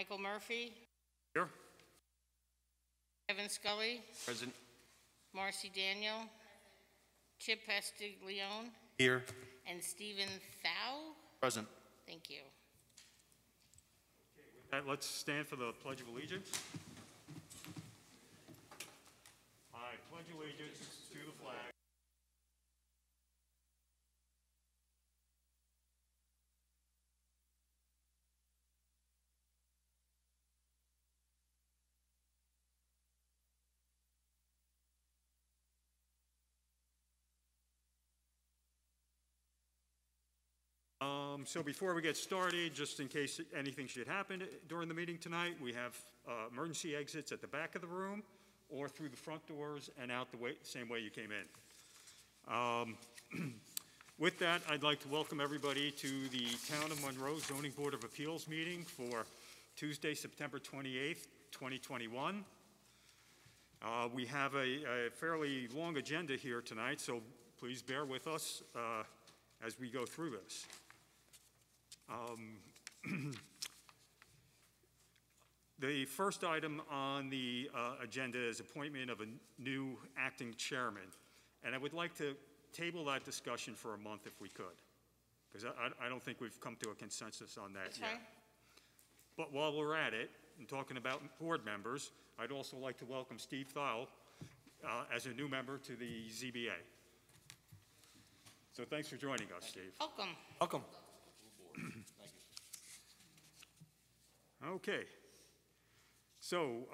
Michael Murphy, Here. Kevin Scully, Present. Marcy Daniel, Chip Pestiglione, Here. and Stephen Thau. Present. Thank you. Let's stand for the Pledge of Allegiance. I pledge allegiance to the flag. So before we get started, just in case anything should happen during the meeting tonight, we have emergency exits at the back of the room or through the front doors and out the same way you came in. With that, I'd like to welcome everybody to the Town of Monroe Zoning Board of Appeals meeting for Tuesday, September 28th, 2021. We have a fairly long agenda here tonight, so please bear with us as we go through this. The first item on the agenda is appointment of a new acting chairman. And I would like to table that discussion for a month if we could, because I don't think we've come to a consensus on that That's yet. fine. But while we're at it and talking about board members, I'd also like to welcome Steve Thau as a new member to the ZBA. So thanks for joining us, Steve. Welcome. Welcome. Okay. So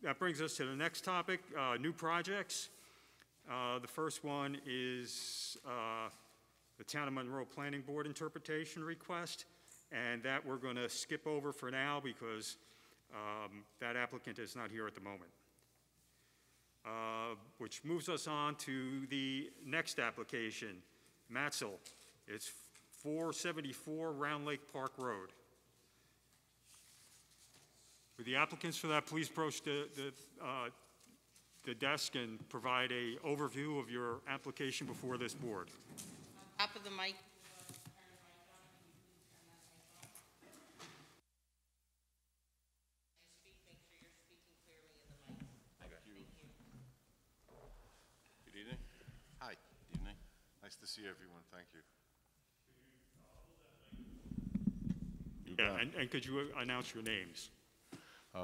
that brings us to the next topic, new projects. The first one is the Town of Monroe Planning Board interpretation request, and that we're going to skip over for now because that applicant is not here at the moment. Which moves us on to the next application, Matzel. It's 474 Round Lake Park Road. Would the applicants for that please approach the desk and provide an overview of your application before this board? Top of the mic. Good evening. Hi. Good evening. Nice to see everyone. Thank you. Yeah, and could you announce your names?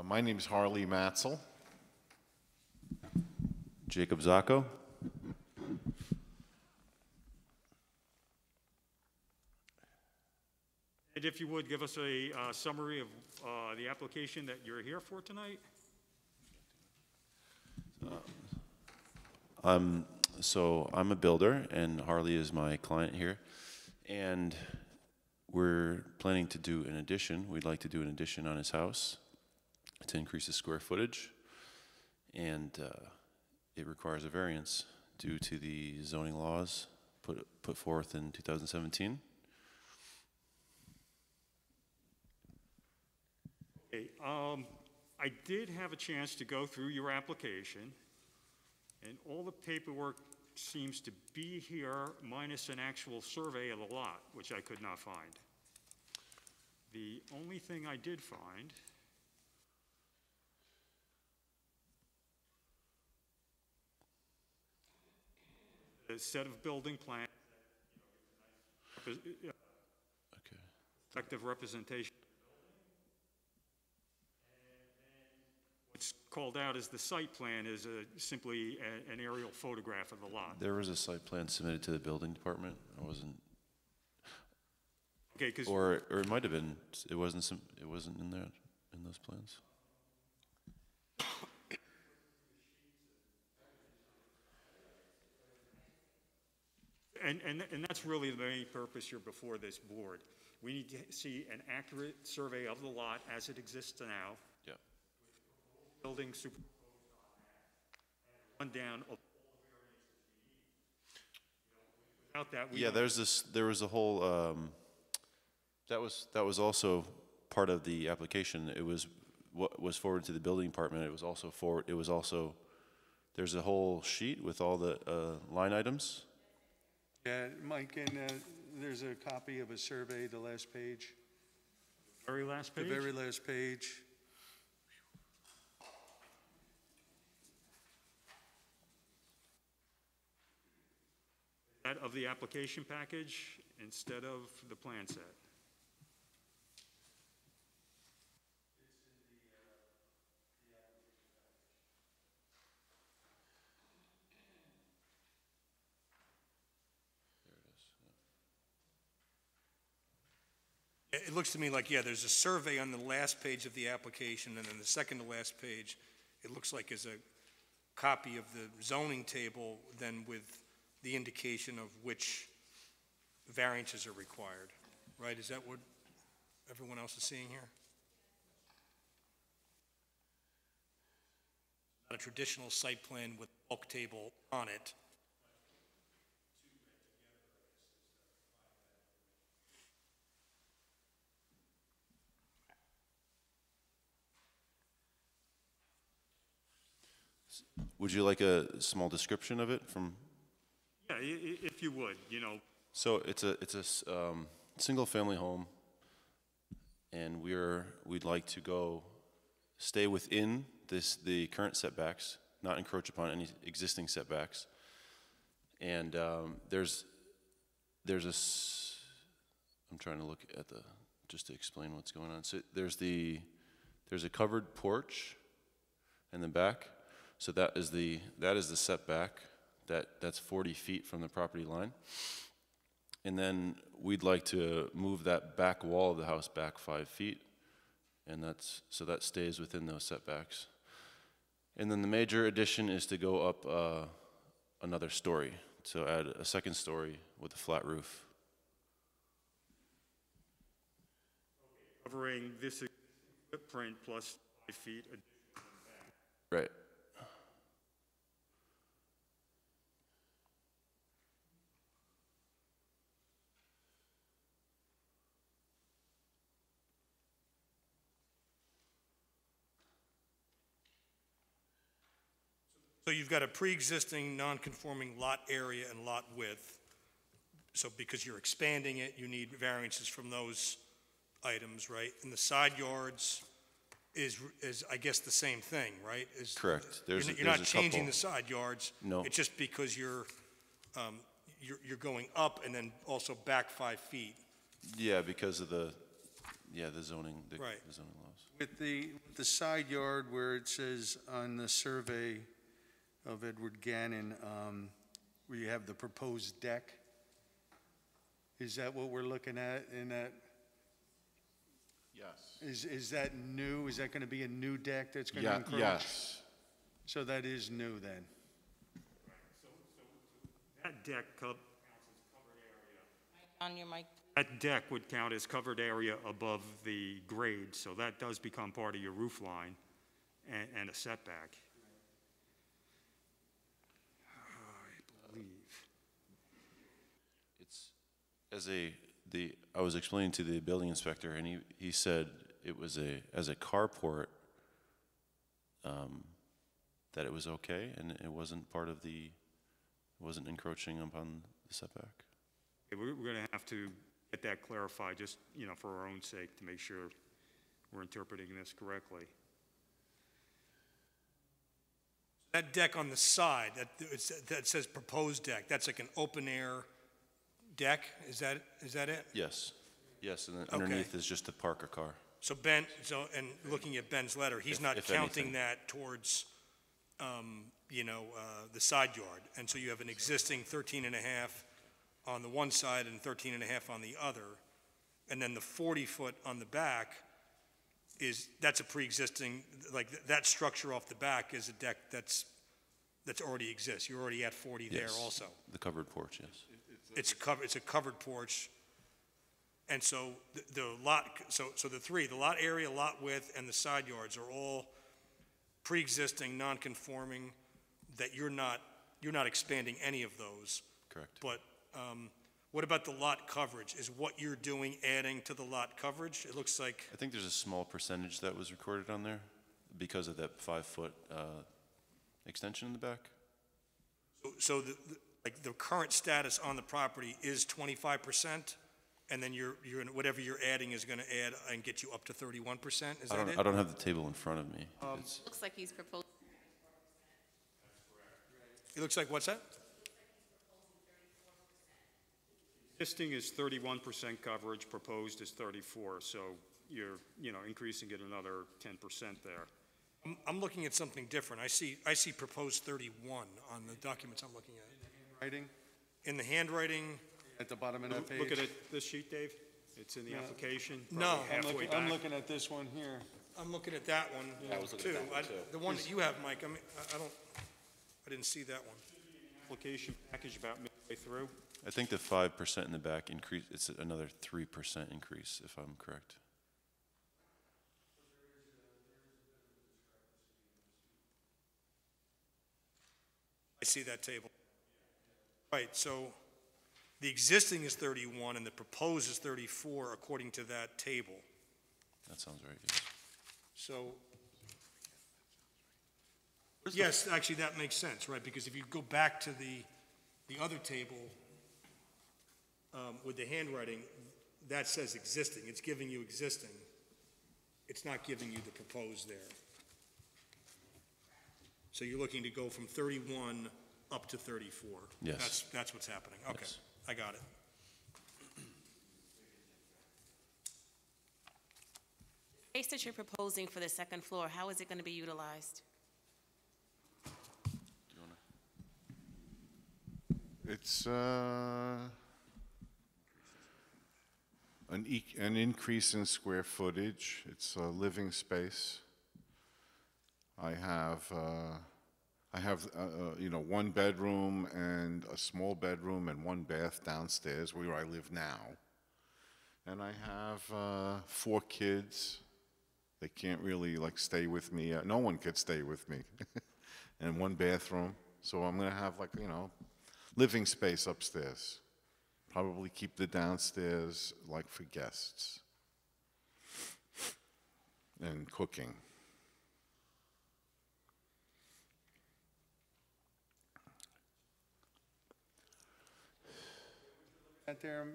My name is Harley Matzel. Jacob Zacco. And if you would, give us a summary of the application that you're here for tonight. So I'm a builder, and Harley is my client here. And we're planning to do an addition. We'd like to do an addition on his house to increase the square footage. And it requires a variance due to the zoning laws put forth in 2017. Okay, I did have a chance to go through your application, and all the paperwork seems to be here minus an actual survey of the lot, which I could not find. The only thing I did find a set of building plans, Okay. effective representation. What's called out as the site plan is simply an aerial photograph of the lot. There was a site plan submitted to the building department. I wasn't, Okay, because or it might have been. It wasn't in there in those plans. and that's really the main purpose here before this board. We need to see an accurate survey of the lot as it exists now. Yeah. Building super rundown of without that. Yeah, there was a whole, that was also part of the application. It was what was forwarded to the building department. It was also there's a whole sheet with all the line items. Yeah, Mike, and there's a copy of a survey, the last page. Very last The page? very last page. That of the application package instead of the plan set. It looks to me like, yeah, there's a survey on the last page of the application, and then the second to last page, it looks like is a copy of the zoning table, then with the indication of which variances are required, right? Is that what everyone else is seeing here? Not a traditional site plan with bulk table on it. Would you like a small description of it from? Yeah, if you would, you know, So it's a single-family home, and we'd like to stay within the current setbacks, not encroach upon any existing setbacks. And I'm trying to look at just to explain what's going on. So there's a covered porch in the back. So that is the setback. That's 40 feet from the property line. And then we'd like to move that back wall of the house back 5 feet, and so that stays within those setbacks. And then the major addition is to go up another story, so add a second story with a flat roof. covering this footprint plus 5 feet. Right. So you've got a pre-existing non-conforming lot area and lot width. So because you're expanding it, you need variances from those items, right? And the side yards is I guess the same thing, right? Correct. You're There's not a changing couple. the side yards. No. It's just because you're going up and then also back 5 feet. Yeah, because of the zoning, Right. the zoning laws. With the side yard where it says on the survey of Edward Gannon, where you have the proposed deck, is that what we're looking at in that? Yes. Is that new? Is that going to be a new deck that's going to Yeah, encroach? yes. So that is new then? That deck On your mic. That deck would count as covered area above the grade, so that does become part of your roof line and a setback. I believe. It's I was explaining to the building inspector, and he said it was as a carport, that it was okay, and it wasn't wasn't encroaching upon the setback. Okay, we're going to have to get that clarified, just, for our own sake, to make sure we're interpreting this correctly. That deck on the side, that says proposed deck, that's like an open air deck? Is that it? Yes, and then Okay. underneath is just to park a car. So and looking at Ben's letter, he's not if counting anything. that towards, the side yard. And so you have an existing 13 and a half on the one side and 13 and a half on the other. And then the 40-foot on the back that's a pre-existing, like that structure off the back is a deck that's already exists. You're already at 40 there Yes, also. the covered porch, yes. It's a covered porch. And so the lot area, lot width, and the side yards are all pre-existing, non-conforming, that you're not expanding any of those. Correct. But what about the lot coverage? Is what you're doing adding to the lot coverage? It looks like, I think there's a small percentage that was recorded on there because of that 5-foot extension in the back. so the current status on the property is 25%? and then whatever you're adding is gonna add and get you up to 31%, is I that don't, it? I don't have the table in front of me. It's- Looks like he's proposing. It looks like, what's that? Existing is 31% coverage, proposed is 34, so you're, increasing it another 10% there. I'm looking at something different. I see proposed 31 on the documents I'm looking at. Writing In the handwriting, at the bottom of that page. Look at this sheet, Dave. It's in the application. No. probably halfway I'm back. looking at this one here. I'm looking at that one, too. The one that you have, Mike, I didn't see that one. Application package about midway through. I think the 5% in the back increase, it's another 3% increase, if I'm correct. I see that table. Right, so the existing is 31 and the proposed is 34 according to that table. That sounds right, yes. So, yes, actually, that makes sense, right? Because if you go back to the other table with the handwriting, that says existing. It's giving you existing. It's not giving you the proposed there. So you're looking to go from 31 up to 34. Yes. That's what's happening. Okay, Yes. I got it. Space that you're proposing for the second floor, how is it going to be utilized? It's an increase in square footage. It's a living space. I have one bedroom and a small bedroom and one bath downstairs where I live now. And I have 4 kids. They can't really stay with me. No one could stay with me. And 1 bathroom. So I'm gonna have living space upstairs. Probably keep the downstairs for guests and cooking. Out there,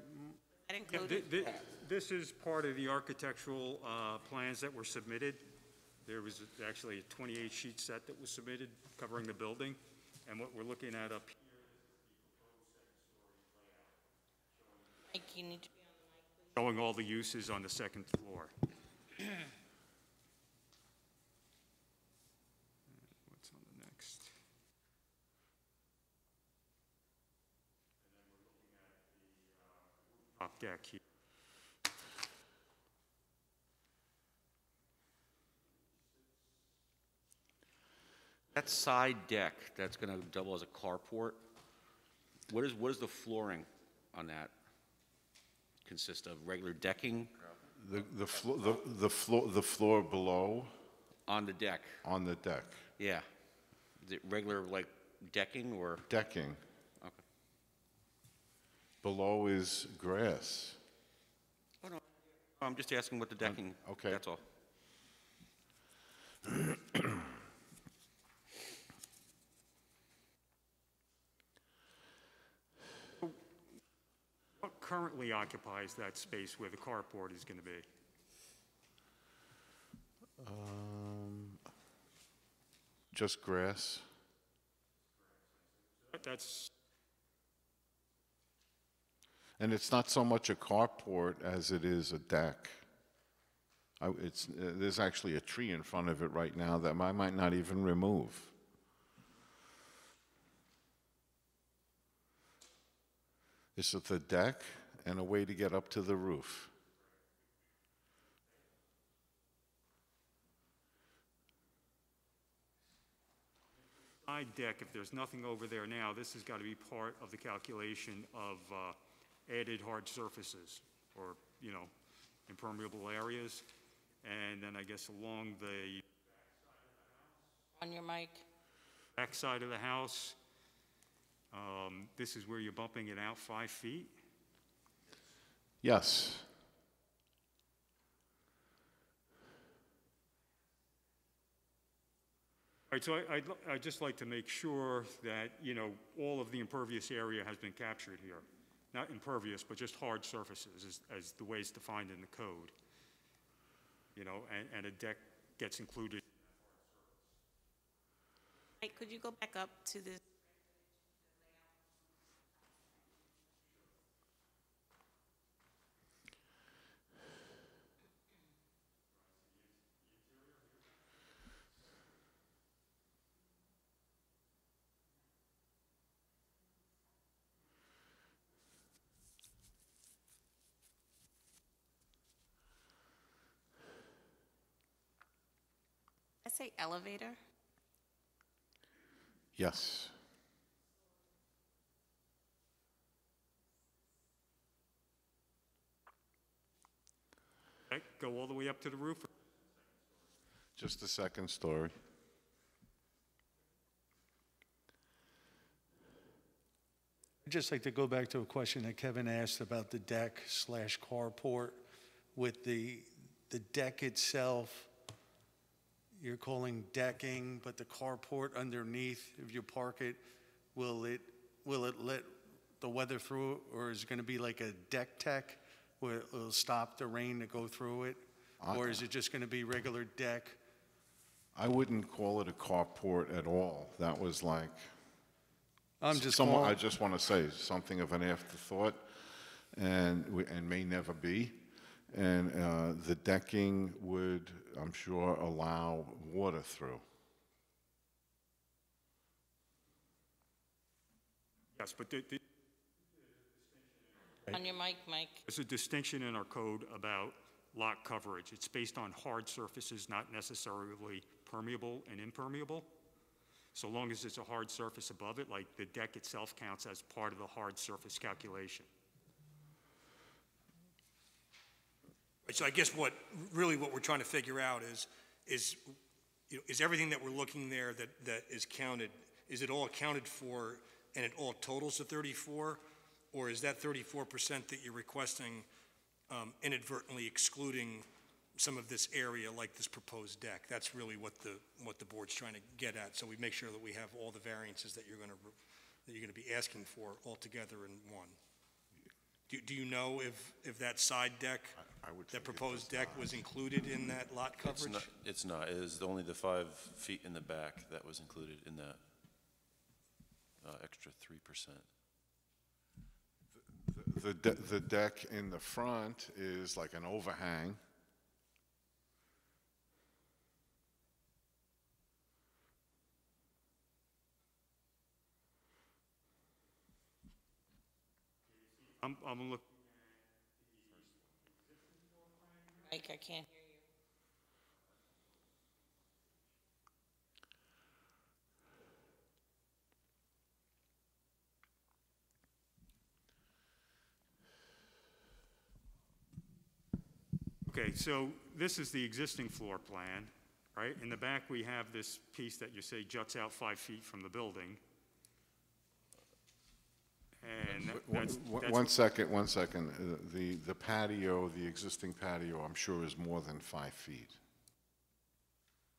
That Yeah, included? This is part of the architectural plans that were submitted. There was actually a 28-sheet set that was submitted covering the building, and what we're looking at up here, Mike, you need to be on the mic. showing all the uses on the second floor. What's on the next? Top deck here. That side deck, that's gonna double as a carport, what is the flooring on that consist of? Regular decking The floor below on the deck? on the deck, Yeah. Is it regular, decking or? decking. Okay. Below is grass. I'm just asking what the decking, okay. that's all. What currently occupies that space where the carport is going to be? Just grass. That's, And it's not so much a carport as it is a deck. There's actually a tree in front of it right now that I might not even remove. It's the deck and a way to get up to the roof. side deck, if there's nothing over there now, this has got to be part of the calculation of added hard surfaces or, impermeable areas. And then I guess along the On your mic. back side of the house, this is where you're bumping it out 5 feet. Yes. All right, so I'd just like to make sure that, all of the impervious area has been captured here. not impervious, but just hard surfaces as the way it's defined in the code. You know, and a deck gets included. Mike, could you go back up to the, I say elevator? Yes. Okay, go all the way up to the roof. Just the second story. I'd just like to go back to a question that Kevin asked about the deck slash carport. With the deck itself, you're calling decking, but the carport underneath, if you park it, will it let the weather through, or is it going to be like a deck tech where it'll stop the rain to go through it? Or is it just going to be regular deck? I wouldn't call it a carport at all. That was like, I'm just I just want to say, something of an afterthought, and may never be. And the decking would, I'm sure, allow water through. Yes, but On your mic, Mike. there's a distinction in our code about lot coverage. It's based on hard surfaces, not necessarily permeable and impermeable. So long as it's a hard surface above it, like the deck itself counts as part of the hard surface calculation. So I guess what we're trying to figure out is everything that we're looking there that is counted, is it all accounted for and it all totals to 34? Or is that 34% that you're requesting inadvertently excluding some of this area like this proposed deck? That's really what the board's trying to get at. So we make sure that we have all the variances that you're going to be asking for all together in one. Do you know if that side deck, I would that think it proposed does deck not. was included in that lot coverage? It's not. It is only the 5 feet in the back that was included in that extra 3%. The deck in the front is like an overhang. I'm looking. Mike, I can't hear you. Okay, so this is the existing floor plan, right? In the back, we have this piece that you say juts out 5 feet from the building. And that's. One second. The patio, the existing patio, I'm sure is more than 5 feet.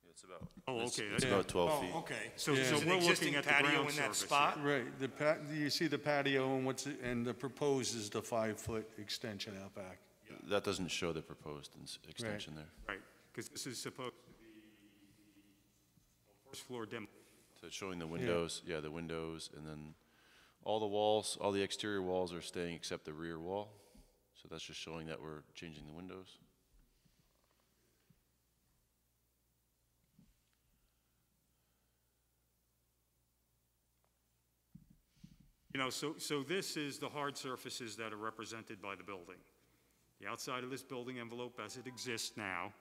It's about. Oh, it's- okay, It's that's- about 12 feet. Oh, okay. So There's an we're existing looking at the patio ground in that surface spot? here. Right, you see the patio and the proposed is the 5-foot extension out back. That doesn't show the proposed extension there. Right, because this is supposed to be the first floor demo. So it's showing the windows, the windows, and then all the walls, all the exterior walls are staying except the rear wall. So that's just showing that we're changing the windows. You know, so this is the hard surfaces that are represented by the building. The outside of this building envelope as it exists now,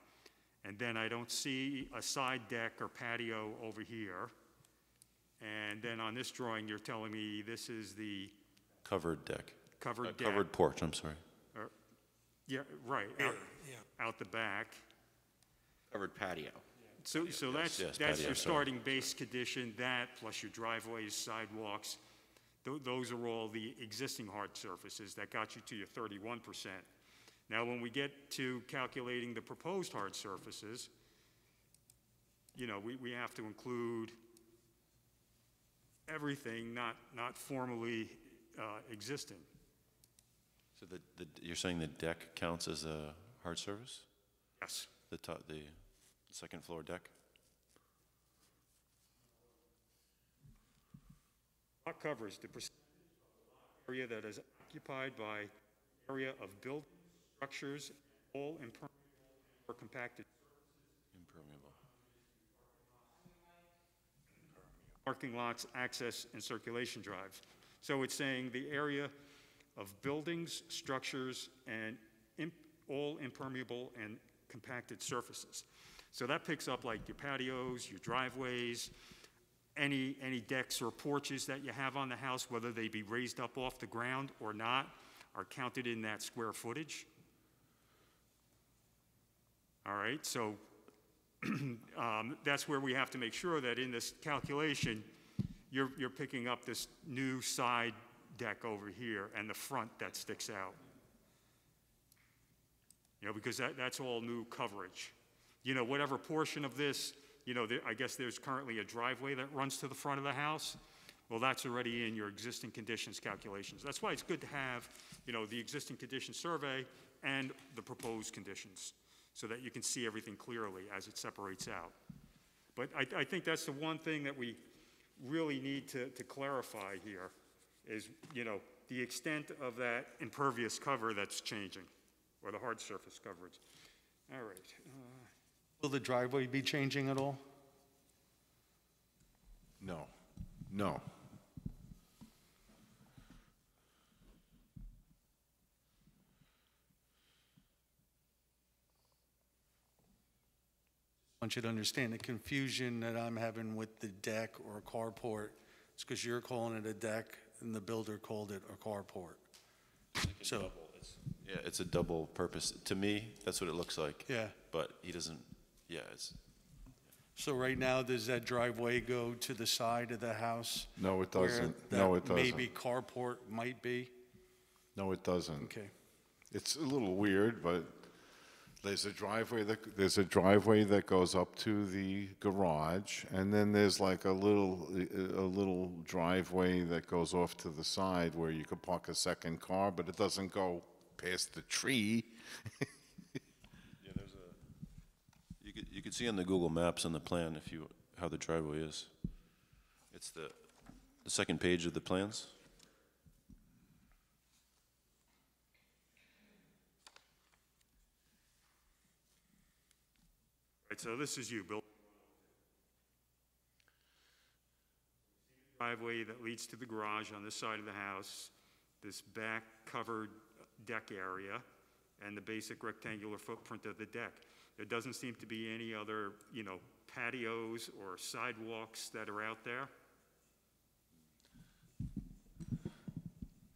and then I don't see a side deck or patio over here. And then on this drawing, you're telling me this is the Covered deck. covered deck. Covered porch, I'm sorry. Yeah, right, out the back. Covered patio. So that's yes, your patio, sorry. starting base condition, that plus your driveways, sidewalks. Those are all the existing hard surfaces that got you to your 31%. Now, when we get to calculating the proposed hard surfaces, you know, we have to include everything not formally existing. So you're saying the deck counts as a hard surface? Yes. The second floor deck? Lot coverage, the percentage of area that is occupied by area of building structures, all impermeable or compacted Impermeable. parking lots, access, and circulation drives. So it's saying the area of buildings, structures, and all impermeable and compacted surfaces. So that picks up like your patios, your driveways, any decks or porches that you have on the house, whether they be raised up off the ground or not, are counted in that square footage. All right, so that's where we have to make sure that in this calculation, you're picking up this new side deck over here and the front that sticks out. You know, because that's all new coverage. You know, whatever portion of this, you know, I guess there's currently a driveway that runs to the front of the house. Well, that's already in your existing conditions calculations. That's why it's good to have, you know, the existing condition survey and the proposed conditions so that you can see everything clearly as it separates out. But I think that's the one thing that we really need to clarify here is, you know, the extent of that impervious cover that's changing, or the hard surface coverage. All right. Will the driveway be changing at all? No, no. I want you to understand the confusion that I'm having with the deck or a carport. It's because you're calling it a deck and the builder called it a carport. So, Yeah, it's a double purpose. To me, that's what it looks like. yeah. But he doesn't, yeah, it's, So right now, does that driveway go to the side of the house? No, it where doesn't. No, it that doesn't. maybe carport might be? No, it doesn't. Okay. It's a little weird, but there's a driveway that goes up to the garage, and then there's like a little driveway that goes off to the side where you could park a second car, but it doesn't go past the tree. yeah, there's you could see on the Google Maps on the plan how the driveway is. It's the second page of the plans. Right, so this is you, Bill. Driveway that leads to the garage on this side of the house, this back covered deck area, and the basic rectangular footprint of the deck. There doesn't seem to be any other, you know, patios or sidewalks that are out there.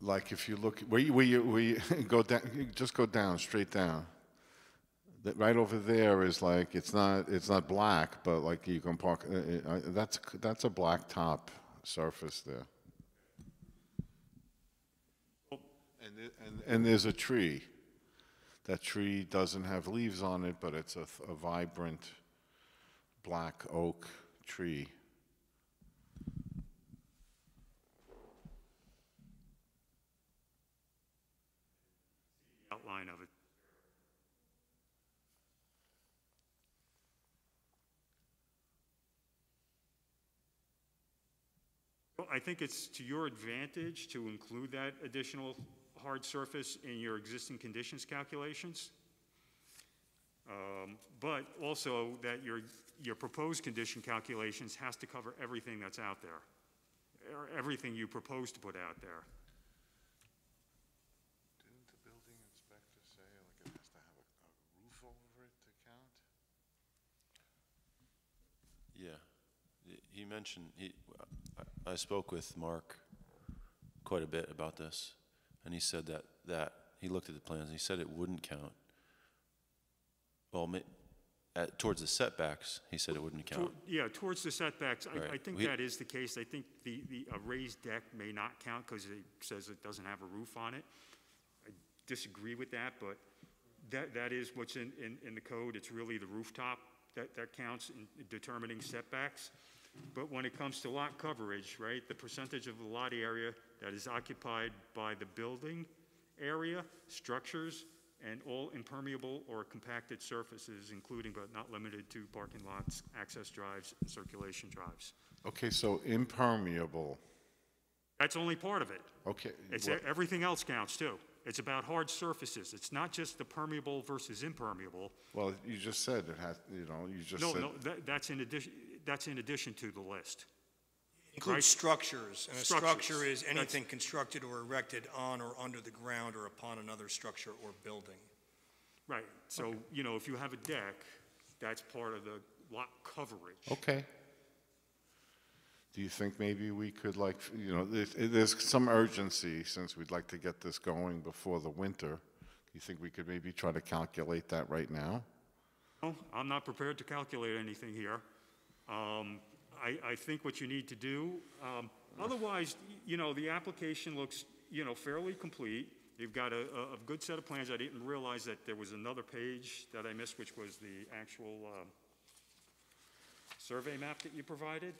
Like if you look, where you go down, you just go down, straight down. That right over there is like, it's not black, but like you can park, that's a black top surface there. And there's a tree. That tree doesn't have leaves on it, but it's a vibrant black oak tree. Outline of it. Well, I think it's to your advantage to include that additional hard surface in your existing conditions calculations. But also that your proposed condition calculations has to cover everything that's out there, or everything you propose to put out there. Didn't the building inspector say like it has to have a roof over it to count? Yeah, he mentioned, I spoke with Mark quite a bit about this, and he said that he looked at the plans, and he said it wouldn't count. Well, towards the setbacks, he said it wouldn't count. Yeah, towards the setbacks, Right. I think that is the case. I think a raised deck may not count because it says it doesn't have a roof on it. I disagree with that, but that is what's in the code. It's really the rooftop that counts in determining setbacks. But when it comes to lot coverage, right, the percentage of the lot area that is occupied by the building area, structures, and all impermeable or compacted surfaces, including but not limited to parking lots, access drives, and circulation drives. Okay, so impermeable, That's only part of it. okay. It's, what- everything else counts too. It's about hard surfaces. It's not just the permeable versus impermeable. Well, you just said it has, you know, you just No, said. no, that's in addition to the list. Includes Right. structures, and a Structures. structure is That's- anything constructed or erected on or under the ground or upon another structure or building. Right, so, you know, if you have a deck, that's part of the lot coverage. Okay. Do you think maybe we could like, you know, there's some urgency since we'd like to get this going before the winter. Do you think we could maybe try to calculate that right now? No, I'm not prepared to calculate anything here. I think what you need to do, otherwise, you know, the application looks, you know, fairly complete. You've got a good set of plans. I didn't realize that there was another page that I missed, which was the actual survey map that you provided.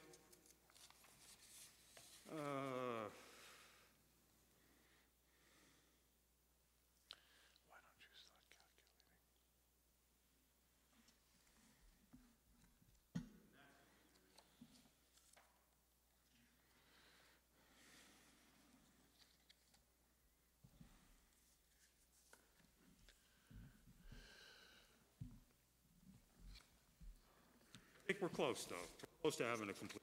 I think we're close, though. We're close to having a complete.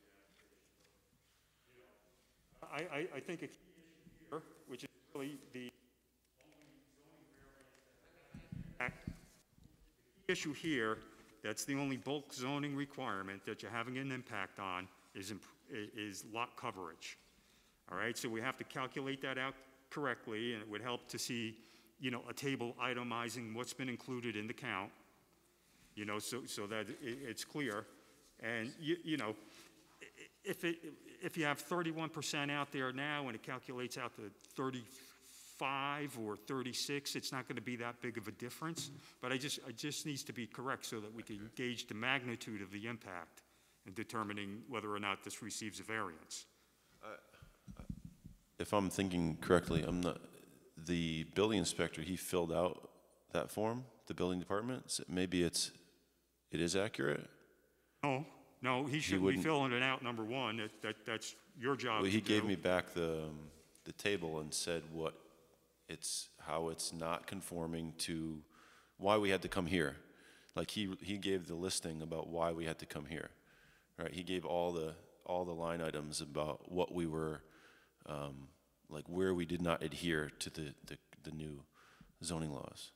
I think a key issue here, which is really the issue here, that's the only bulk zoning requirement that you're having an impact on is lot coverage. All right, so we have to calculate that out correctly, and it would help to see, you know, a table itemizing what's been included in the count, you know, so that it's clear. And, you know, if you have 31% out there now and it calculates out to 35 or 36, it's not going to be that big of a difference. But it just needs to be correct so that we can gauge the magnitude of the impact in determining whether or not this receives a variance. If I'm thinking correctly, the building inspector, he filled out that form, the building department. So maybe it is accurate? No, he shouldn't be wouldn't- filling it out, number one. That's your job Well, to he gave do. me back the table and said how it's not conforming to why we had to come here. Like he gave the listing about why we had to come here, right? He gave all the line items about what we were, like where we did not adhere to the new zoning laws.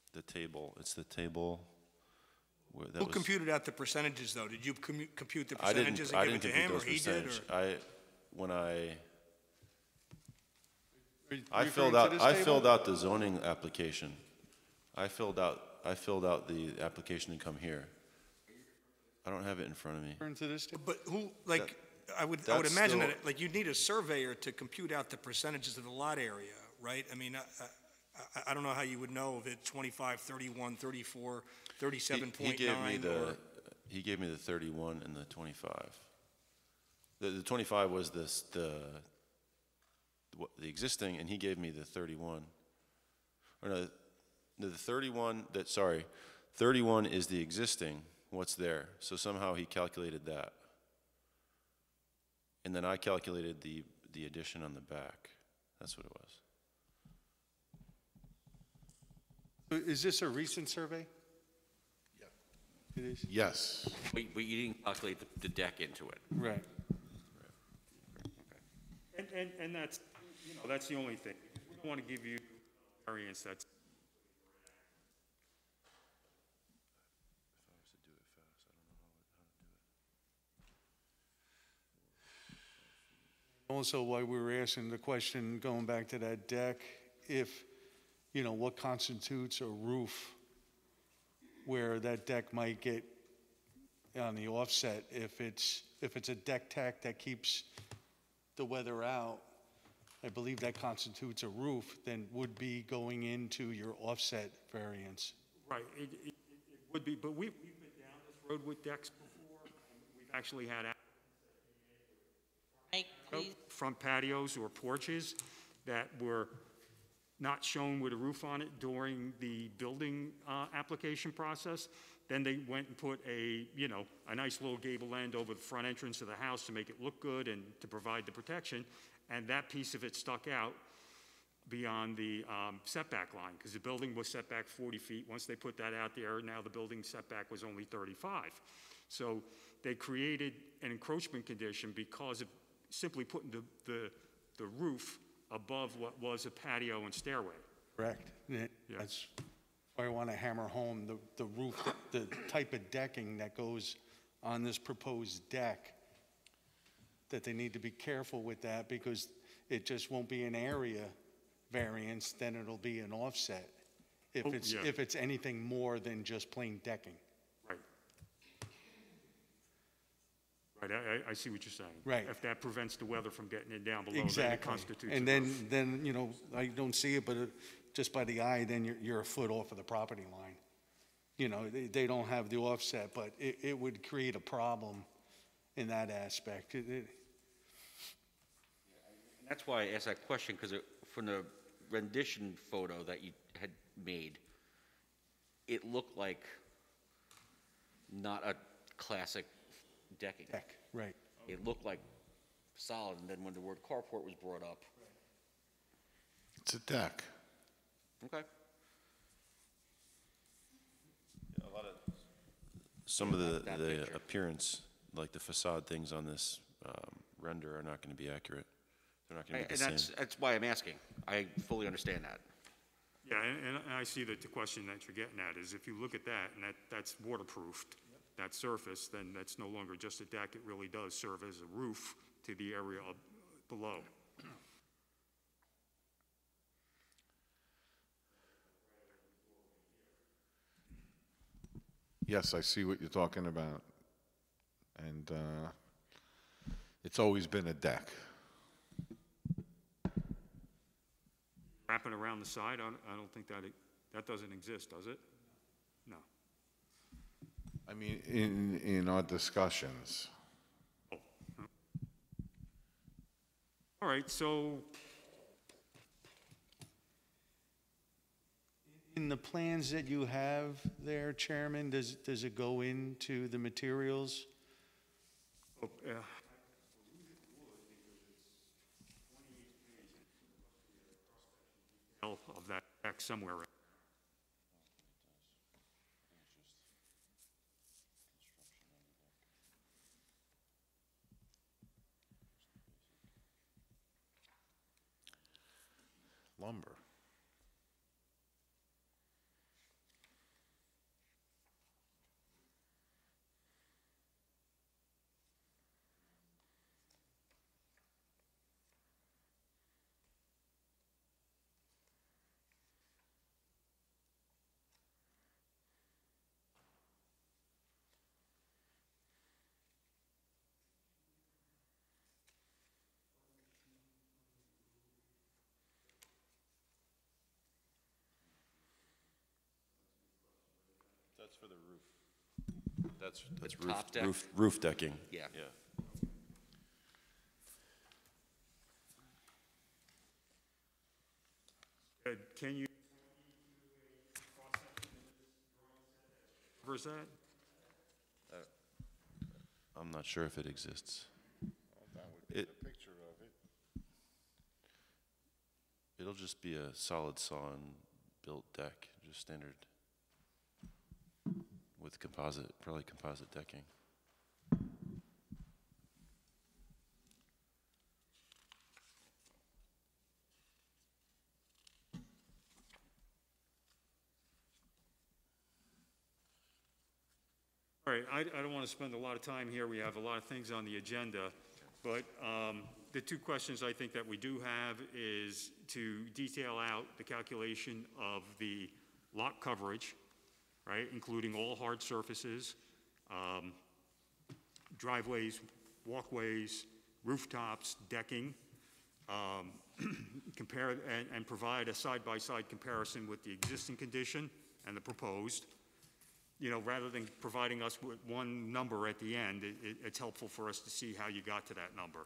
It's the table. Who computed out the percentages, though? Did you compute the I percentages didn't and give it to him, or compute he those did? percentages. When I Referring filled to out this I table? filled out the zoning application. I filled out the application to come here. I don't have it in front of me. Referring to this table? But who, like, I would that's imagine still- that, like, you'd need a surveyor to compute out the percentages of the lot area, right? I mean, I don't know how you would know if it's 25, 31, 34, 37.9, or... He gave me the 31 and the 25. The 25 was the existing, and he gave me the 31. Or no, the 31, 31 is the existing, what's there. So somehow he calculated that. And then I calculated the addition on the back. That's what it was. Is this a recent survey? It is? Yes. But you didn't calculate the deck into it. Right. And that's, you know, that's the only thing. We don't want to give you variance that's. Also, why we were asking the question, going back to that deck, if, you know, what constitutes a roof where that deck might get on the offset, if it's a deck tack that keeps the weather out, I believe that constitutes a roof, then would be going into your offset variance. Right, it would be, but we've been down this road with decks before. We've actually had Mike, please. front patios or porches that were not shown with a roof on it during the building application process. Then they went and put a nice little gable end over the front entrance of the house to make it look good and to provide the protection. And that piece of it stuck out beyond the setback line, because the building was set back 40 feet. Once they put that out there, now the building setback was only 35. So they created an encroachment condition because of simply putting the roof above what was a patio and stairway. Correct. That's why I want to hammer home the roof, the type of decking that goes on this proposed deck, that they need to be careful with that, because it just won't be an area variance, then it'll be an offset if Oh, it's yeah. if it's anything more than just plain decking. Right. Right, I see what you're saying. Right. If that prevents the weather from getting it down below, then it Exactly. constitutes And a roof. then, I don't see it, but just by the eye, then you're a foot off of the property line. They don't have the offset, but it would create a problem in that aspect. That's why I asked that question, because from the rendition photo that you had made, it looked like not a classic decking. Deck, right. It looked like solid, and then when the word carport was brought up, It's a deck. okay. Some of that the picture. appearance, like the facade things on this render are not going to be accurate. They're not going to be And the same. that's why I'm asking. I fully understand that. Yeah, and I see that the question that you're getting at is, if you look at that, and that's waterproofed, that surface, then that's no longer just a deck, it really does serve as a roof to the area below. Yes, I see what you're talking about. And it's always been a deck. Wrapping around the side, I don't think that doesn't exist, does it? No. I mean, in our discussions. All right, so In the plans that you have there, Chairman, does it go into the materials? of that deck somewhere. Lumber. That's for the roof. That's The top deck? roof decking. Yeah. Yeah. Can you covers that? I'm not sure if it exists. That would be It- a picture of it. It'll just be a solid sawn built deck, just standard with probably composite decking. All right, I don't want to spend a lot of time here. We have a lot of things on the agenda. But the two questions I think that we do have is to detail out the calculation of the lot coverage, right, including all hard surfaces, driveways, walkways, rooftops, decking, compare and provide a side-by-side comparison with the existing condition and the proposed. You know, rather than providing us with one number at the end, it's helpful for us to see how you got to that number.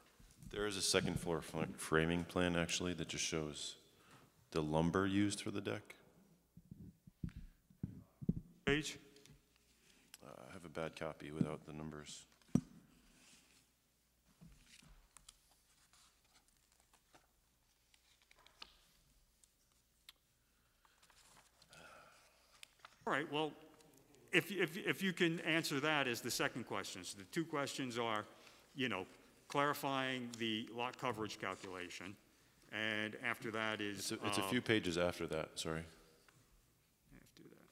There is a second floor framing plan, actually, that just shows the lumber used for the deck. Page? I have a bad copy without the numbers. All right, well, if you can answer that as the second question. So the two questions are, you know, clarifying the lot coverage calculation, and after that is... It's a few pages after that, sorry. After that.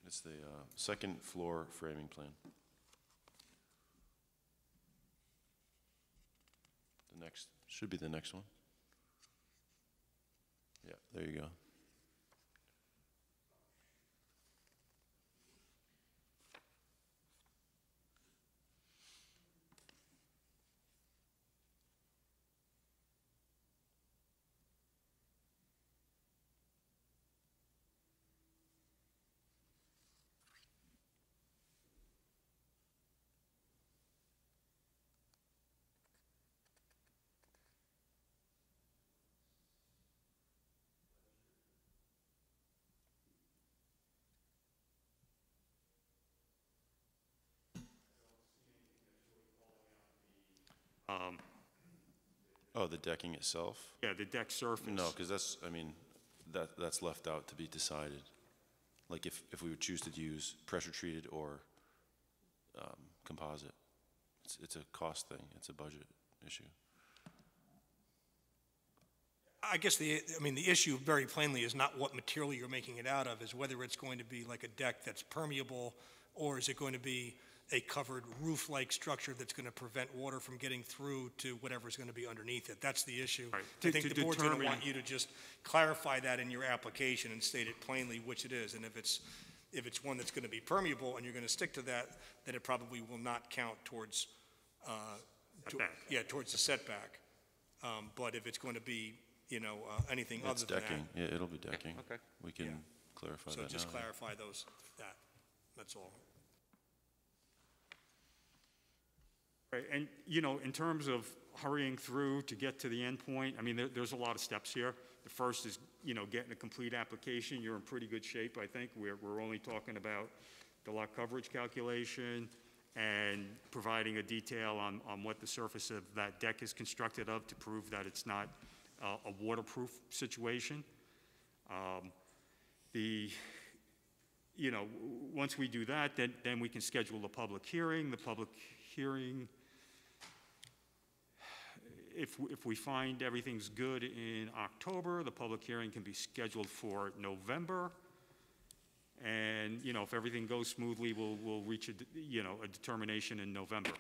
It's the second floor framing plan. The next, should be the next one. Yeah, there you go. Oh, the decking itself? Yeah, the deck surface. No, because that's, I mean, that's left out to be decided. Like if we would choose to use pressure treated or composite. It's a cost thing, it's a budget issue. I guess the issue very plainly is not what material you're making it out of, is whether it's going to be like a deck that's permeable, or is it going to be a covered roof-like structure that's going to prevent water from getting through to whatever's going to be underneath it. That's the issue. Right. I think To the board's going to determine- want you to just clarify that in your application and state it plainly which it is. And if it's one that's going to be permeable and you're going to stick to that, then it probably will not count towards, Setback. towards the setback. But if it's going to be, anything It's other than that. decking, yeah, it'll be decking. okay. We can Yeah. clarify So that just now. clarify that's all. Right, and, in terms of hurrying through to get to the end point, I mean, there's a lot of steps here. The first is, getting a complete application. You're in pretty good shape, I think. We're only talking about the lot coverage calculation and providing a detail on what the surface of that deck is constructed of to prove that it's not a waterproof situation. Once we do that, then we can schedule a public hearing. The public hearing, if we find everything's good in October, the public hearing can be scheduled for November. And, if everything goes smoothly, we'll reach a determination in November.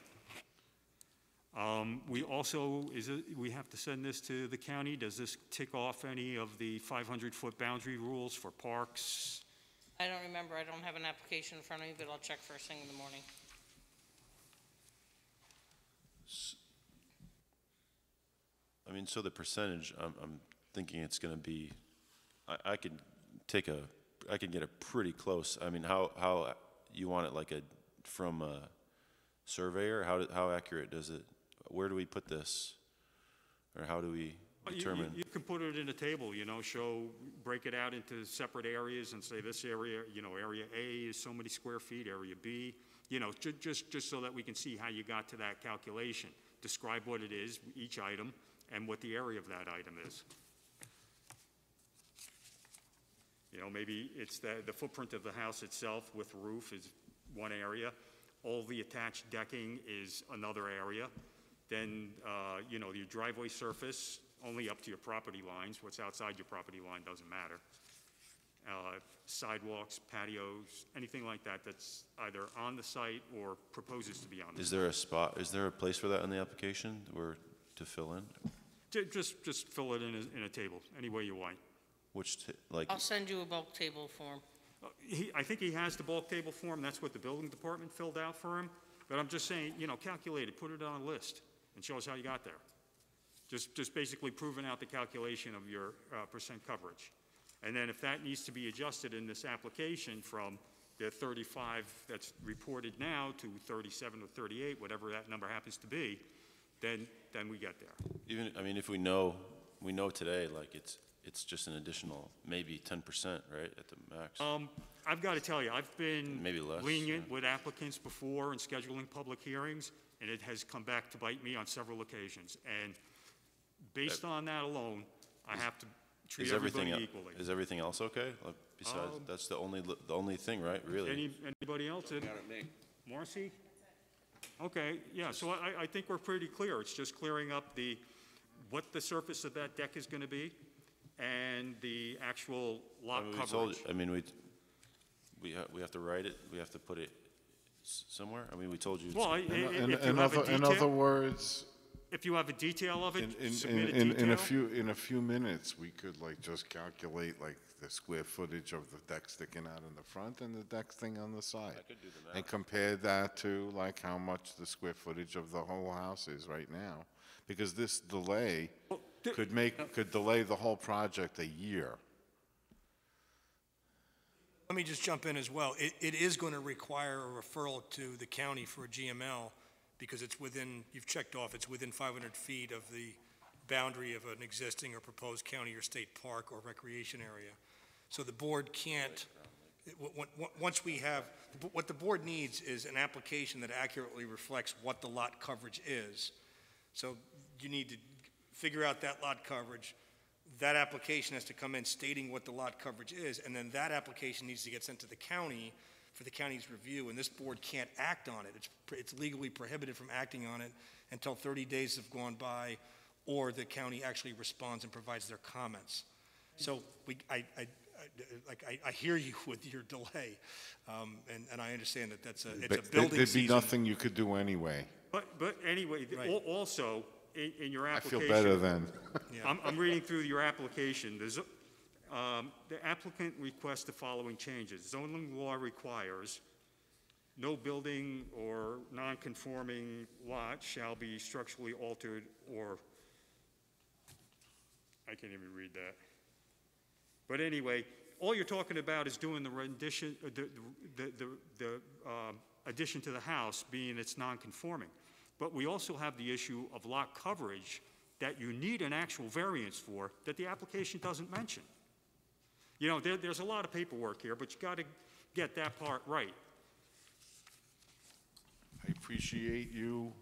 We also, we have to send this to the county. Does this tick off any of the 500-foot boundary rules for parks? I don't remember, I don't have an application in front of me, but I'll check first thing in the morning. I mean, so the percentage, I'm thinking it's gonna be, I could get it pretty close. I mean, how you want it, like from a surveyor? How accurate does it, where do we put this? Or how do we determine? You can put it in a table, break it out into separate areas and say this area, area A is so many square feet, area B, just so that we can see how you got to that calculation. Describe what it is, each item, and what the area of that item is. Maybe it's the footprint of the house itself with roof is one area. All the attached decking is another area. Then, your driveway surface, only up to your property lines. What's outside your property line doesn't matter. Sidewalks, patios, anything like that that's either on the site or proposes to be on the site. Is there a place for that in the application or to fill in? Just fill it in a table, any way you want. I'll send you a bulk table form. I think he has the bulk table form. That's what the building department filled out for him. But I'm just saying, calculate it, put it on a list, and show us how you got there. Just basically proving out the calculation of your percent coverage. And then if that needs to be adjusted in this application from the 35 that's reported now to 37 or 38, whatever that number happens to be, then we get there. Even, I mean, if we know today, like, it's just an additional, maybe 10%, right, at the max? I've got to tell you, I've been Maybe less, lenient yeah. with applicants before in scheduling public hearings, and it has come back to bite me on several occasions. And based on that alone, I have to treat Is everything, everybody equally. is everything else okay? Like, besides, that's the only thing, right, really? Anybody else? Marcy? Okay, yeah, so I think we're pretty clear. It's just clearing up what the surface of that deck is going to be and the actual lot I mean, coverage. I mean, we have to write it, we have to put it somewhere? I mean, we told you. Well, In, if you have a in other detail, words, if you have a detail of it, in, submit a in detail. in a few minutes, we could like just calculate like the square footage of the deck sticking out in the front and the deck thing on the side. I could do the math. And compare that to like how much the square footage of the whole house is right now. Because this delay could delay the whole project a year. Let me just jump in as well. It is going to require a referral to the county for a GML because it's within, you've checked off, it's within 500 feet of the boundary of an existing or proposed county or state park or recreation area. So the board can't, once we have, what the board needs is an application that accurately reflects what the lot coverage is. So you need to figure out that lot coverage. That application has to come in stating what the lot coverage is, and then that application needs to get sent to the county for the county's review, and this board can't act on it. It's legally prohibited from acting on it until 30 days have gone by or the county actually responds and provides their comments. So I hear you with your delay, and I understand that it's a building There'd be season. nothing you could do anyway. But anyway, Right. Also, in your I application. feel better then. I'm reading through your application. The applicant requests the following changes. Zoning law requires no building or non-conforming lot shall be structurally altered or, I can't even read that. But anyway, all you're talking about is doing the rendition, the addition to the house being it's non-conforming. But we also have the issue of lot coverage that you need an actual variance for that the application doesn't mention. You know, there's a lot of paperwork here, but you got to get that part right. I appreciate you,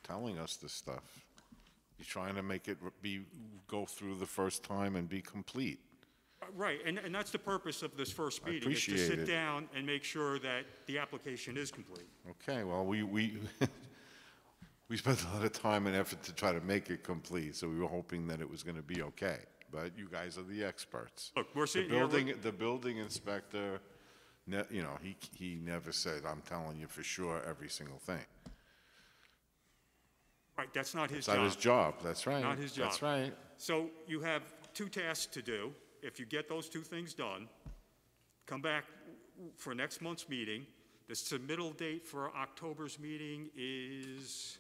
telling us this stuff. You're trying to make it go through the first time and be complete. Right, and that's the purpose of this first I meeting, is to appreciate sit it. down and make sure that the application is complete. Okay, well, we we spent a lot of time and effort to try to make it complete, so we were hoping that it was going to be okay. But you guys are the experts. Look, we're sitting here. The building inspector, he never said, "I'm telling you for sure every single thing." Right, that's not his It's job. not his job. That's right. Not his job. That's right. So you have two tasks to do. If you get those two things done, come back for next month's meeting. The submittal date for October's meeting is,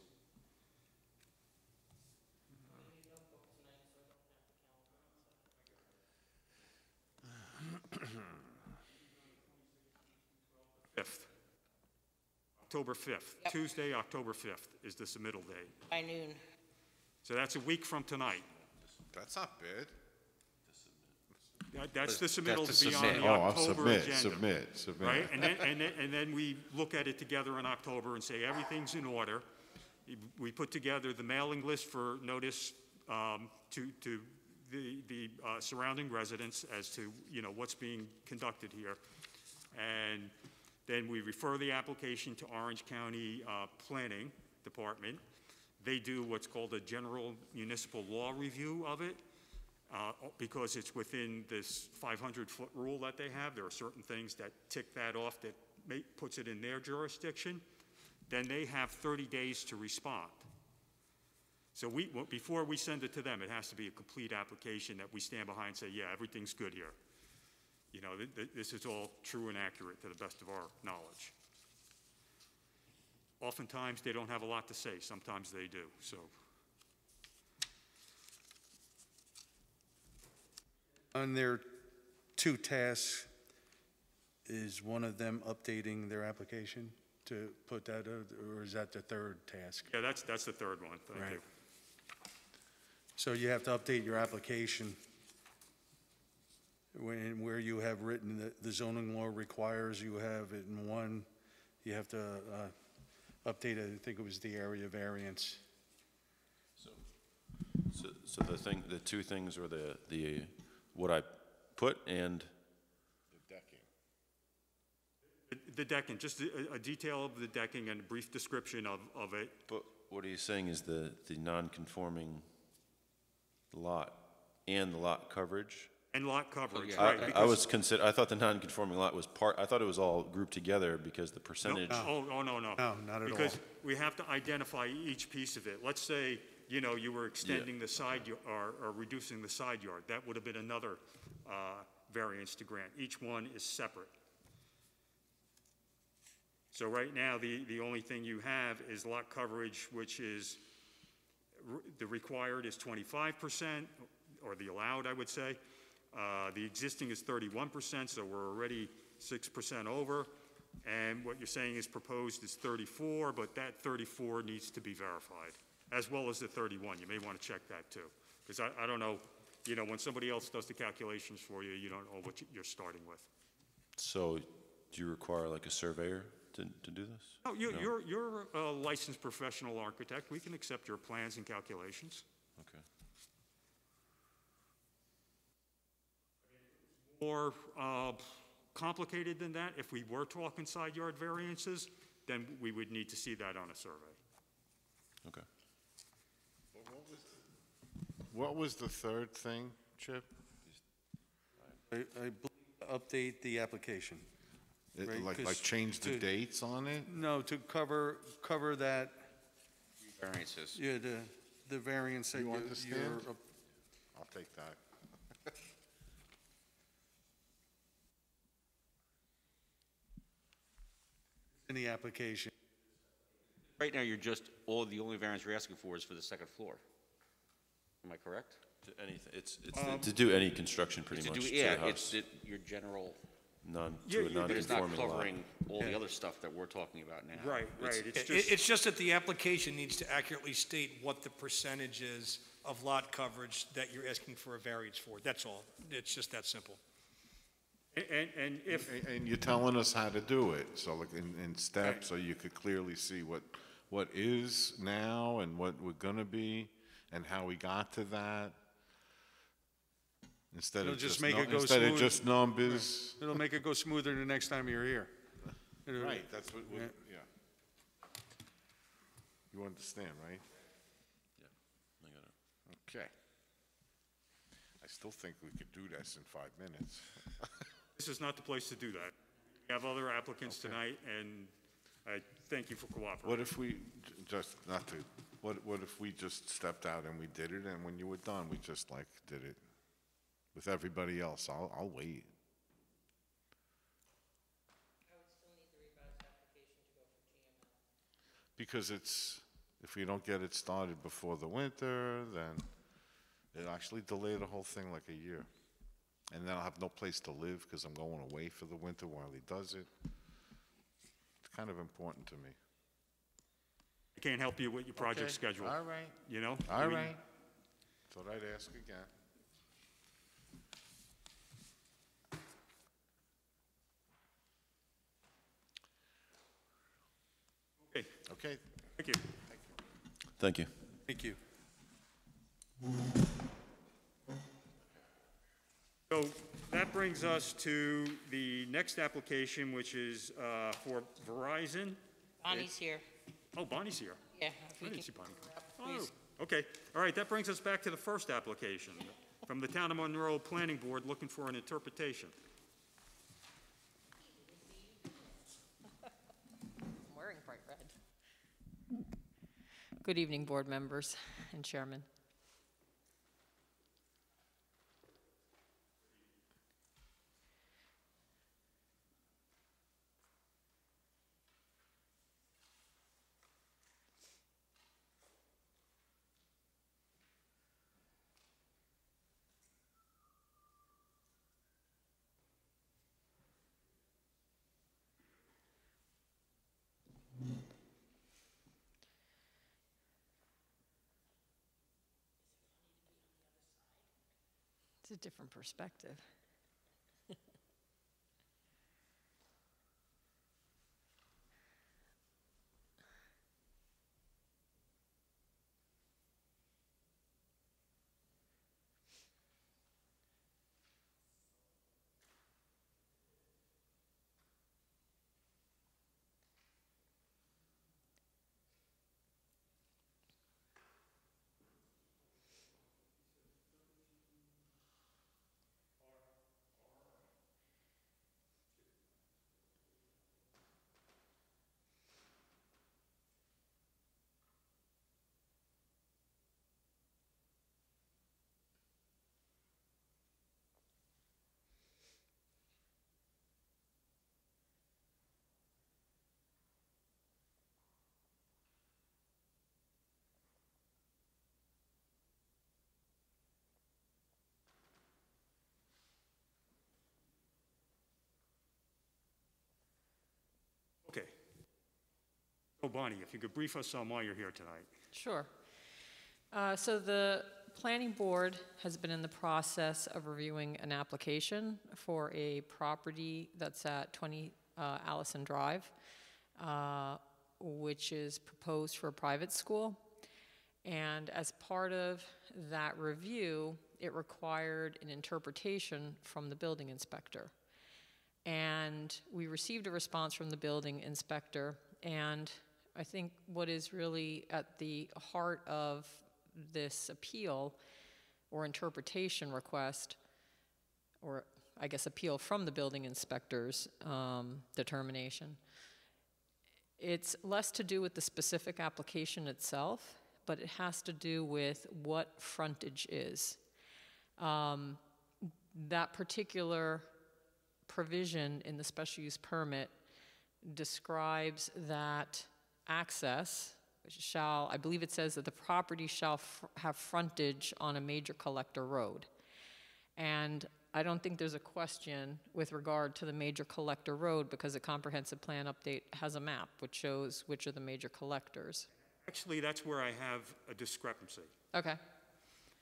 October 5th. Yep. Tuesday, October 5th is the submittal date. By noon. So that's a week from tonight. That's not bad. That's the submittal That's to to be on submit. the Oh, I'll October agenda. submit. Right, and then we look at it together in October and say everything's in order. We put together the mailing list for notice to the surrounding residents as to, what's being conducted here. And then we refer the application to Orange County Planning Department. They do what's called a general municipal law review of it. Because it's within this 500-foot rule that they have, there are certain things that tick that off that puts it in their jurisdiction. Then they have 30 days to respond. So before we send it to them, it has to be a complete application that we stand behind and say, yeah, everything's good here. This is all true and accurate to the best of our knowledge. Oftentimes, they don't have a lot to say. Sometimes they do, so. On their two tasks, is one of them updating their application? to put that, or is that the third task? Yeah, that's the third one, thank Right. you. So you have to update your application where you have written that the zoning law requires you have it in one, you have to update it, I think it was the area variance. So the two things were what I put and, The decking. The decking, just a detail of the decking and a brief description of it. but what he's saying is the non-conforming lot and the lot coverage. And lot coverage, yeah. right. I because- thought the non-conforming lot was I thought it was all grouped together because the percentage. Oh, no. No, not at all. Because we have to identify each piece of it. Let's say, you were extending the side, or reducing the side yard. That would have been another variance to grant. Each one is separate. So right now, the only thing you have is lot coverage, which is, the required is 25%, or the allowed, I would say. The existing is 31%, so we're already 6% over. And what you're saying is proposed is 34, but that 34 needs to be verified, as well as the 31. You may want to check that too. Because I don't know, when somebody else does the calculations for you, you don't know what you're starting with. So do you require like a surveyor to do this? No, you're a licensed professional architect. We can accept your plans and calculations. Okay. More complicated than that, if we were talking side yard variances, then we would need to see that on a survey. Okay. What was the third thing, Chip? I believe update the application. Right, Like 'cause change the to- dates on it? No, to cover that, Variances. yeah, the variance that You you're, understand? I'll take that. in the application. Right now, the only variance you're asking for is for the second floor. Am I correct? To anything, it's to do any construction pretty To much do, to yeah, the it's house, your general, Yeah, to a yeah, but it's not non-conforming lot. covering all the other stuff that we're talking about now. Right. It's just that the application needs to accurately state what the percentage is of lot coverage that you're asking for a variance for. That's all. It's just that simple. And if, And you're telling us how to do it, so like in steps, so you could clearly see what is now and what we're gonna be, and how we got to that. Instead It'll of just just, make it go instead of smooth. just numbers. It'll make it go smoother the next time you're here. Right, that's what, Yeah. yeah. You understand, right? I got it. Okay. I still think we could do this in 5 minutes. this is not the place to do that. We have other applicants tonight, and I thank you for cooperating. What if we, what if we just stepped out and we did it, and when you were done, we just like did it with everybody else? I'll wait. Because if we don't get it started before the winter, then it'll actually delay the whole thing like a year. And then I'll have no place to live because I'm going away for the winter while he does it. It's kind of important to me. I can't help you with your project Okay, schedule, All right, I all mean, right. Thought I'd ask again. Okay, Okay, thank you. Thank you. Thank you. So that brings us to the next application, which is for Verizon. Bonnie's here. Oh, Bonnie's here. Yeah. if I we didn't can see Bonnie. pull her up, Oh, please. okay. All right, that brings us back to the first application from the Town of Monroe Planning Board looking for an interpretation. I'm wearing bright red. Good evening, board members and chairman. It's a different perspective. Okay. So Bonnie, if you could brief us on why you're here tonight. Sure. So the planning board has been in the process of reviewing an application for a property that's at 20 Allison Drive, which is proposed for a private school. And as part of that review, it required an interpretation from the building inspector. And we received a response from the building inspector, and I think what is really at the heart of this appeal or interpretation request, or I guess appeal from the building inspector's determination, it's less to do with the specific application itself, but it has to do with what frontage is. That particular provision in the special use permit describes that access shall, I believe it says that the property shall have frontage on a major collector road. And I don't think there's a question with regard to the major collector road, because the comprehensive plan update has a map which shows which are the major collectors. Actually, that's where I have a discrepancy. Okay.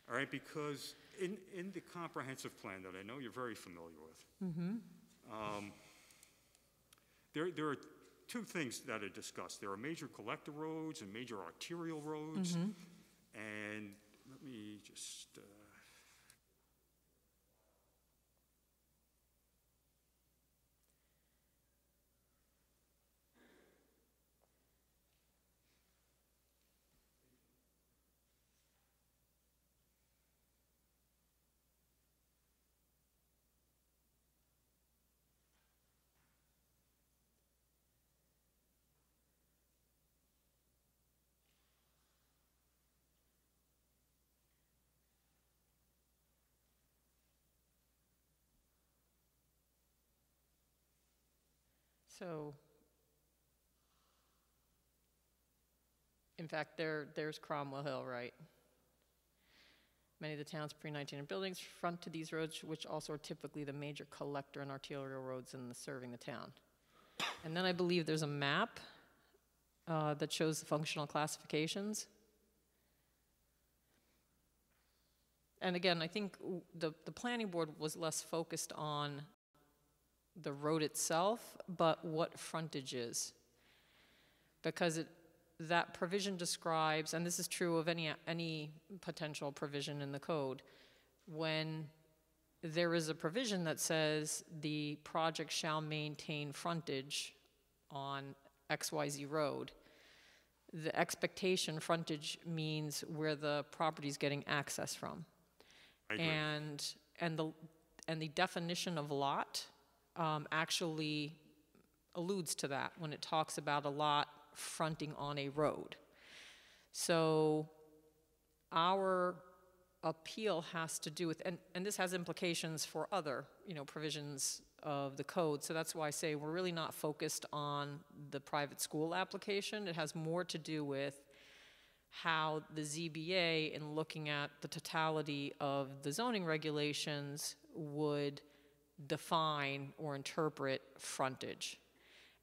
All right, because in the comprehensive plan that I know you're very familiar with, there are two things that are discussed. There are major collector roads and major arterial roads. And let me just... So, in fact, there's Cromwell Hill, right? Many of the town's pre-1900 buildings front to these roads, which also are typically the major collector and arterial roads serving the town. And then I believe there's a map that shows the functional classifications. And again, I think the planning board was less focused on the road itself, but what frontage is. Because that provision describes, and this is true of any potential provision in the code, when there is a provision that says the project shall maintain frontage on XYZ road, the expectation frontage means where the property is getting access from. I agree. And the definition of lot actually alludes to that when it talks about a lot fronting on a road. So our appeal has to do with, and this has implications for other, provisions of the code. So that's why I say we're really not focused on the private school application. It has more to do with how the ZBA, in looking at the totality of the zoning regulations, would define or interpret frontage.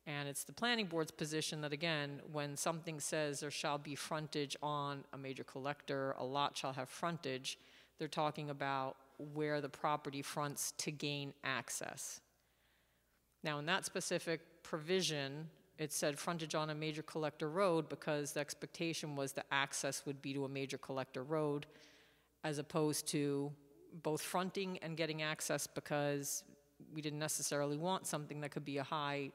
And it's the planning board's position that, again, when something says there shall be frontage on a major collector, a lot shall have frontage, they're talking about where the property fronts to gain access. Now, in that specific provision, it said frontage on a major collector road because the expectation was the access would be to a major collector road, as opposed to both fronting and getting access, because we didn't necessarily want something that could be a high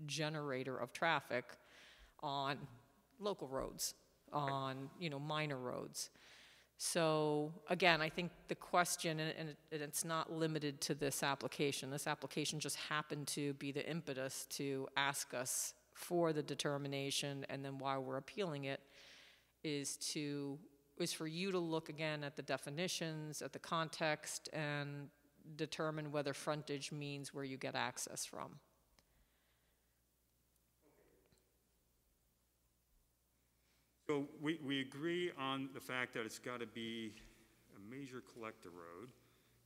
generator of traffic on local roads, on, minor roads. So again, I think the question, and it's not limited to this application. This application just happened to be the impetus to ask us for the determination, and then while we're appealing it, is for you to look again at the definitions, at the context, and determine whether frontage means where you get access from. So we agree on the fact that it's got to be a major collector road.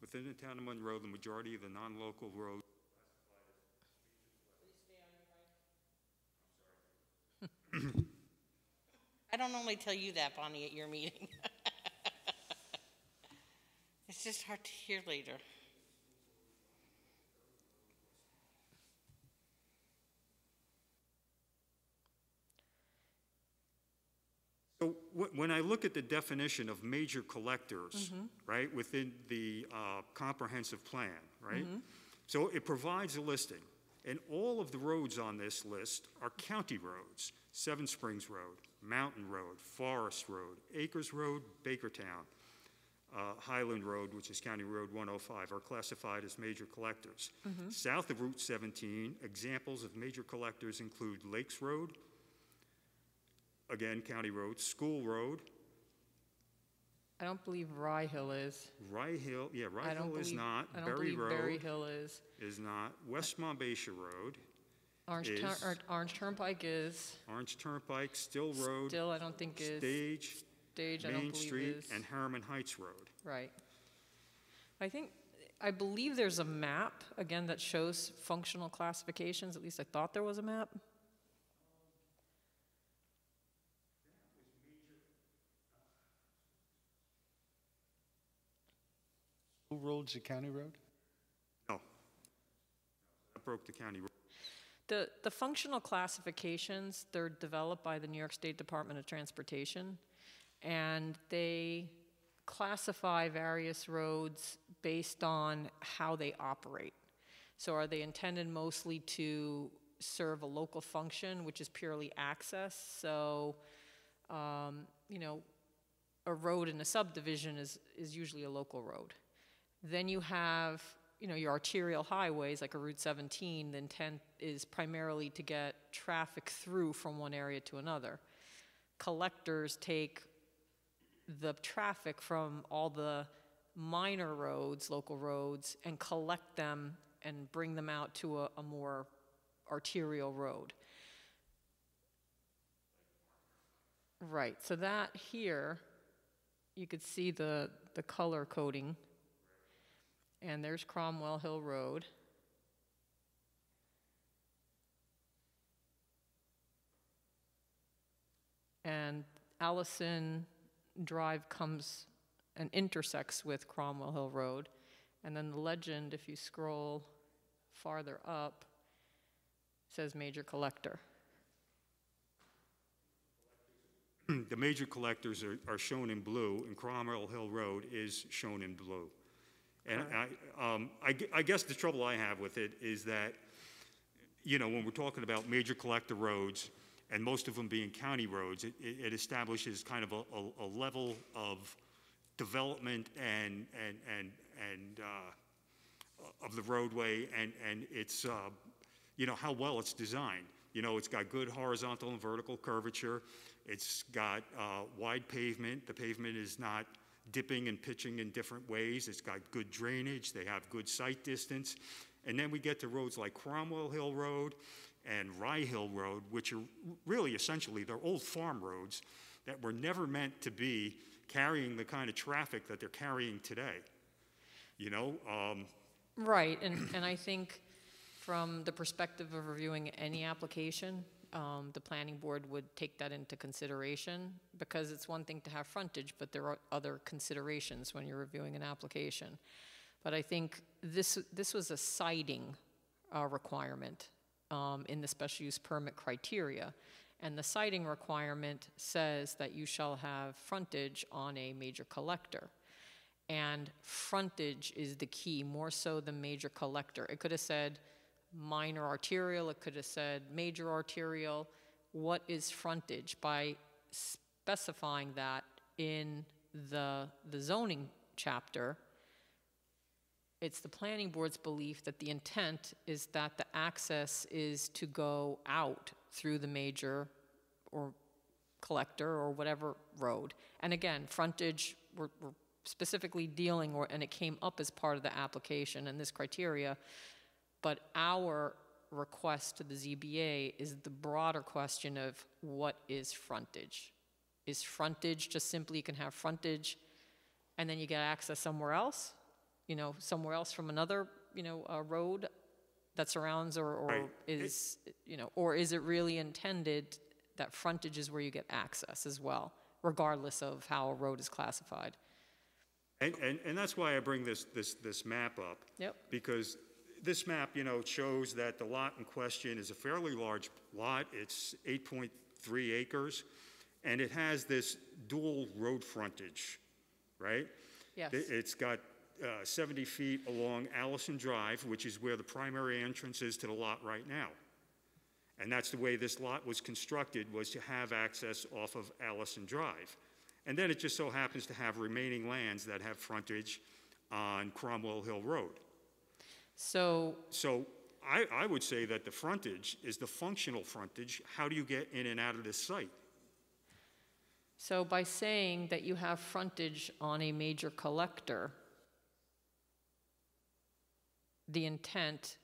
Within the town of Monroe, the majority of the non-local roads. I don't normally tell you that, Bonnie, at your meeting. It's just hard to hear later. So when I look at the definition of major collectors, right, within the comprehensive plan, right? So it provides a listing, and all of the roads on this list are county roads: Seven Springs Road, Mountain Road, Forest Road, Acres Road, Bakertown, Highland Road, which is County Road 105, are classified as major collectors. South of Route 17, examples of major collectors include Lakes Road, again, County Road, School Road. I don't believe Rye Hill is. Rye Hill is not. I don't Berry believe Road Berry Hill is. not. West Monbassia Road Orange Turnpike is. Orange Turnpike, Still Road. Still, I don't think is. Stage, I don't Main believe Street, is. and Harriman Heights Road. Right. I believe there's a map, again, that shows functional classifications. At least I thought there was a map. School Road's a county road? No. That broke the county road. The functional classifications, they're developed by the New York State Department of Transportation, and they classify various roads based on how they operate. So are they intended mostly to serve a local function, which is purely access? So, a road in a subdivision is usually a local road. Then you have, your arterial highways, like a Route 17, the intent is primarily to get traffic through from one area to another. Collectors take the traffic from all the minor roads, local roads, and collect them and bring them out to a more arterial road. Right, so that here, you could see the color coding. And there's Cromwell Hill Road. And Allison Drive comes and intersects with Cromwell Hill Road. And then the legend, if you scroll farther up, says major collector. The major collectors are shown in blue, and Cromwell Hill Road is shown in blue. And I guess the trouble I have with it is that, when we're talking about major collector roads, and most of them being county roads, it establishes kind of a level of development and of the roadway, and it's how well it's designed. It's got good horizontal and vertical curvature. It's got wide pavement. The pavement is not dipping and pitching in different ways. It's got good drainage. They have good sight distance. And then we get to roads like Cromwell Hill Road and Rye Hill Road, which are really essentially, they're old farm roads that were never meant to be carrying the kind of traffic that they're carrying today. Right, and I think from the perspective of reviewing any application, the planning board would take that into consideration, because it's one thing to have frontage, but there are other considerations when you're reviewing an application. But I think this was a siding requirement in the special use permit criteria. And the siding requirement says that you shall have frontage on a major collector. And frontage is the key, more so than major collector. It could have said minor arterial, it could have said major arterial. What is frontage? By specifying that in the zoning chapter, it's the planning board's belief that the intent is that the access is to go out through the major or collector or whatever road. And again, frontage, we're specifically dealing, and it came up as part of the application and this criteria, but our request to the ZBA is the broader question of what is frontage? Is frontage just simply you can have frontage and then you get access somewhere else? You know, somewhere else from another, road that surrounds or Right. is, or is it really intended that frontage is where you get access as well, regardless of how a road is classified? And that's why I bring this map up. Yep. Because this map, shows that the lot in question is a fairly large lot. It's 8.3 acres, and it has this dual road frontage, right? Yes. It's got 70 feet along Allison Drive, which is where the primary entrance is to the lot right now. And that's the way this lot was constructed, was to have access off of Allison Drive. And then it just so happens to have remaining lands that have frontage on Cromwell Hill Road. So I would say that the frontage is the functional frontage. How do you get in and out of this site? So by saying that you have frontage on a major collector, the intent,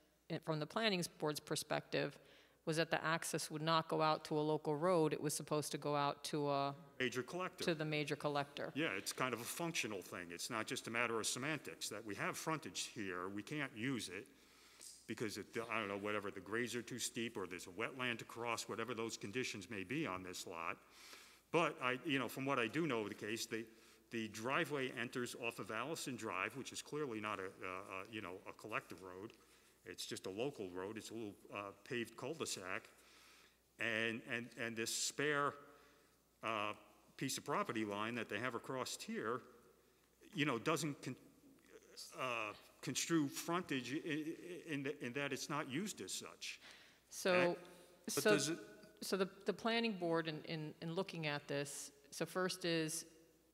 from the planning board's perspective, was that the access would not go out to a local road. It was supposed to go out to Major collector. to the major collector. Yeah, it's kind of a functional thing. It's not just a matter of semantics, that we have frontage here, we can't use it because I don't know, whatever, the grades are too steep or there's a wetland to cross, whatever those conditions may be on this lot. But from what I do know of the case, the driveway enters off of Allison Drive, which is clearly not a collector road. It's just a local road. It's a little paved cul-de-sac. And this spare piece of property line that they have across here, doesn't construe frontage in that it's not used as such. So, But does it, so the planning board in looking at this, so first is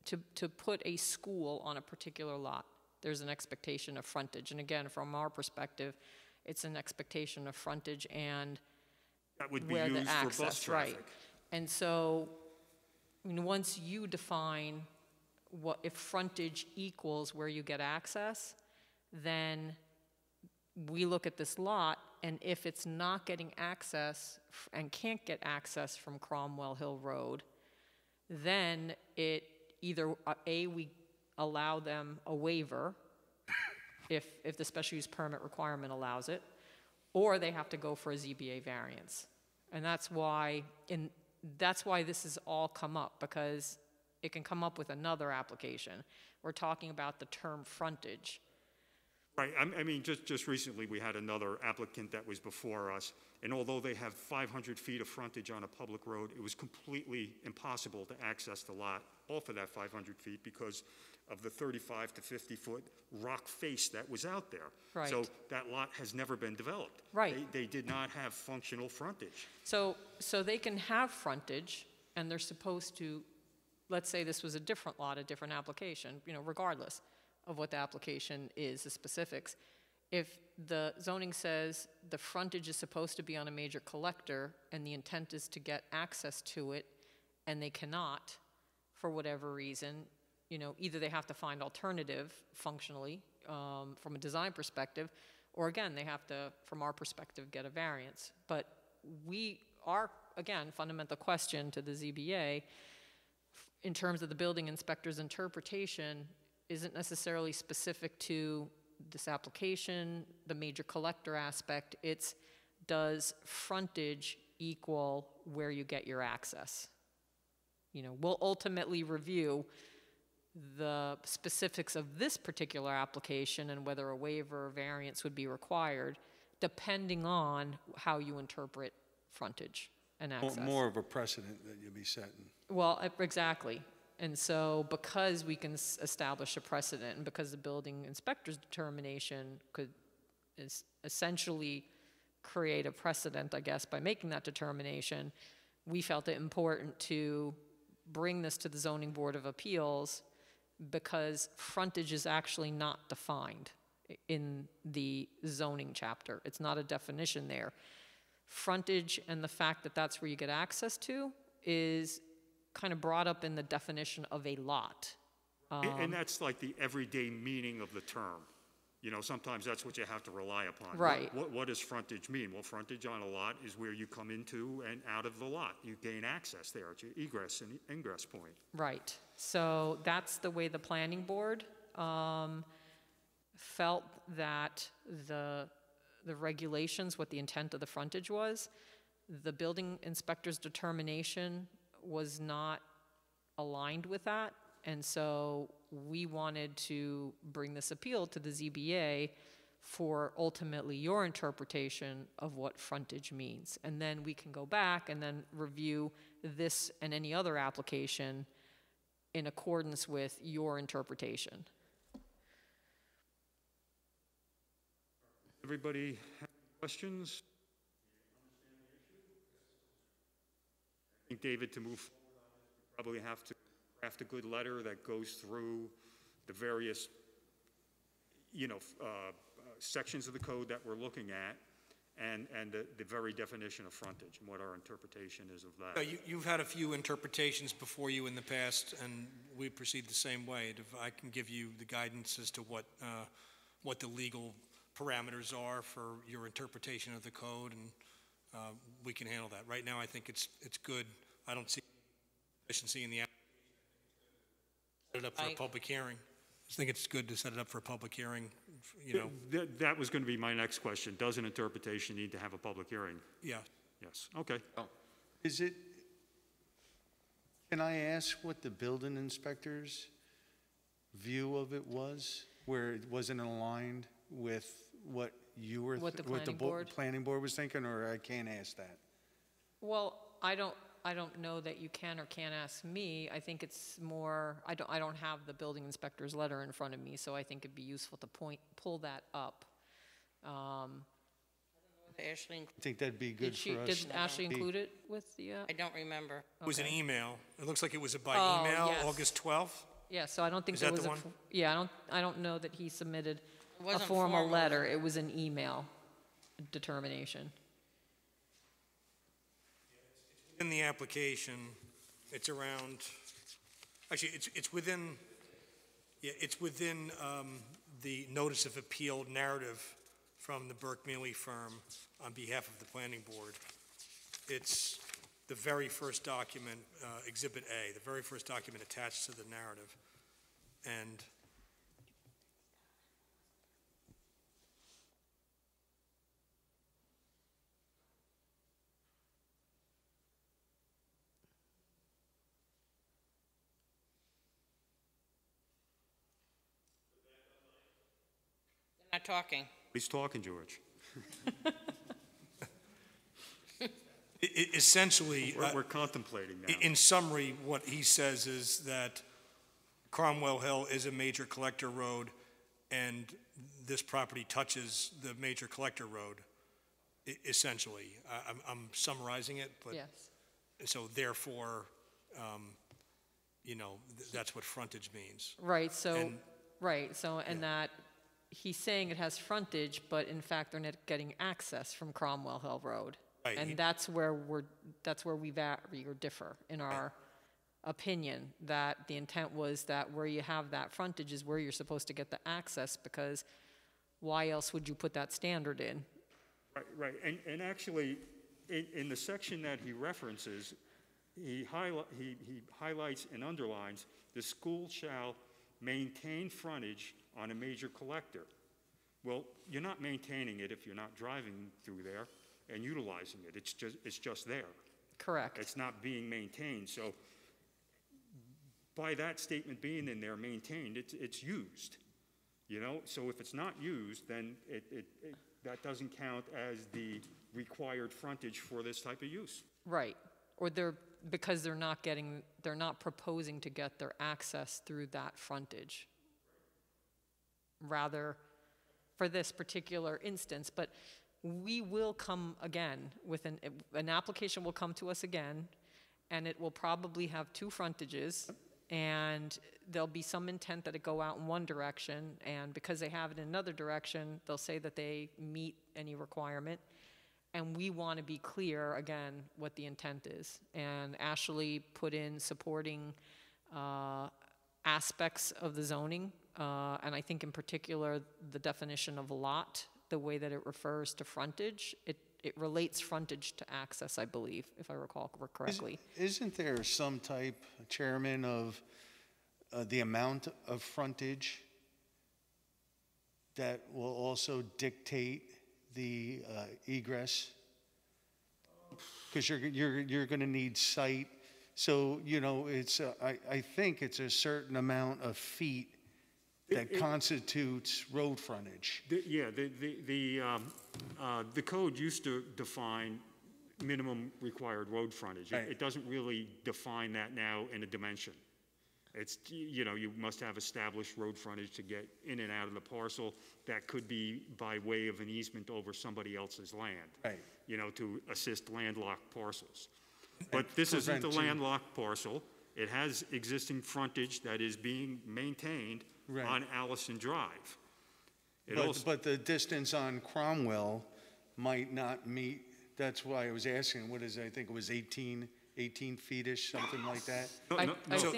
to put a school on a particular lot, there's an expectation of frontage. And again, from our perspective, it's an expectation of frontage and That would be where the used for bus access, right. traffic. And so, once you define if frontage equals where you get access, then we look at this lot, and if it's not getting access and can't get access from Cromwell Hill Road, then it either, we allow them a waiver if the special use permit requirement allows it, or they have to go for a ZBA variance. And that's why this has all come up, because it can come up with another application. We're talking about the term frontage. Right, I mean, just recently, we had another applicant that was before us, and although they have 500 feet of frontage on a public road, it was completely impossible to access the lot off of that 500 feet because of the 35 to 50-foot rock face that was out there. Right. So that lot has never been developed. Right. They did not have functional frontage. So they can have frontage, and they're supposed to, let's say this was a different lot, a different application, regardless of what the application is, the specifics. If the zoning says the frontage is supposed to be on a major collector and the intent is to get access to it, and they cannot, for whatever reason, either they have to find alternative functionally from a design perspective, or again, they have to, from our perspective, get a variance. But our, again, fundamental question to the ZBA, in terms of the building inspector's interpretation, isn't necessarily specific to this application, the major collector aspect. It's, does frontage equal where you get your access. You know, we'll ultimately review the specifics of this particular application and whether a waiver or variance would be required, depending on how you interpret frontage and access. More of a precedent that you'll be setting. Well, exactly. And so because we can establish a precedent and because the building inspector's determination could essentially create a precedent, I guess, by making that determination, we felt it important to bring this to the Zoning Board of Appeals because frontage is actually not defined in the zoning chapter. It's not a definition there. Frontage and the fact that that's where you get access to is kind of brought up in the definition of a lot. And that's like the everyday meaning of the term. You know, sometimes that's what you have to rely upon. Right. What does frontage mean? Well, frontage on a lot is where you come into and out of the lot. You gain access there at your egress and ingress point. Right. So that's the way the planning board felt that the regulations, what the intent of the frontage was. The building inspector's determination was not aligned with that. And so we wanted to bring this appeal to the ZBA for ultimately your interpretation of what frontage means. And then we can go back and then review this and any other application in accordance with your interpretation. Everybody have questions? I think, David, to move forward on this, we probably have to craft a good letter that goes through the various, sections of the code that we're looking at and the very definition of frontage and what our interpretation is of that. You've had a few interpretations before you in the past, and we proceed the same way. If I can give you the guidance as to what the legal parameters are for your interpretation of the code, and we can handle that. Right now, I think it's good. I don't see efficiency in the application. Set it up for a public hearing. I think it's good to set it up for a public hearing, That was going to be my next question. Does an interpretation need to have a public hearing? Yeah. Yes, okay. Is it, can I ask what the building inspector's view of it was, where it wasn't aligned with what you were, What the what the planning board? planning board was thinking, or I can't ask that? Well, I don't know that you can or can't ask me. I think it's more, I don't have the building inspector's letter in front of me, so I think it'd be useful to pull that up. Ashley, I think that'd be good for us. Did Ashley include it with the, I don't remember. It was an email. It looks like it was by Oh, email, yes. August 12th. yeah, so I don't think Is there that was the a, one? yeah, I don't know that he submitted It a wasn't formal letter. was it? It was an email determination. In the application, it's around, actually, it's within, the notice of appeal narrative from the Burke Mealy firm on behalf of the planning board. It's the very first document, Exhibit A, the very first document attached to the narrative. And Not talking. He's talking, George. essentially, We're contemplating now. in summary, what he says is that Cromwell Hill is a major collector road, and this property touches the major collector road, essentially. I'm summarizing it, but Yes. so therefore, that's what frontage means. Right, so, And- and that, he's saying it has frontage, but in fact, they're not getting access from Cromwell Hill Road. Right, And that's where we vary or differ in our opinion, that the intent was that where you have that frontage is where you're supposed to get the access, because why else would you put that standard in? Right. And actually, in the section that he references, he highlights and underlines, the school shall maintain frontage on a major collector. Well, you're not maintaining it if you're not driving through there. and utilizing it. It's just there. Correct. It's not being maintained. So by that statement being in there, maintained, it's used, you know? So if it's not used, then that doesn't count as the required frontage for this type of use. Right. Or because they're not proposing to get their access through that frontage. Rather, for this particular instance, but we will come again with an application will come to us again, and it will probably have two frontages, and there'll be some intent that it go out in one direction, and because they have it in another direction, they'll say that they meet any requirement. And we want to be clear, again, what the intent is. And Ashley put in supporting aspects of the zoning, and I think in particular the definition of lot, the way that it refers to frontage, it relates frontage to access, I believe, if I recall correctly. Isn't there some type, Chairman, of the amount of frontage that will also dictate the egress? Because you're going to need site. So, you know, it's I think it's a certain amount of feet that constitutes road frontage. The code used to define minimum required road frontage. Right. It doesn't really define that now in a dimension. It's, you know, you must have established road frontage to get in and out of the parcel. That could be by way of an easement over somebody else's land. Right. You know, to assist landlocked parcels. But this isn't a landlocked parcel. It has existing frontage that is being maintained on Allison Drive. But the distance on Cromwell might not meet, that's why I was asking, what is it? I think it was 18 feet-ish, something like that?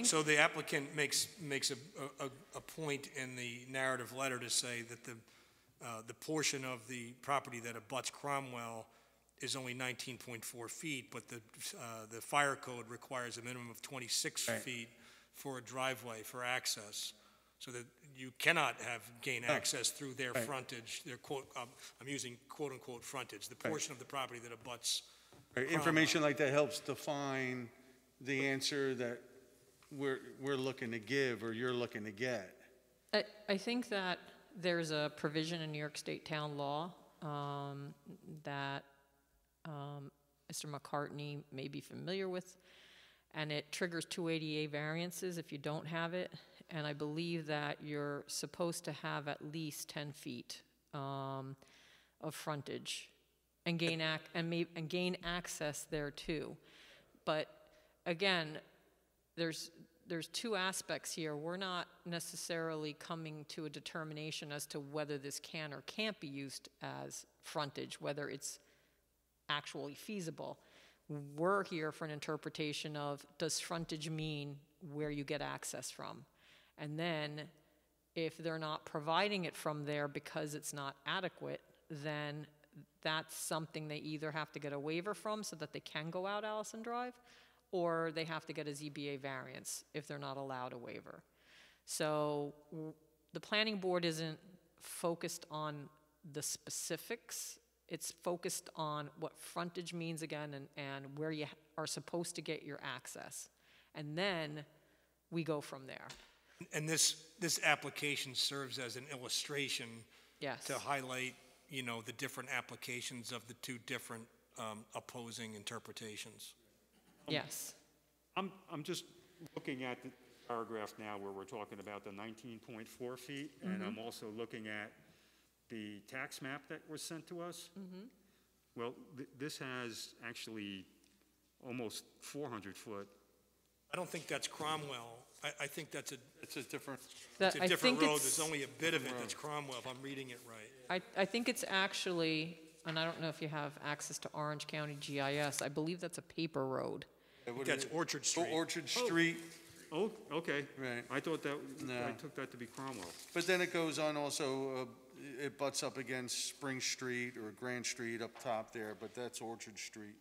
So the applicant makes a point in the narrative letter to say that the portion of the property that abuts Cromwell is only 19.4 feet, but the fire code requires a minimum of 26 feet for a driveway for access, so that you cannot gain access through their frontage, their I'm using quote-unquote frontage, the portion of the property that abuts Information like that helps define the answer that we're looking to give or you're looking to get. I think that there's a provision in New York State town law that Mr. McCartney may be familiar with, and it triggers 280A variances if you don't have it, and I believe that you're supposed to have at least 10 feet of frontage and gain access there too. But again, there's two aspects here. We're not necessarily coming to a determination as to whether this can or can't be used as frontage, whether it's actually feasible. We're here for an interpretation of, does frontage mean where you get access from? And then if they're not providing it from there because it's not adequate, then that's something they either have to get a waiver from so that they can go out Allison Drive, or they have to get a ZBA variance if they're not allowed a waiver. So the planning board isn't focused on the specifics. It's focused on what frontage means again and where you are supposed to get your access. And then we go from there. And this application serves as an illustration to highlight, you know, the different applications of the two different opposing interpretations. Yes. I'm just looking at the paragraph now where we're talking about the 19.4 feet, and I'm also looking at the tax map that was sent to us. Well, this has actually almost 400 foot. I don't think that's Cromwell. I think it's a different I think road. There's only a bit of it that's Cromwell, if I'm reading it right. I think it's actually, and I don't know if you have access to Orange County GIS, I believe that's a paper road. That's Orchard Street. Orchard Street. Oh, okay. Right. I thought that, No. I took that to be Cromwell. But then it goes on also, it butts up against Spring Street or Grand Street up top there, but that's Orchard Street.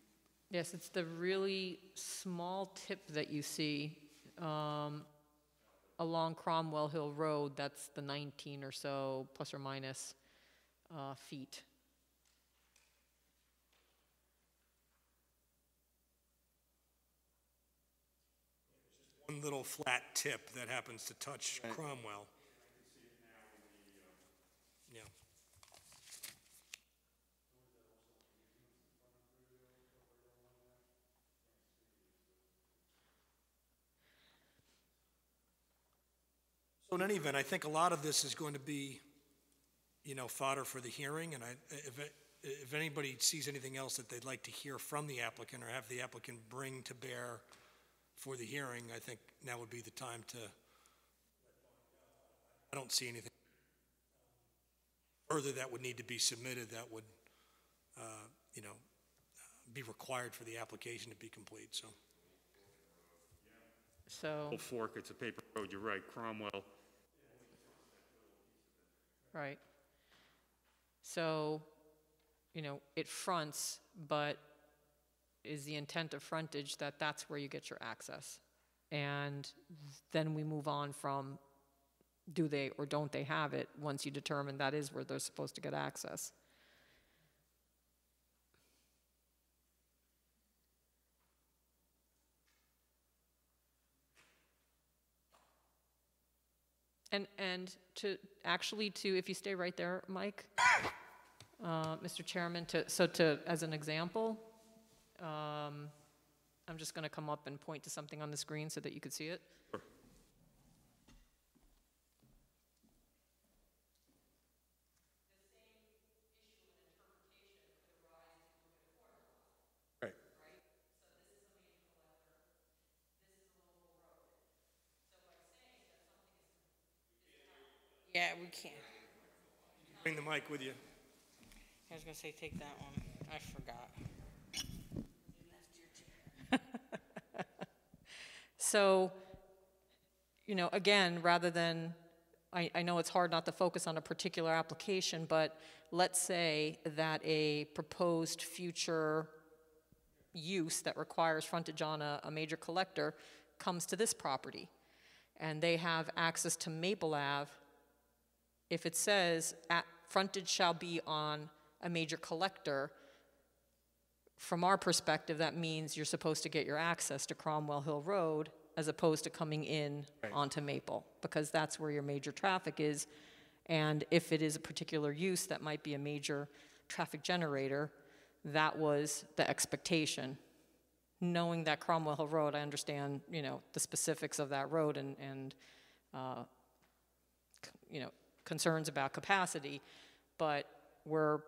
Yes, it's the really small tip that you see along Cromwell Hill Road. That's the 19 or so, plus or minus, feet. one little flat tip that happens to touch Cromwell. Yeah. So in any event, I think a lot of this is going to be, fodder for the hearing, and if anybody sees anything else that they'd like to hear from the applicant or have the applicant bring to bear for the hearing, I think now would be the time to, I don't see anything further that would need to be submitted that would, be required for the application to be complete, so. So, Old Fork, it's a paper road, you're right, Cromwell. right. So, it fronts, but is the intent of frontage that that's where you get your access? And then we move on from do they or don't they have it once you determine that is where they're supposed to get access. And if you stay right there, Mike, Mr. Chairman, as an example, I'm just going to come up and point to something on the screen so that you could see it. Sure. Right. Yeah, we can't. Bring the mic with you. I was gonna say, take that one. I forgot. So, again, rather than, I know it's hard not to focus on a particular application, but let's say that a proposed future use that requires frontage on a major collector comes to this property, and they have access to Maple Ave. If it says frontage shall be on a major collector, from our perspective, that means you're supposed to get your access to Cromwell Hill Road as opposed to coming in onto Maple, because that's where your major traffic is. And if it is a particular use that might be a major traffic generator, that was the expectation. Knowing that Cromwell Hill Road, I understand, the specifics of that road and concerns about capacity, but we're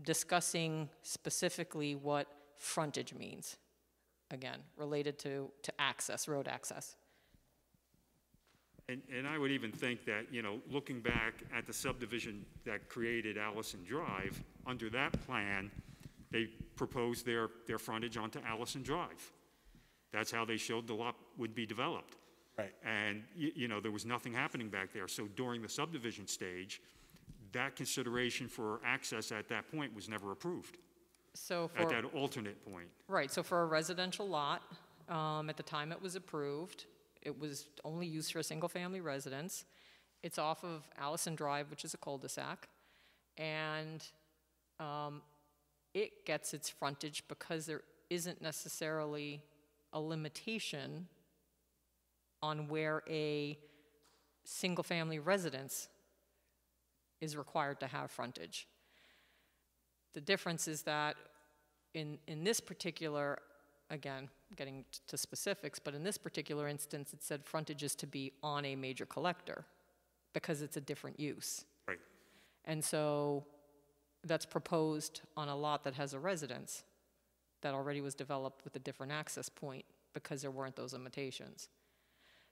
discussing specifically what frontage means, again, related to access, road access. And I would even think that, looking back at the subdivision that created Allison Drive, under that plan, they proposed their frontage onto Allison Drive. That's how they showed the lot would be developed. Right. And, there was nothing happening back there. So during the subdivision stage, that consideration for access at that point was never approved. So at that alternate point. Right, so for a residential lot, at the time it was approved, it was only used for a single-family residence. It's off of Allison Drive, which is a cul-de-sac, and it gets its frontage because there isn't necessarily a limitation on where a single-family residence is required to have frontage. The difference is that in this particular, again, getting to specifics, but in this particular instance, it said frontage is to be on a major collector because it's a different use. Right. And so that's proposed on a lot that has a residence that already was developed with a different access point because there weren't those limitations.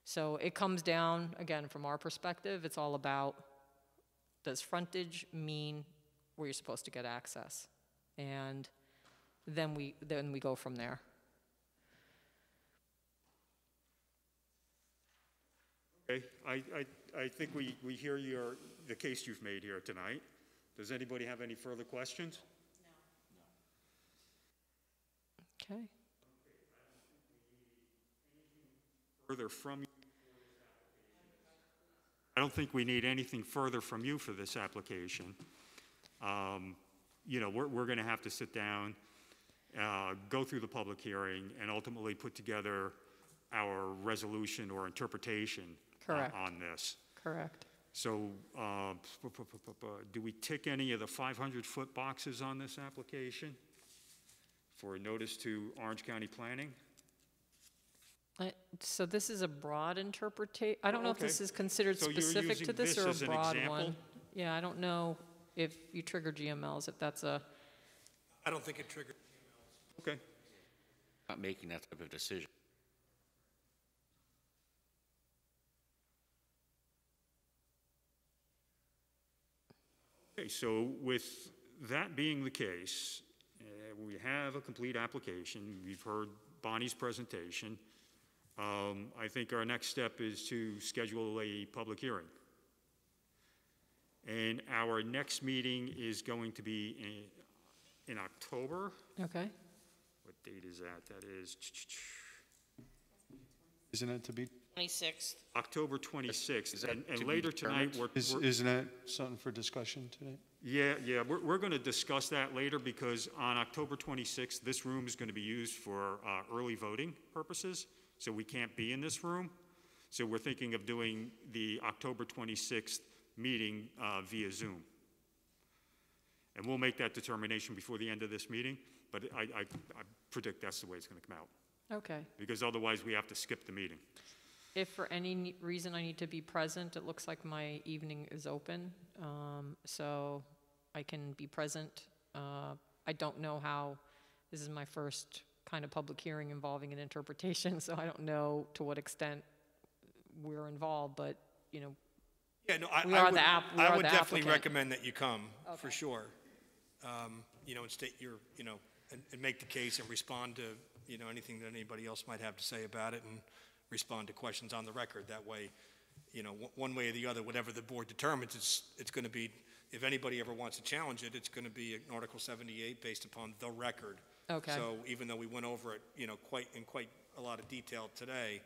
So it comes down, again, from our perspective, it's all about, does frontage mean where you're supposed to get access? And then we go from there. Okay, I think we hear the case you've made here tonight. Does anybody have any further questions? No. Okay. Further from you? I don't think we need anything further from you for this application. We're going to have to sit down, go through the public hearing, and ultimately put together our resolution or interpretation Correct. on this. Correct. So, do we tick any of the 500-foot boxes on this application for a notice to Orange County Planning? So this is a broad interpretation. I don't know if this Okay. is considered So you're specific to using this this or as a an broad example? one. Yeah, I don't know if you trigger GMLs, if that's a, I don't think it triggered. Okay. Not making that type of decision. Okay, so with that being the case, we have a complete application. We've heard Bonnie's presentation. I think our next step is to schedule a public hearing. And our next meeting is going to be in October. okay? What date is that? That is Isn't it to be, 26th. October 26th. Is that And to be later tonight, determined? isn't that something for discussion today? Yeah, we're going to discuss that later because on October 26th, this room is going to be used for early voting purposes, so we can't be in this room. So we're thinking of doing the October 26th meeting via Zoom. And we'll make that determination before the end of this meeting, but I predict that's the way it's going to come out, Okay. because otherwise we have to skip the meeting. If for any reason I need to be present, it looks like my evening is open, so I can be present. I don't know how, this is my first kind of public hearing involving an interpretation, so I don't know to what extent we're involved, but, you know, Yeah, no, We are the I would definitely applicant. recommend that you come, for Okay. sure. You know, and state your, you know, and make the case and respond to, you know, anything that anybody else might have to say about it, and respond to questions on the record. That way, you know, one way or the other, whatever the board determines, it's going to be, if anybody ever wants to challenge it, it's going to be an Article 78 based upon the record. Okay. So even though we went over it, you know, quite a lot of detail today,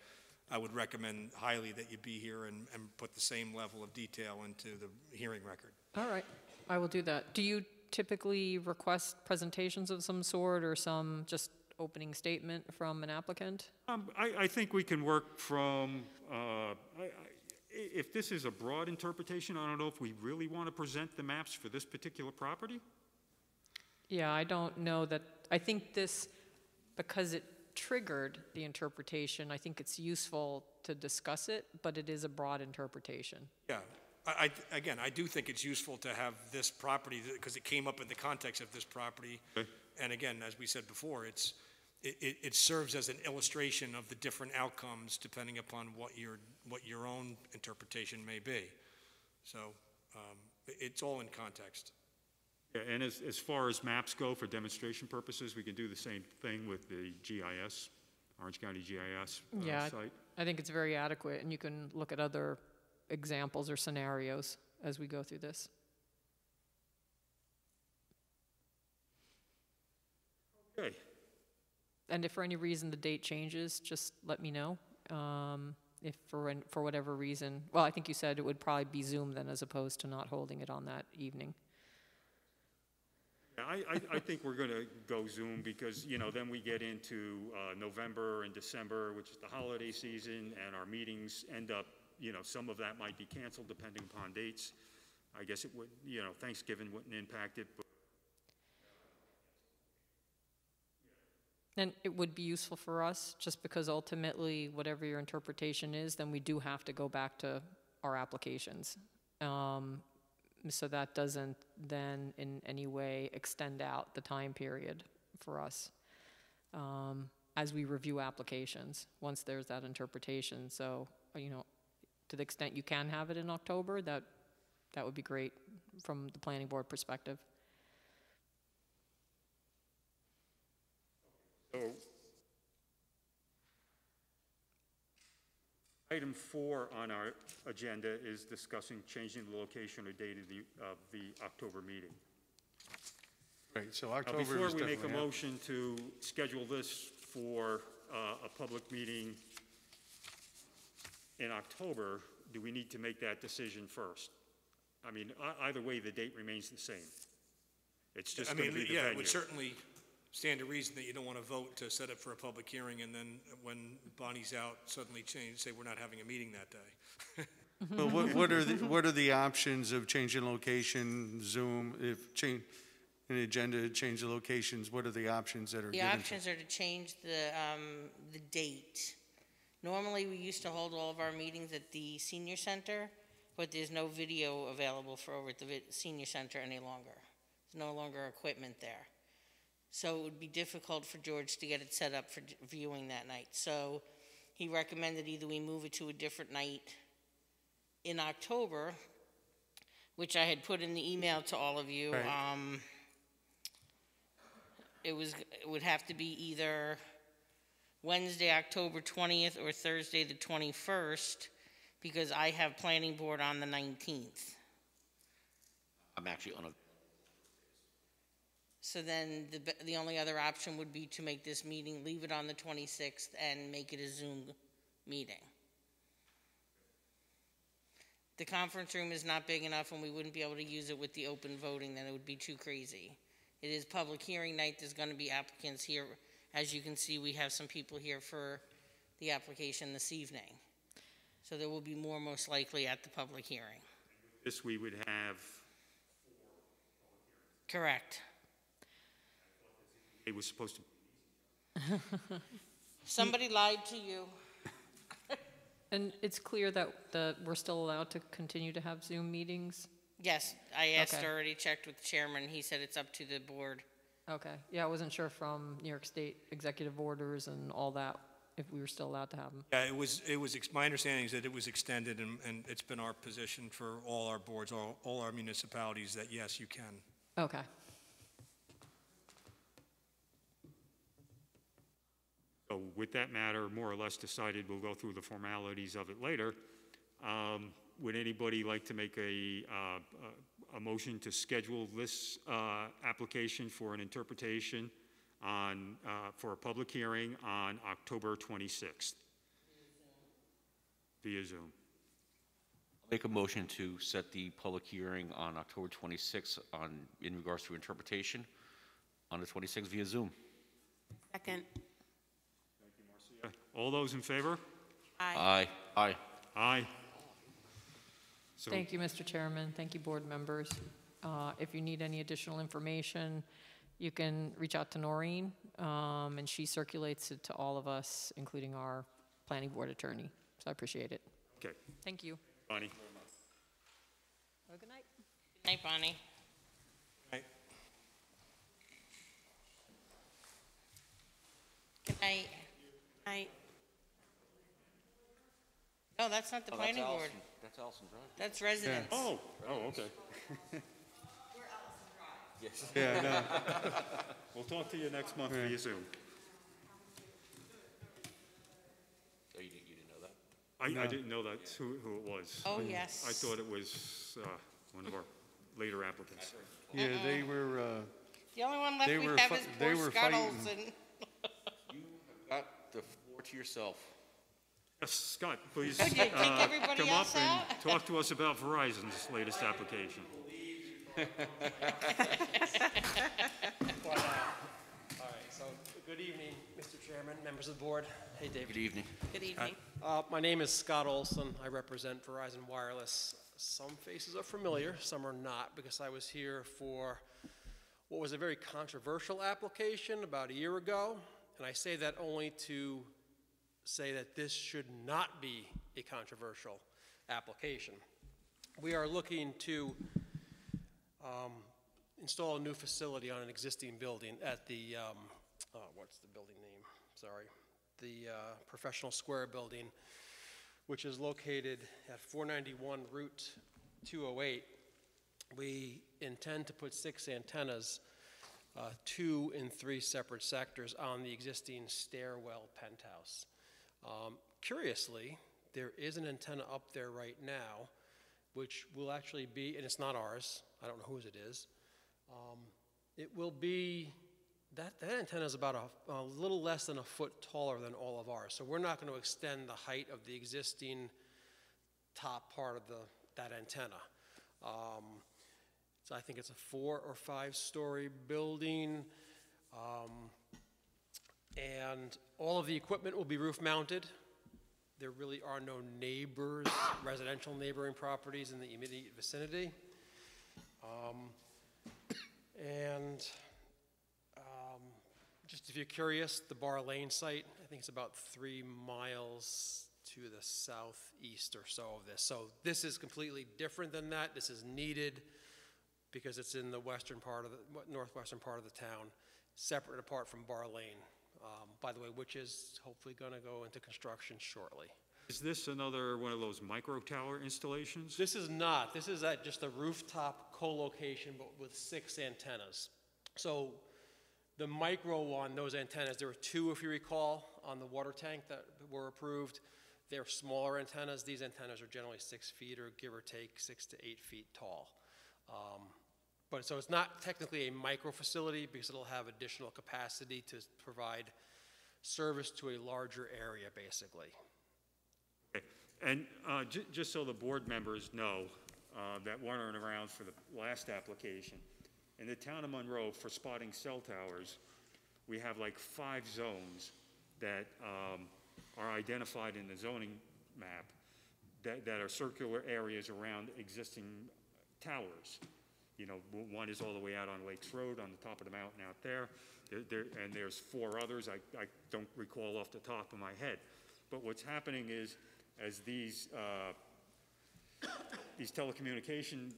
I would recommend highly that you be here and put the same level of detail into the hearing record. all right, I will do that. Do you typically request presentations of some sort or some just opening statement from an applicant? I think we can work from, if this is a broad interpretation, I don't know if we really want to present the maps for this particular property. Yeah, I don't know that, I think this, because it triggered the interpretation, I think it's useful to discuss it, but it is a broad interpretation. Yeah, again, I do think it's useful to have this property, because it came up in the context of this property. Okay. And again, as we said before, it serves as an illustration of the different outcomes depending upon what your own interpretation may be. So it's all in context. Yeah, and as far as maps go for demonstration purposes, we can do the same thing with the GIS, Orange County GIS Yeah, site. I think it's very adequate, and you can look at other examples or scenarios as we go through this. Okay, And if for any reason the date changes, just let me know. If for whatever reason, well, I think you said it would probably be Zoom then as opposed to not holding it on that evening. yeah, I think we're going to go Zoom because, you know, then we get into November and December, which is the holiday season, and our meetings end up, you know, some of that might be canceled depending upon dates. I guess it would, you know, Thanksgiving wouldn't impact it, but And it would be useful for us, just because ultimately, whatever your interpretation is, then we do have to go back to our applications. So that doesn't then in any way extend out the time period for us as we review applications, once there's that interpretation. So, you know, to the extent you can have it in October, that would be great from the planning board perspective. So, item 4 on our agenda is discussing changing the location or date of the October meeting. Right, so Now, October is before we definitely make a out. motion to schedule this for a public meeting in October, do we need to make that decision first? I mean, either way, the date remains the same. It's just I going to mean, be the yeah, venue. it would certainly, stand to reason that you don't want to vote to set it for a public hearing, and then when Bonnie's out, suddenly change, say we're not having a meeting that day. Well, what are the options of changing location, Zoom, if change, an agenda, change the locations, what are the options that are The given? options are to change the date. Normally, we used to hold all of our meetings at the senior center, but there's no video available for over at the senior center any longer. There's no longer equipment there. So it would be difficult for George to get it set up for viewing that night. So he recommended either we move it to a different night in October, which I had put in the email to all of you. Right. It would have to be either Wednesday, October 20th, or Thursday, the 21st, because I have planning board on the 19th. I'm actually on a, So then the only other option would be to make this meeting, leave it on the 26th, and make it a Zoom meeting. The conference room is not big enough, and we wouldn't be able to use it with the open voting, then it would be too crazy. It is public hearing night, there's gonna be applicants here. As you can see, we have some people here for the application this evening. So there will be more most likely at the public hearing. This we would have, Correct. it was supposed to, Somebody lied to you. And it's clear that we're still allowed to continue to have Zoom meetings? Yes, I asked, Okay. already checked with the chairman, he said it's up to the board. Okay, yeah, I wasn't sure from New York State executive orders and all that, if we were still allowed to have them. Yeah, my understanding is that it was extended, and it's been our position for all our boards, all our municipalities, that yes, you can. Okay. so with that matter more or less decided, we'll go through the formalities of it later. Would anybody like to make a motion to schedule this application for an interpretation on, for a public hearing on October 26th? Via Zoom. make a motion to set the public hearing on October 26th in regards to interpretation on the 26th via Zoom. Second. All those in favor? Aye. Aye. Aye. So, Thank you, Mr. Chairman. Thank you, board members. If you need any additional information, you can reach out to Noreen, and she circulates it to all of us, including our planning board attorney. So I appreciate it. okay, Thank you. Bonnie. Have a good night. Good night, Bonnie. Right. Good night. Aye. No, that's not the planning board. That's Allison Drive. That's residents. Oh, okay. Yes. Yeah, no. We'll talk to you next month via Zoom. Oh, you didn't know that? I didn't know that's who it was. Oh, yes. I thought it was one of our later applicants. Yeah, they were, The only one left They we were have fi- is they poor were Scott fighting. Olson. You have got the floor to yourself. Yes, Scott, please Oh, did you kick everybody come else up and out? talk to us about Verizon's latest application. All right, so good evening, Mr. Chairman, members of the board. Hey, David. Good evening. Good evening. My name is Scott Olson. I represent Verizon Wireless. Some faces are familiar, some are not, because I was here for what was a very controversial application about a year ago. And I say that only to say that this should not be a controversial application. We are looking to install a new facility on an existing building at the, what's the building name? Sorry. The Professional Square building, which is located at 491 Route 208. We intend to put 6 antennas, 2 in 3 separate sectors on the existing stairwell penthouse. Curiously, there is an antenna up there right now, which will actually be, and it's not ours, I don't know whose it is. It will be, that antenna is about a little less than a foot taller than all of ours. So we're not going to extend the height of the existing top part of that antenna. So I think it's a 4 or 5 story building. And all of the equipment will be roof-mounted. There really are no neighbors, residential neighboring properties in the immediate vicinity. Just if you're curious, the Bar Lane site, I think it's about 3 miles to the southeast or so of this. So this is completely different than that. This is needed because it's in the western part of the, northwestern part of the town, separate apart from Bar Lane, by the way, which is hopefully going to go into construction shortly. Is this another one of those micro tower installations? This is not. This is at just a rooftop co-location, but with 6 antennas. So the micro one, those antennas, there were 2, if you recall, on the water tank that were approved. They're smaller antennas. These antennas are generally 6 feet or give or take 6 to 8 feet tall. But so it's not technically a micro facility because it'll have additional capacity to provide service to a larger area, basically. Okay. And just so the board members know that weren't around for the last application, in the town of Monroe, for spotting cell towers, we have like 5 zones that are identified in the zoning map that are circular areas around existing towers. You know, one is all the way out on Lakes Road on the top of the mountain out there. And there's 4 others I don't recall off the top of my head. But what's happening is, as these telecommunication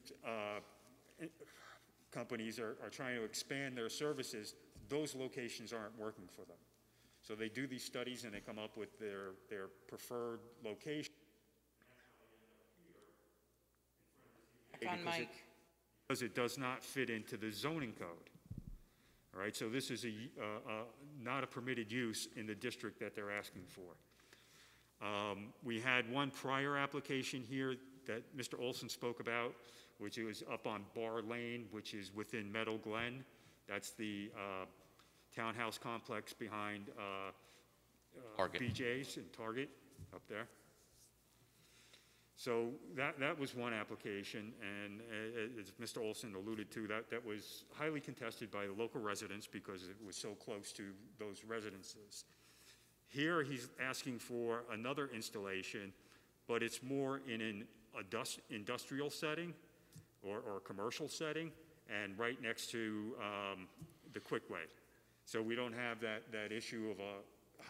companies are trying to expand their services, those locations aren't working for them. So they do these studies and they come up with their preferred location. Back on mic. Because it does not fit into the zoning code. All right, so this is not a permitted use in the district that they're asking for. We had one prior application here that Mr. Olson spoke about, which was up on Bar Lane, which is within Meadow Glen. That's the townhouse complex behind Target. BJ's and Target up there. So that was one application, and as Mr. Olson alluded to, that was highly contested by the local residents because it was so close to those residences. Here he's asking for another installation, but it's more in an industrial setting or commercial setting, and right next to the Quickway. So we don't have that issue of a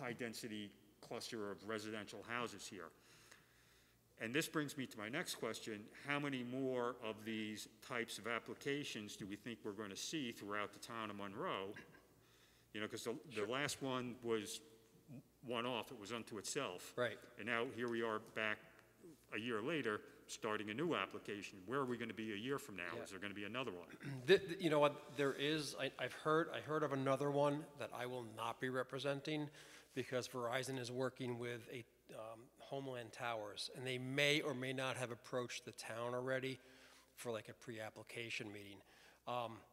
high-density cluster of residential houses here. And this brings me to my next question. How many more of these types of applications do we think we're going to see throughout the town of Monroe? You know, because the last one was one-off. It was unto itself. Right. And now here we are back a year later starting a new application. Where are we going to be a year from now? Yeah. Is there going to be another one? You know what, there is, I heard of another one that I will not be representing because Verizon is working with a Homeland Towers, and they may or may not have approached the town already for like a pre-application meeting.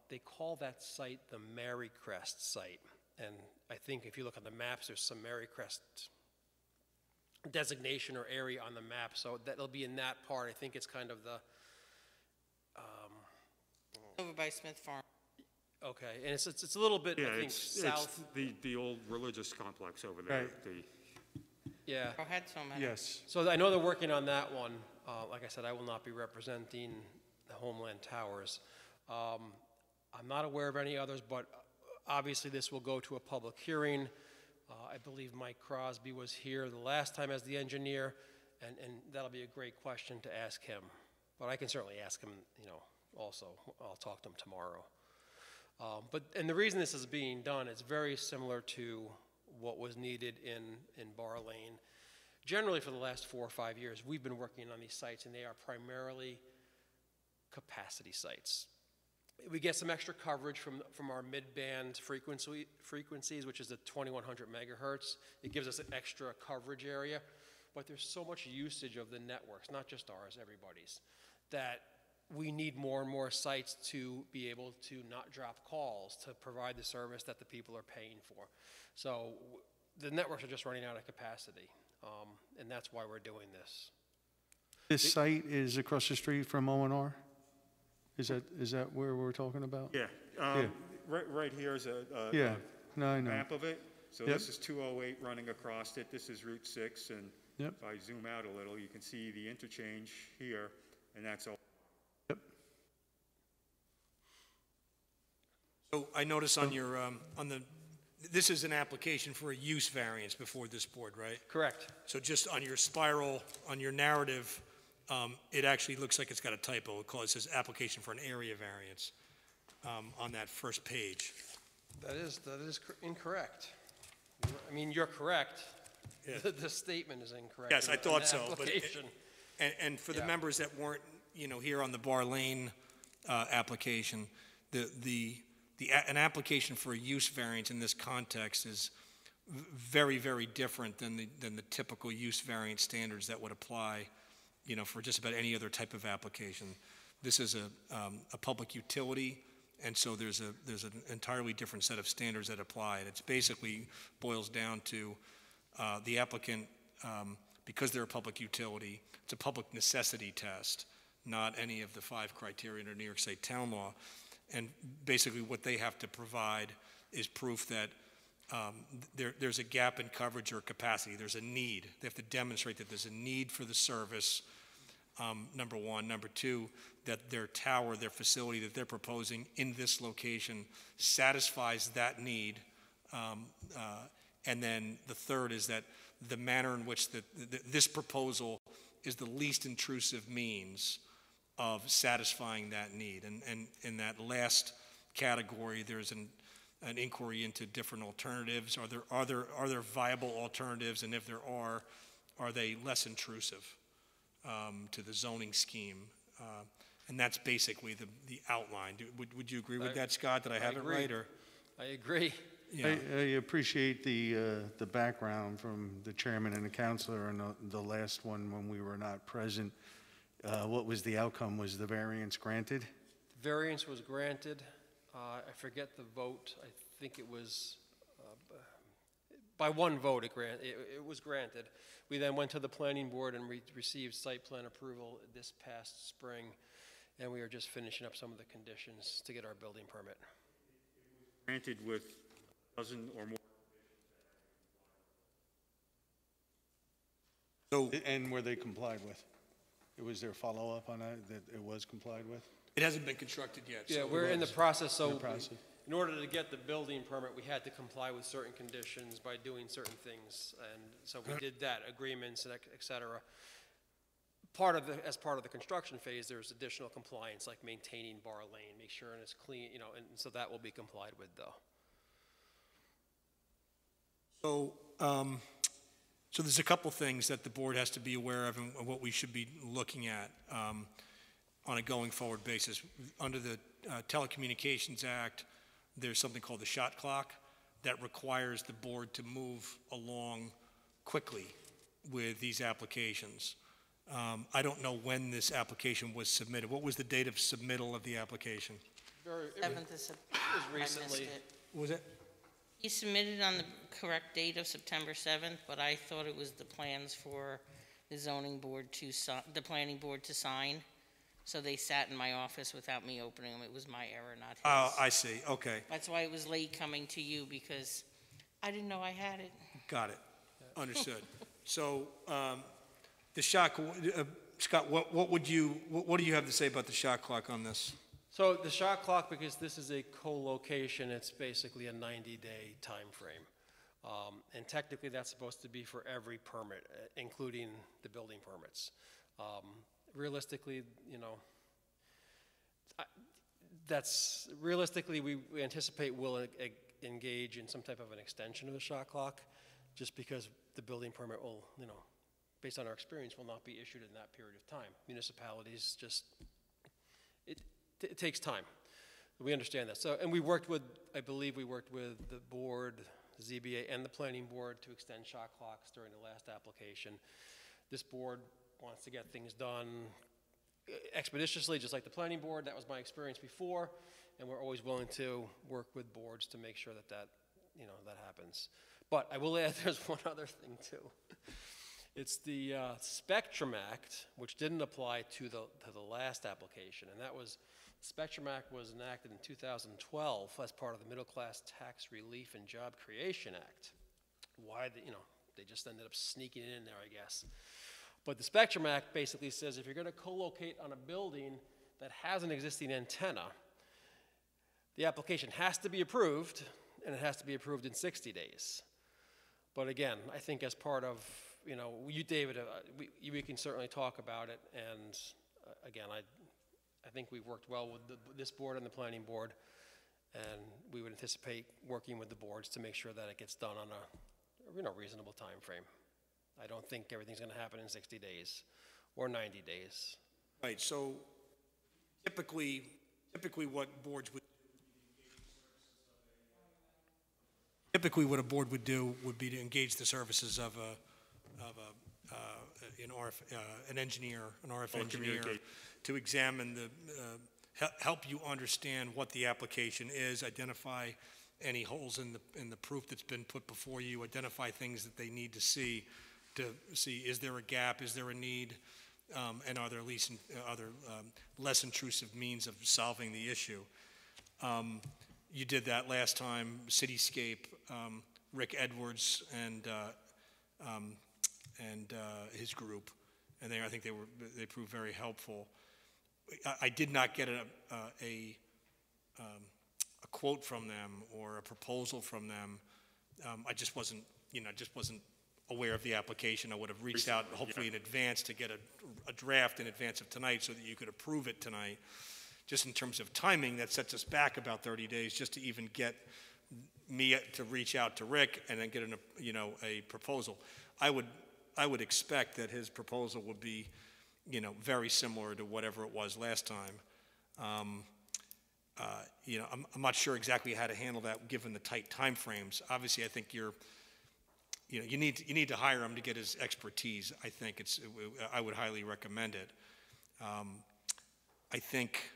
They call that site the Marycrest site, and I think if you look on the maps, there's some Marycrest designation or area on the map, so that'll be in that part. I think it's kind of the Over by Smith Farm. okay, and it's a little bit, Yeah, I think, it's south. the old religious complex over there. Right. Yeah. Or had so many. Yes. So I know they're working on that one. Like I said, I will not be representing the Homeland Towers. I'm not aware of any others, but obviously this will go to a public hearing. I believe Mike Crosby was here the last time as the engineer, and that'll be a great question to ask him. But I can certainly ask him, you know, also. I'll talk to him tomorrow. And the reason this is being done, it's very similar to what was needed in Bar Lane. Generally, for the last 4 or 5 years, we've been working on these sites, and they are primarily capacity sites. We get some extra coverage from our mid-band frequencies, which is the 2100 megahertz. It gives us an extra coverage area, but there's so much usage of the networks, not just ours, everybody's, that we need more and more sites to be able to not drop calls, to provide the service that the people are paying for. So the networks are just running out of capacity, and that's why we're doing this. This site is across the street from O&R? Is that where we're talking about? Yeah. Yeah. right here is a Yeah, no, I know. map of it. So Yep. this is 208 running across it. This is Route 6, and Yep. if I zoom out a little, you can see the interchange here, and that's all. Yep. So I notice on your, this is an application for a use variance before this board, right? Correct. So just on your spiral, on your narrative, it actually looks like it's got a typo. It says application for an area variance on that first page. That is incorrect. I mean, you're correct. Yeah. The statement is incorrect. Yes, I in the thought so, but application. And for the Yeah. members that weren't, here on the Bar Lane application, an application for a use variance in this context is very, very different than the typical use variance standards that would apply, for just about any other type of application. This is a public utility, and so there's an entirely different set of standards that apply. And it's basically boils down to the applicant, because they're a public utility, it's a public necessity test, not any of the 5 criteria under New York State town law. And basically what they have to provide is proof that there's a gap in coverage or capacity. There's a need. They have to demonstrate that there's a need for the service, number one. Number two, that their tower, their facility that they're proposing in this location satisfies that need. And then the third is that the manner in which this proposal is the least intrusive means of satisfying that need. And in that last category, there's an inquiry into different alternatives. Are there viable alternatives? And if there are they less intrusive to the zoning scheme? And that's basically the outline. Would you agree with that, Scott? Did I have it right? Or I agree. Yeah. I appreciate the background from the chairman and the counselor on the last one when we were not present. What was the outcome? Was the variance granted? Variance was granted. I forget the vote. I think it was by one vote it was granted. We then went to the planning board and received site plan approval this past spring, and we are just finishing up some of the conditions to get our building permit. Granted with a dozen or more. So And were they complied with? Was there follow-up on that it was complied with? it hasn't been constructed yet. Yeah, so we're in the process, so In the process. in order to get the building permit, we had to comply with certain conditions by doing certain things, and so we did that, agreements, and et cetera. As part of the construction phase, there's additional compliance, like maintaining Bar Lane, make sure it's clean, and so that will be complied with, though. So there's a couple things that the board has to be aware of and what we should be looking at on a going forward basis. Under the Telecommunications Act, there's something called the shot clock that requires the board to move along quickly with these applications. I don't know when this application was submitted. What was the date of submittal of the application? 7th of September. I missed recently. it. Was it? You submitted on the correct date of September 7th, but I thought it was the plans for the zoning board the planning board to sign. So they sat in my office without me opening them. It was my error, not his. Oh, I see. Okay. That's why it was late coming to you, because I didn't know I had it. Got it. Understood. So the shot, Scott, what do you have to say about the shot clock on this? So the shot clock, because this is a co-location, it's basically a 90-day time frame. And technically, that's supposed to be for every permit, including the building permits. Realistically, we anticipate we'll engage in some type of an extension of the shot clock, just because the building permit will, based on our experience, will not be issued in that period of time. Municipalities just, it takes time. We understand that. So, and I believe we worked with the board, the ZBA, and the planning board to extend shot clocks during the last application. This board wants to get things done expeditiously, just like the planning board. That was my experience before, and we're always willing to work with boards to make sure that happens. But I will add, there's one other thing too. It's the Spectrum Act, which didn't apply to the last application, and that was Spectrum Act was enacted in 2012 as part of the Middle Class Tax Relief and Job Creation Act. Why, they just ended up sneaking it in there, I guess. But the Spectrum Act basically says if you're going to co-locate on a building that has an existing antenna, the application has to be approved, and it has to be approved in 60 days. But again, I think as part of, you, David, we can certainly talk about it, and again, I think we've worked well with this board and the planning board, and we would anticipate working with the boards to make sure that it gets done on a reasonable time frame. I don't think everything's going to happen in 60 days or 90 days. Right, so typically what boards would what a board would do would be to engage the services of an engineer, an RF engineer, to examine help you understand what the application is, identify any holes in the proof that's been put before you, identify things that they need to see is there a gap, is there a need, and are there less intrusive means of solving the issue. You did that last time, Cityscape, Rick Edwards and his group, and I think they proved very helpful. I did not get a quote from them or a proposal from them. I just wasn't aware of the application. I would have reached out hopefully in advance to get a draft in advance of tonight so that you could approve it tonight. Just in terms of timing, that sets us back about 30 days just to even get me to reach out to Rick and then get a proposal. I would expect that his proposal would be, very similar to whatever it was last time. I'm not sure exactly how to handle that given the tight time frames. Obviously, I think you need to hire him to get his expertise. I think I would highly recommend it. I think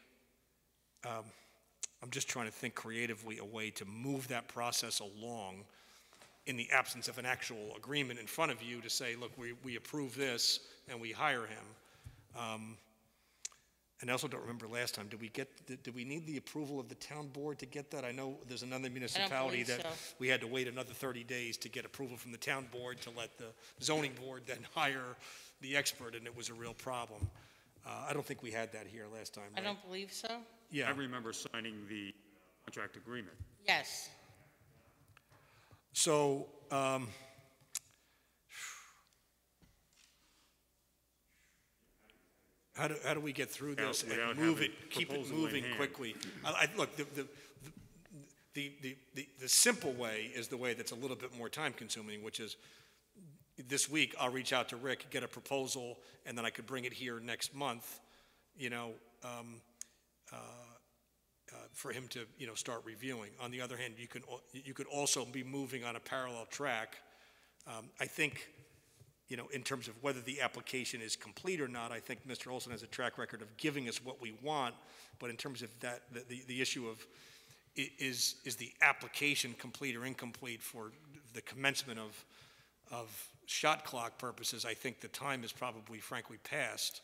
I'm just trying to think creatively a way to move that process along in the absence of an actual agreement in front of you to say, look, we approve this and we hire him. And I also don't remember last time, did we need the approval of the town board to get that? I know there's another municipality that we had to wait another 30 days to get approval from the town board to let the zoning board then hire the expert, and it was a real problem. I don't think we had that here last time, right? I don't believe so. Yeah. I remember signing the contract agreement. Yes. So, how do we get through this and move it, keep it moving quickly? Look, the simple way is the way that's a little bit more time consuming, which is this week I'll reach out to Rick, get a proposal, and then I could bring it here next month, for him to, start reviewing. On the other hand, you could also be moving on a parallel track. I think, in terms of whether the application is complete or not, I think Mr. Olson has a track record of giving us what we want. But in terms of that, the issue of is the application complete or incomplete for the commencement of shot clock purposes, I think the time is probably, frankly, past.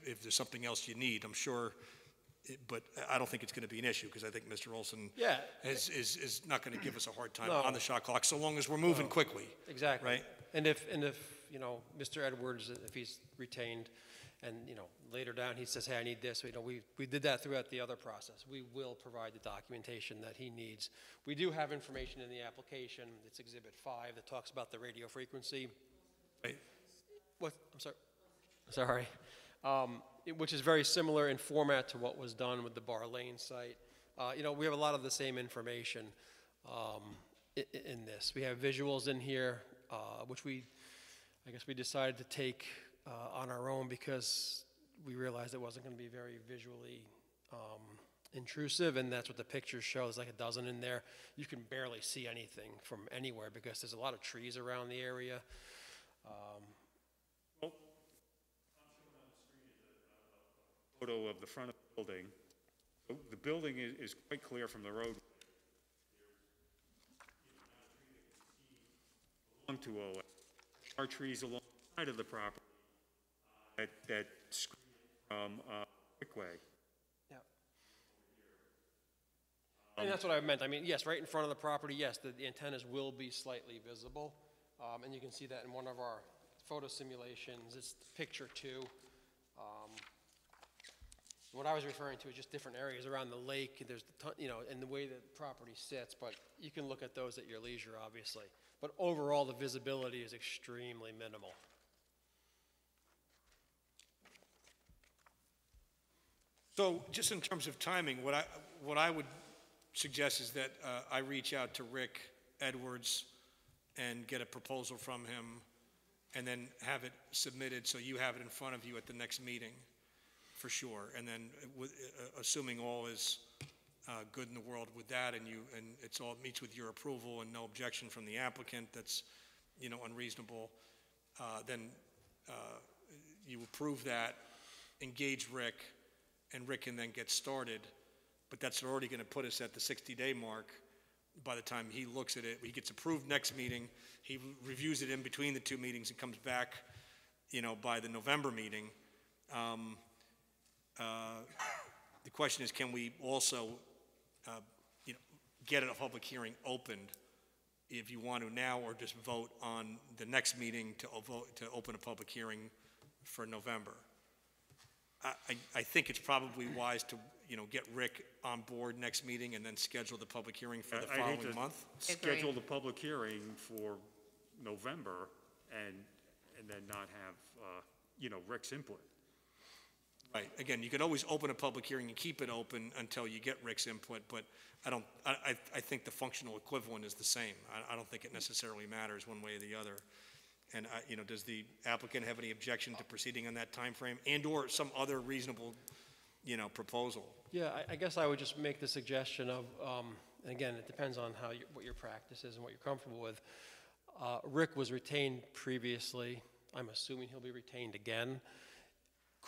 If there's something else you need, I'm sure. But I don't think it's going to be an issue because I think Mr. Olson is not going to give us a hard time on the shot clock so long as we're moving quickly. Exactly. Right? And if Mr. Edwards, if he's retained and, later down he says, hey, I need this, we did that throughout the other process. We will provide the documentation that he needs. We do have information in the application. It's Exhibit 5 that talks about the radio frequency. Right. What? I'm sorry. Sorry. Which is very similar in format to what was done with the Bar Lane site. We have a lot of the same information in this. We have visuals in here, which I guess we decided to take on our own because we realized it wasn't going to be very visually intrusive, and that's what the pictures show. There's like a dozen in there. You can barely see anything from anywhere because there's a lot of trees around the area. Photo of the front of the building. The building is quite clear from the road. Along 208. Our trees along the side of the property that screen from Quickway. Yeah. And that's what I meant. I mean, yes, right in front of the property, yes, the antennas will be slightly visible. And you can see that in one of our photo simulations. It's picture 2. What I was referring to is just different areas around the lake. There's, and the way the property sits, but you can look at those at your leisure, obviously. But overall, the visibility is extremely minimal. So just in terms of timing, what I would suggest is that I reach out to Rick Edwards and get a proposal from him, and then have it submitted so you have it in front of you at the next meeting, for sure. And then, assuming all is good in the world with that, and it's all meets with your approval and no objection from the applicant that's, unreasonable, then you approve that, engage Rick, and Rick can then get started. But that's already going to put us at the 60-day mark. By the time he looks at it, he gets approved next meeting, he reviews it in between the 2 meetings and comes back, by the November meeting. The question is, can we also, get a public hearing opened if you want to now, or just vote on the next meeting to open a public hearing for November? I think it's probably wise to, get Rick on board next meeting and then schedule the public hearing for the following month. Schedule the public hearing for November and then not have, Rick's input. Right. Again, you could always open a public hearing and keep it open until you get Rick's input, but I think the functional equivalent is the same. I don't think it necessarily matters one way or the other. And, does the applicant have any objection to proceeding on that time frame and/or some other reasonable, proposal? Yeah, I guess I would just make the suggestion of, and again, it depends on what your practice is and what you're comfortable with. Rick was retained previously. I'm assuming he'll be retained again.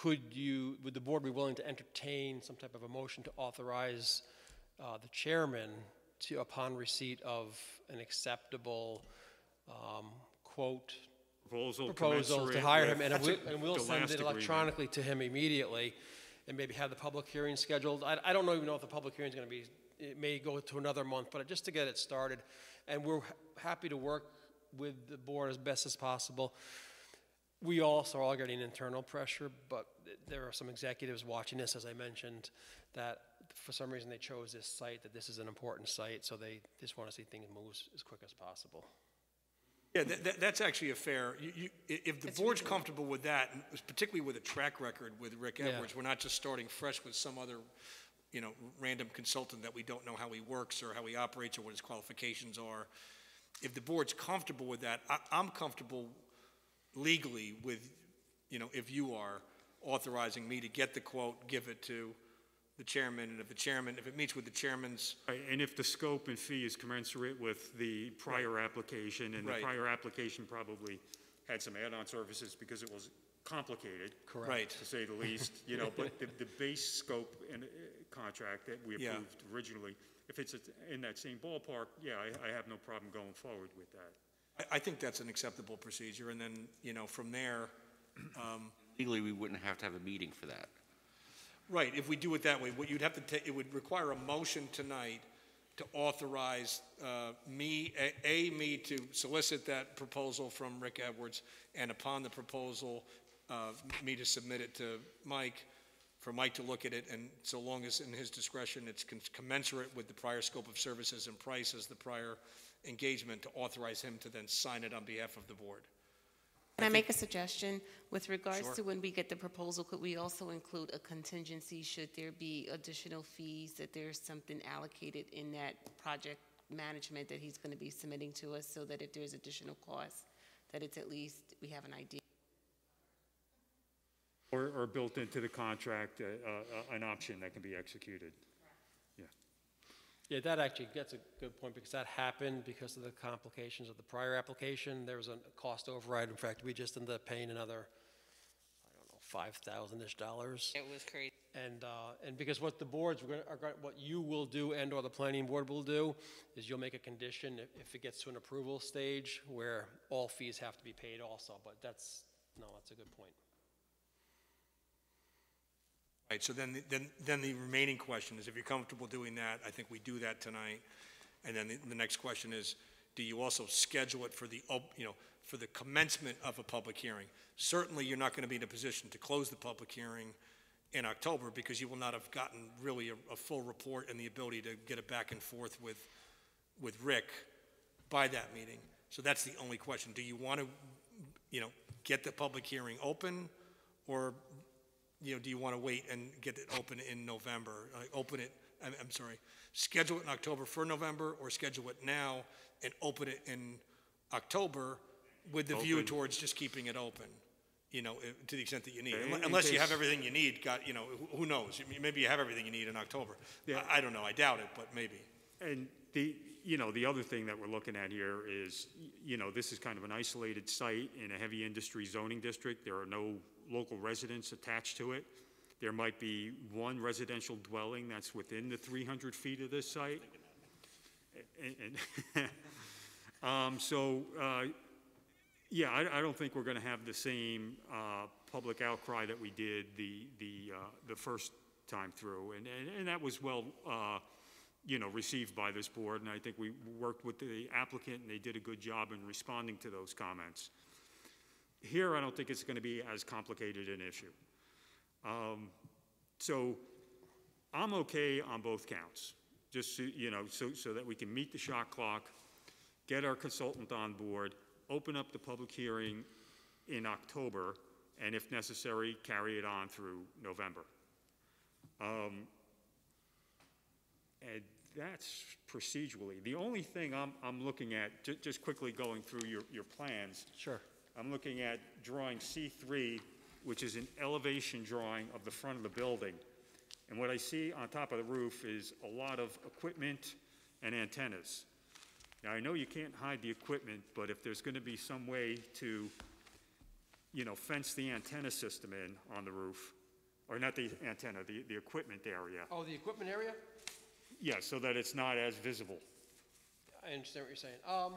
Would the board be willing to entertain some type of a motion to authorize the chairman to, upon receipt of an acceptable quote, proposal to hire him, and we'll send it electronically to him immediately, and maybe have the public hearing scheduled. I don't even know if the public hearing is going to be, it may go to another month, but just to get it started. And we're happy to work with the board as best as possible. We also are all getting internal pressure, but there are some executives watching this, as I mentioned, that for some reason they chose this site, that this is an important site, so they just want to see things move as quick as possible. Yeah, that's actually a fair, if the board's comfortable with that, and particularly with a track record with Rick Edwards, we're not just starting fresh with some other, random consultant that we don't know how he works or how he operates or what his qualifications are. If the board's comfortable with that, I'm comfortable legally with, if you are authorizing me to get the quote, give it to the chairman, and if it meets with the chairman's. Right, and if the scope and fee is commensurate with the prior application, and the prior application probably had some add-on services because it was complicated. Correct. Right. To say the least, but the base scope and contract that we approved originally, if it's in that same ballpark, I have no problem going forward with that. I think that's an acceptable procedure, and then, from there. Legally, we wouldn't have to have a meeting for that. Right, if we do it that way, what you'd have to take, it would require a motion tonight to authorize me to solicit that proposal from Rick Edwards, and upon the proposal, me to submit it to Mike, for Mike to look at it, and so long as in his discretion it's commensurate with the prior scope of services and price as the prior engagement, to authorize him to then sign it on behalf of the board. Can I make a suggestion? With regards Sure. to when we get the proposal, could we also include a contingency should there be additional fees, that there's something allocated in that project management that he's going to be submitting to us, so that if there's additional costs, that it's at least, we have an idea. Or built into the contract, an option that can be executed. Yeah, that actually gets a good point, because that happened because of the complications of the prior application. There was a cost override. In fact, we just ended up paying another, $5,000-ish. It was crazy. And because what the boards what you will do, and/or the planning board will do, is you'll make a condition if it gets to an approval stage where all fees have to be paid also. But that's a good point. Right, so then the remaining question is, if you're comfortable doing that, I think we do that tonight. And then the next question is, do you also schedule it for for the commencement of a public hearing? Certainly, you're not going to be in a position to close the public hearing in October because you will not have gotten really a full report and the ability to get it back and forth with Rick by that meeting. So that's the only question. Do you want to, get the public hearing open, or, do you want to wait and get it open in November? I'm sorry, schedule it in October for November, or schedule it now and open it in October with the view towards just keeping it open, to the extent that you need. Unless you have everything you need, who knows? Maybe you have everything you need in October. Yeah. I don't know, I doubt it, but maybe. And the other thing that we're looking at here is, this is kind of an isolated site in a heavy industry zoning district. There are no local residents attached to it. There might be one residential dwelling that's within the 300 feet of this site. I don't think we're going to have the same public outcry that we did the first time through, and that was well received by this board, and I think we worked with the applicant, and they did a good job in responding to those comments. Here, I don't think it's going to be as complicated an issue. So I'm okay on both counts, just so that we can meet the shot clock, get our consultant on board, open up the public hearing in October, and if necessary, carry it on through November. And that's procedurally. The only thing I'm looking at, just quickly going through your plans. Sure. I'm looking at drawing C3, which is an elevation drawing of the front of the building. And what I see on top of the roof is a lot of equipment and antennas. Now, I know you can't hide the equipment, but if there's going to be some way to, fence the antenna system in on the roof, or not the antenna, the equipment area. Oh, the equipment area? Yeah, so that it's not as visible. I understand what you're saying.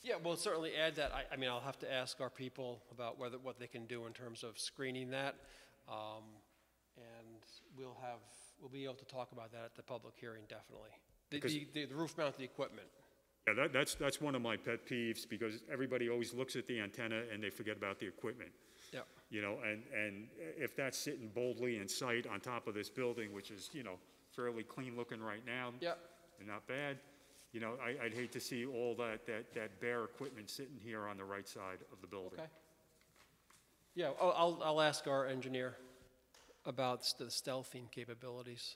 Yeah, we'll certainly add that. I'll have to ask our people about what they can do in terms of screening that. And we'll be able to talk about that at the public hearing, definitely. The roof mounted equipment. Yeah, that's one of my pet peeves, because everybody always looks at the antenna and they forget about the equipment. Yeah. And if that's sitting boldly in sight on top of this building, which is, fairly clean looking right now. Yep. And not bad. I'd hate to see all that bare equipment sitting here on the right side of the building. Okay. Yeah, I'll ask our engineer about the stealthing capabilities.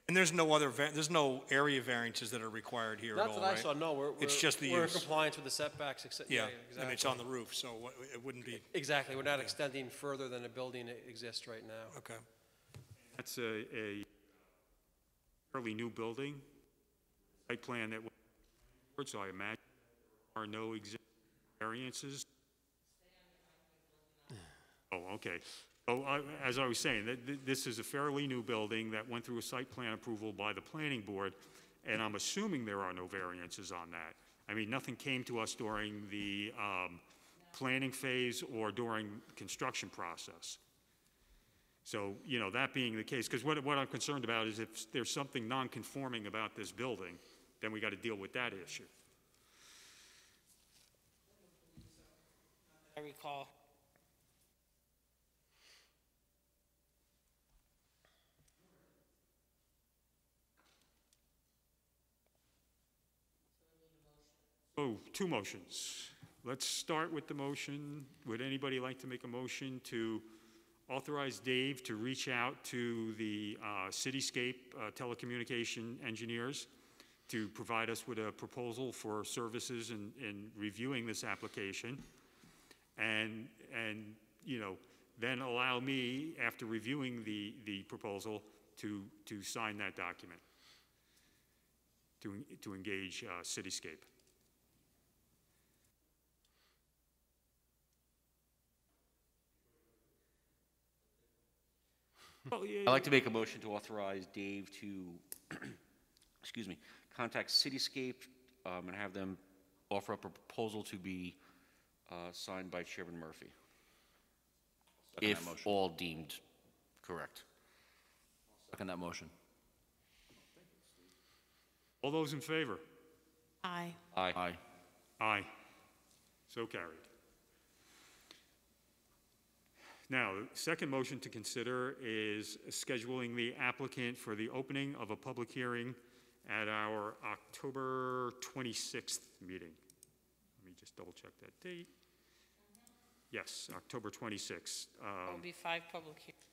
And there's no area variances that are required here at all, right? Not that I saw, no. It's just the we're in use. compliance with the setbacks. Yeah, exactly. and it's on the roof, so it wouldn't be. Exactly, we're not extending further than a building that exists right now. Okay. That's a fairly new building. Site plan that was, so I imagine there are no existing variances. Oh, okay. So as I was saying, this is a fairly new building that went through a site plan approval by the planning board, and I'm assuming there are no variances on that. Nothing came to us during the planning phase or during the construction process. So, that being the case, because what I'm concerned about is if there's something non-conforming about this building, then we got to deal with that issue. I recall. Oh, two motions. Let's start with the motion. Would anybody like to make a motion to authorize Dave to reach out to the Cityscape telecommunication engineers to provide us with a proposal for services in reviewing this application, and then allow me, after reviewing the proposal, to sign that document, to engage Cityscape. I'd like to make a motion to authorize Dave to, contact Cityscape and have them offer up a proposal to be signed by Chairman Murphy. Second that if motion. all deemed correct. Second that motion. All those in favor? Aye. Aye. Aye. Aye. So carried. Now, the second motion to consider is scheduling the applicant for the opening of a public hearing at our October 26th meeting. Let me just double check that date. Yes, October 26th, There will be 5 public hearings,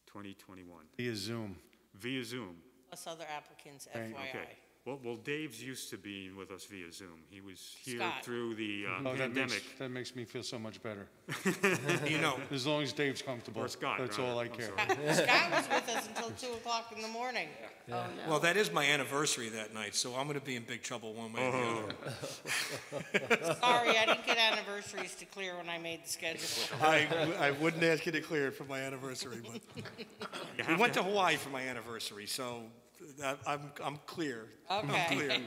2021, Via Zoom. via Zoom. plus other applicants, Right, FYI. Okay. Well, Dave's used to being with us via Zoom. He was here Scott. through the Oh, pandemic. that makes me feel so much better. You know, As long as Dave's comfortable. Or Scott, That's rather. all I I'm care. sorry. Scott was with us until 2 o'clock in the morning. Oh, no. well, that is my anniversary that night, so I'm going to be in big trouble one way or the other. Sorry, I didn't get anniversaries to clear when I made the schedule. I wouldn't ask you to clear it for my anniversary, but You we have went to Hawaii for my anniversary, so I'm clear. I'm Okay. clear.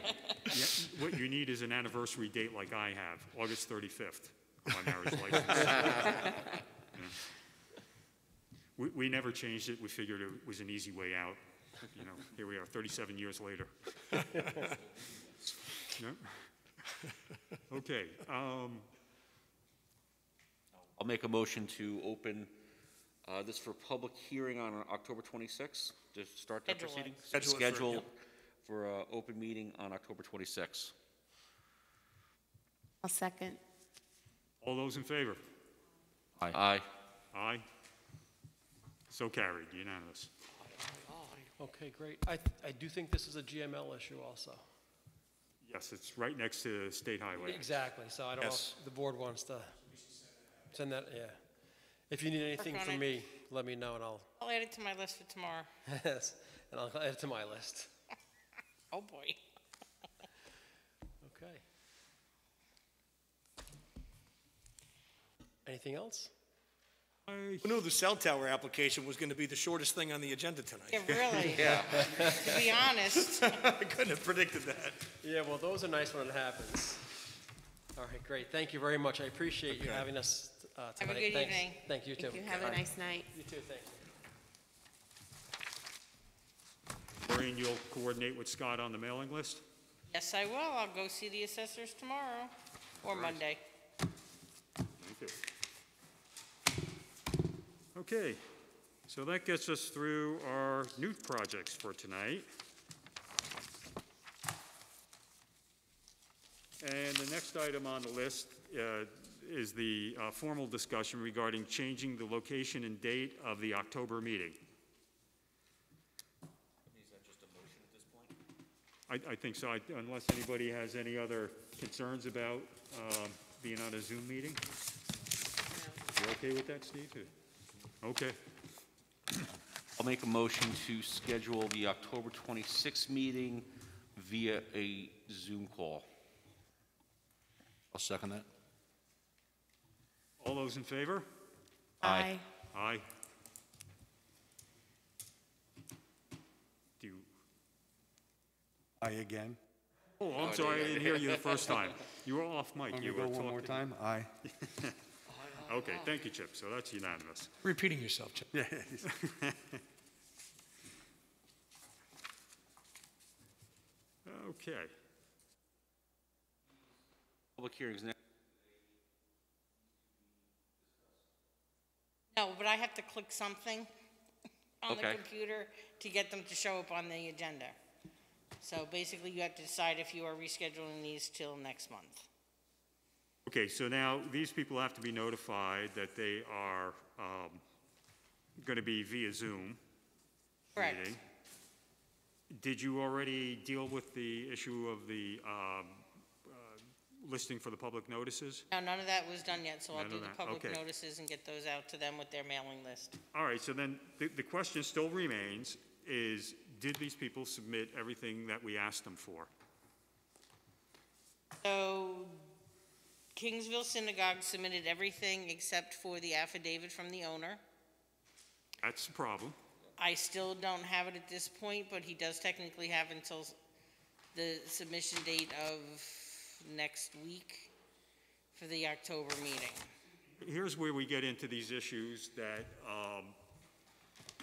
Yeah, what you need is an anniversary date like I have, August 35th, for my marriage license. Yeah. We never changed it. We figured it was an easy way out. You know, here we are, 37 years later. No? Okay. I'll make a motion to open this for public hearing on October 26th, to start that Schedule it. proceeding. Schedule it for- yep. For an open meeting on October 26th. I'll second. All those in favor? Aye. Aye. So carried, unanimous. Okay, great. I do think this is a GML issue also. Yes, it's right next to State Highway. Exactly, so I don't know Yes. if the board wants to send that, yeah. If you need anything on from it. me, let me know and I'll, I'll add it to my list for tomorrow. yes, and I'll add it to my list. Oh, boy. Okay. Anything else? Who knew the cell tower application was going to be the shortest thing on the agenda tonight? Yeah, really. To be honest. I couldn't have predicted that. Yeah, well, those are nice when it happens. All right, great. Thank you very much. I appreciate you having us tonight. Have a good Thanks. evening. Thank you, too. Thank you. Have a nice night. You too, thank you. Maureen, you'll coordinate with Scott on the mailing list? Yes, I will. I'll go see the assessors tomorrow or Monday. Thank you. Okay, so that gets us through our new projects for tonight. And the next item on the list is the formal discussion regarding changing the location and date of the October meeting. Is that just a motion at this point? I think so, unless anybody has any other concerns about being on a Zoom meeting? You okay with that, Steve? Okay. I'll make a motion to schedule the October 26th meeting via a Zoom call. I'll second that. All those in favor? Aye. Aye. Do you, Aye again. oh, I'm sorry, I didn't hear you the first time. You were off mic. Want me You to go were one more talking. time? Aye. Okay, thank you, Chip, so that's unanimous. Repeating yourself, Chip. Yeah. Okay. Public hearings next. No, but I have to click something on the Okay. computer to get them to show up on the agenda. So basically, you have to decide if you are rescheduling these till next month. Okay, so now these people have to be notified that they are going to be via Zoom Correct. meeting. Did you already deal with the issue of the listing for the public notices? No, none of that was done yet, so I'll None do of the that, public okay. notices and get those out to them with their mailing list. All right, so then the question still remains is, did these people submit everything that we asked them for? So Kingsville Synagogue submitted everything except for the affidavit from the owner. That's the problem. I still don't have it at this point, but he does technically have until the submission date of next week for the October meeting. here's where we get into these issues that,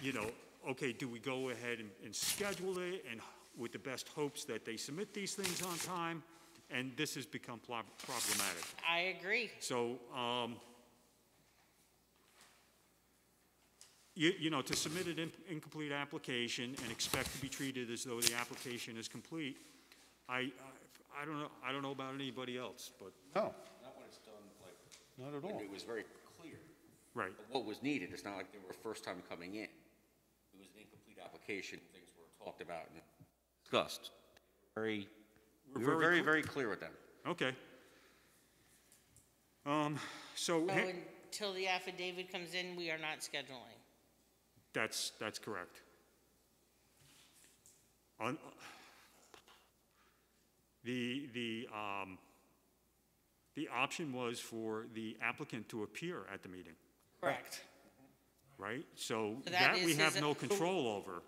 you know, okay, do we go ahead and schedule it and with the best hopes that they submit these things on time? And this has become problematic. I agree. So, you know, to submit an incomplete application and expect to be treated as though the application is complete, I don't know about anybody else, but. No, Not when it's done, like, not at when all. it was very clear Right. what was needed. It's not like they were first time coming in. It was an incomplete application, things were talked about and discussed. We were very, very clear with them. Okay. So, So until the affidavit comes in, we are not scheduling. that's correct. On, the option was for the applicant to appear at the meeting, Correct. right? So So that that we is have his- no control over.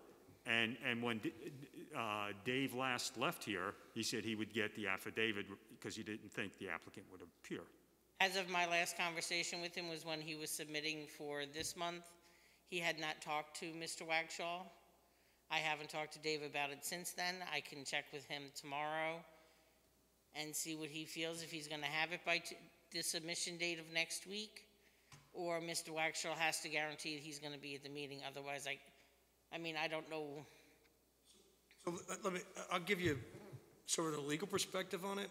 And when Dave last left here, he said he would get the affidavit because he didn't think the applicant would appear. As of my last conversation with him was when he was submitting for this month. He had not talked to Mr. Wagshaw. I haven't talked to Dave about it since then. I can check with him tomorrow and see what he feels, if he's gonna have it by the submission date of next week, or Mr. Wagshaw has to guarantee that he's gonna be at the meeting, otherwise I mean, I don't know. So I'll give you sort of the legal perspective on it,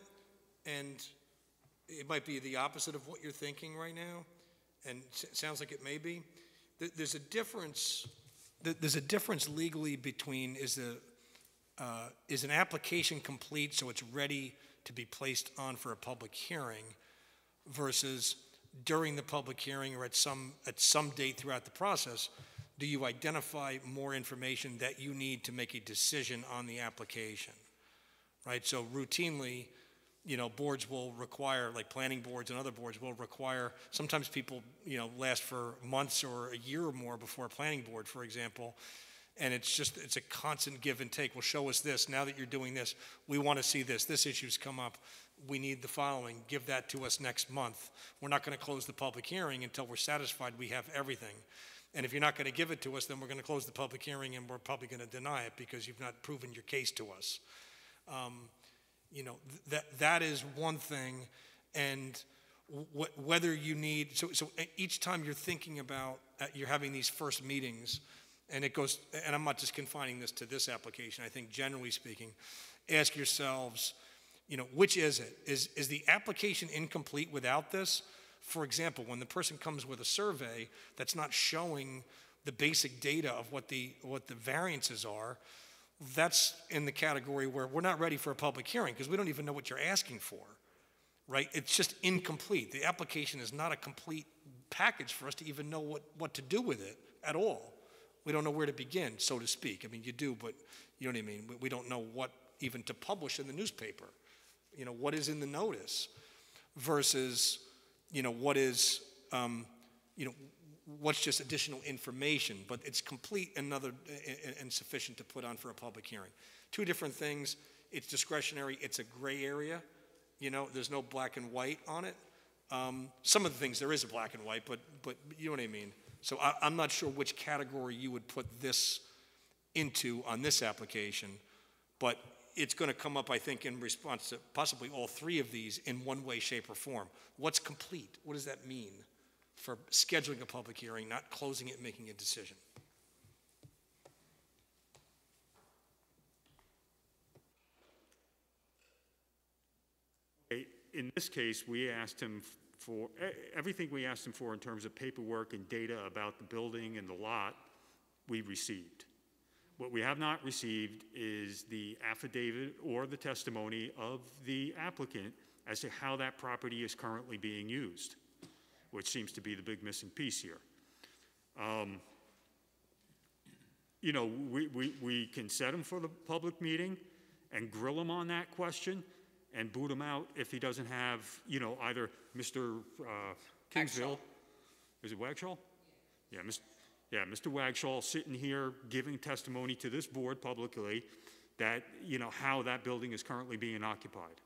and it might be the opposite of what you're thinking right now, and it sounds like it may be. There's a difference legally between is an application complete so it's ready to be placed on for a public hearing versus during the public hearing or at some date throughout the process, do you identify more information that you need to make a decision on the application, right? So routinely, you know, boards will require, like planning boards and other boards will require, sometimes people, you know, last for months or a year or more before a planning board, for example, and it's a constant give and take. Well, show us this. Now that you're doing this, we want to see this. This issue's come up. We need the following. Give that to us next month. We're not going to close the public hearing until we're satisfied we have everything. And if you're not going to give it to us, then we're going to close the public hearing and we're probably going to deny it because you've not proven your case to us. You know, that is one thing. And whether you need, so each time you're thinking about, you're having these first meetings, and it goes, and I'm not just confining this to this application, I think generally speaking, ask yourselves, you know, which is it? Is the application incomplete without this? For example, when the person comes with a survey that's not showing the basic data of what the variances are, that's in the category where we're not ready for a public hearing because we don't even know what you're asking for, right? It's just incomplete. The application is not a complete package for us to even know what to do with it at all. We don't know where to begin, so to speak. I mean, you do, but you know what I mean? We don't know what even to publish in the newspaper. You know, what is in the notice versus, you know, what is, you know, what's just additional information, but it's complete and sufficient to put on for a public hearing. Two different things. It's discretionary. It's a gray area. You know, there's no black and white on it. Some of the things there is a black and white, but you know what I mean. So I'm not sure which category you would put this into on this application, but it's going to come up, I think, in response to possibly all three of these in one way, shape, or form. What's complete? What does that mean for scheduling a public hearing, not closing it and making a decision? In this case, we asked him for, everything we asked him for in terms of paperwork and data about the building and the lot, we received. What we have not received is the affidavit or the testimony of the applicant as to how that property is currently being used, which seems to be the big missing piece here. You know, we can set him for the public meeting and grill him on that question and boot him out if he doesn't have, you know, either Mr. Kingsville. Is it Wagshaw? Yeah, Mr. Wagshaw sitting here giving testimony to this board publicly that, you know, how that building is currently being occupied.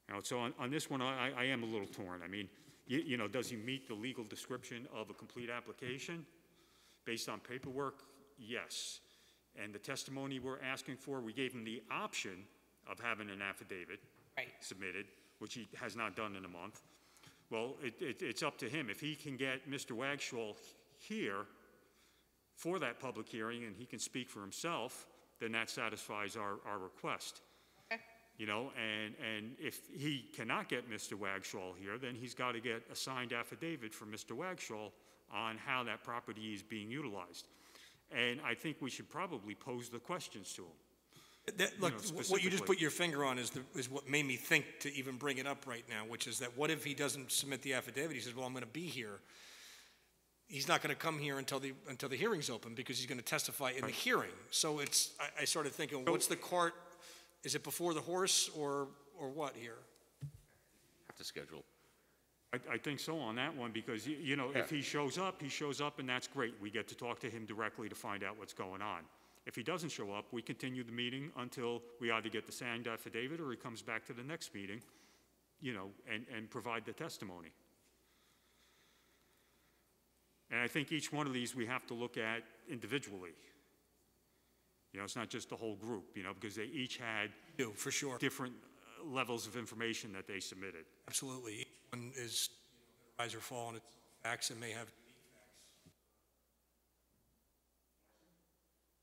Now, so on this one, I am a little torn. I mean, you know, does he meet the legal description of a complete application? Based on paperwork, yes. And the testimony we're asking for, we gave him the option of having an affidavit Right. submitted, which he has not done in a month. Well, it's up to him. If he can get Mr. Wagshall here for that public hearing and he can speak for himself, then that satisfies our request. Okay. You know, and if he cannot get Mr. Wagshall here, then he's got to get a signed affidavit from Mr. Wagshall on how that property is being utilized. And I think we should probably pose the questions to him. Look, know, what you just specifically. put your finger on is what made me think to even bring it up right now, which is that what if he doesn't submit the affidavit? He says, well, I'm going to be here. He's not going to come here until the hearing's open because he's going to testify in the hearing. So I started thinking, what's the cart? Is it before the horse or what here? Have to schedule. I think so on that one, because, you know, if he shows up, and that's great. We get to talk to him directly to find out what's going on. If he doesn't show up, we continue the meeting until we either get the signed affidavit or he comes back to the next meeting, you know, and provide the testimony. And I think each one of these we have to look at individually. You know, it's not just the whole group, you know, because they each had For sure. different levels of information that they submitted. Absolutely. Each one is rise or fall on its facts and may have.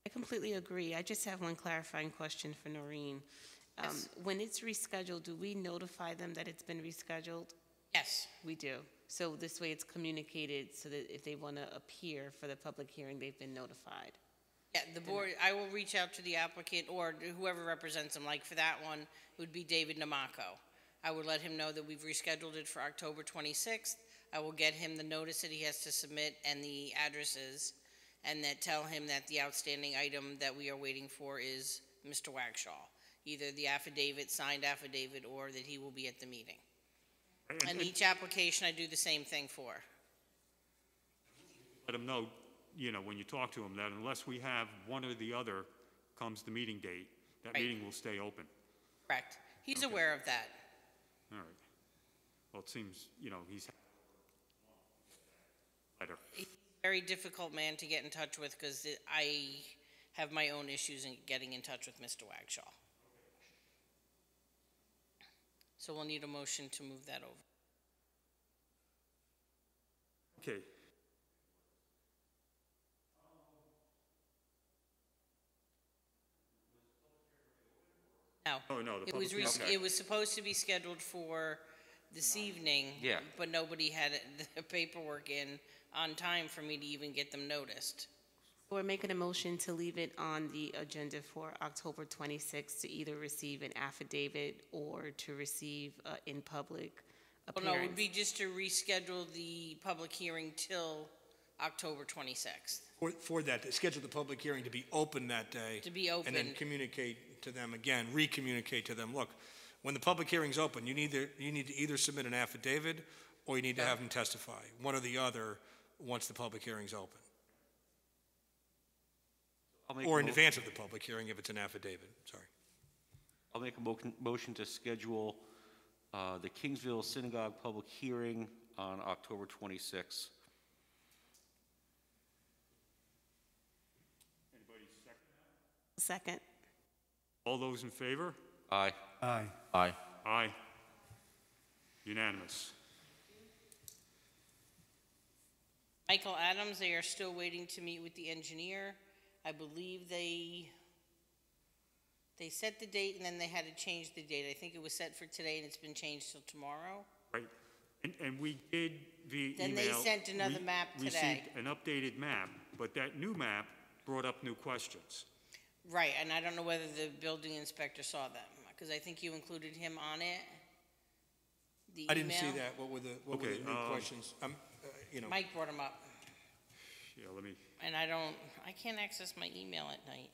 I completely agree. I just have one clarifying question for Noreen. When it's rescheduled, do we notify them that it's been rescheduled? Yes. We do. So this way it's communicated so that if they want to appear for the public hearing, they've been notified. Yeah, the board, I will reach out to the applicant or whoever represents him. Like for that one, it would be David Namaco. I would let him know that we've rescheduled it for October 26th. I will get him the notice that he has to submit and the addresses, and that tell him that the outstanding item that we are waiting for is Mr. Wagshall. Either the affidavit, signed affidavit, or that he will be at the meeting. And each application I do the same thing for. Let him know, you know, when you talk to him, that unless we have one or the other comes the meeting date, that Right. meeting will stay open. Correct. He's aware of that. All right. Well, it seems, you know, he's better. He's a very difficult man to get in touch with because I have my own issues in getting in touch with Mr. Wagshall. So we'll need a motion to move that over. Okay. No. Oh, no, the It was, public- okay. it was supposed to be scheduled for this evening. Yeah. But nobody had the paperwork in on time for me to even get them noticed. We're making a motion to leave it on the agenda for October 26th to either receive an affidavit or to receive in public Well, no, it would appearance. be just to reschedule the public hearing till October 26th. For that, to schedule the public hearing to be open that day. To be And then open. communicate to them again, re-communicate to them, look, when the public hearing's open, you need to either submit an affidavit or you need to have them testify, one or the other, once the public hearing's open. I'll make Or a in mo- advance of the public hearing if it's an affidavit, sorry. I'll make a motion to schedule the Kingsville Synagogue public hearing on October 26th. Anybody second? Second. All those in favor? Aye. Aye. Aye. Aye. Unanimous. Michael Adams, they are still waiting to meet with the engineer. I believe they set the date and then they had to change the date. I think it was set for today and it's been changed till tomorrow. Right. And we did via email. Then they sent another map today. Received an updated map, but that new map brought up new questions. Right, and I don't know whether the building inspector saw them, because I think you included him on it. The I didn't see email. that, what were the Okay, new questions? You know. Mike brought them up, Yeah, let me, and I can't access my email at night.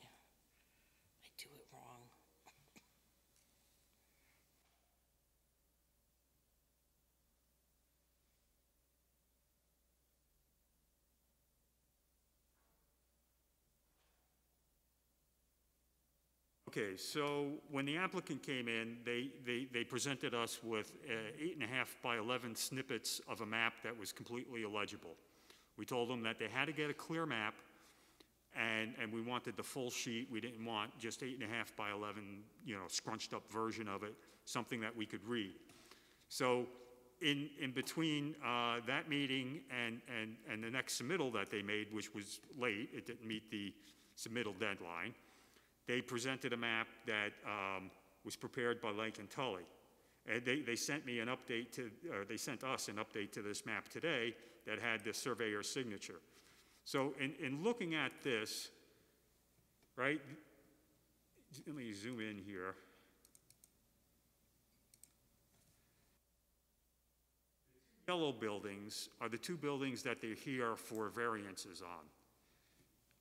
I do it wrong. Okay, so when the applicant came in, they presented us with 8.5 by 11 snippets of a map that was completely illegible. We told them that they had to get a clear map, and we wanted the full sheet. We didn't want just 8.5 by 11, scrunched up version of it, something that we could read. So in between that meeting and the next submittal that they made, which was late, it didn't meet the submittal deadline, they presented a map that was prepared by Lake and Tully. And they sent me an update they sent us an update to this map today that had the surveyor's signature. So in looking at this, right, let me zoom in here. Yellow buildings are the two buildings that they're here for variances on.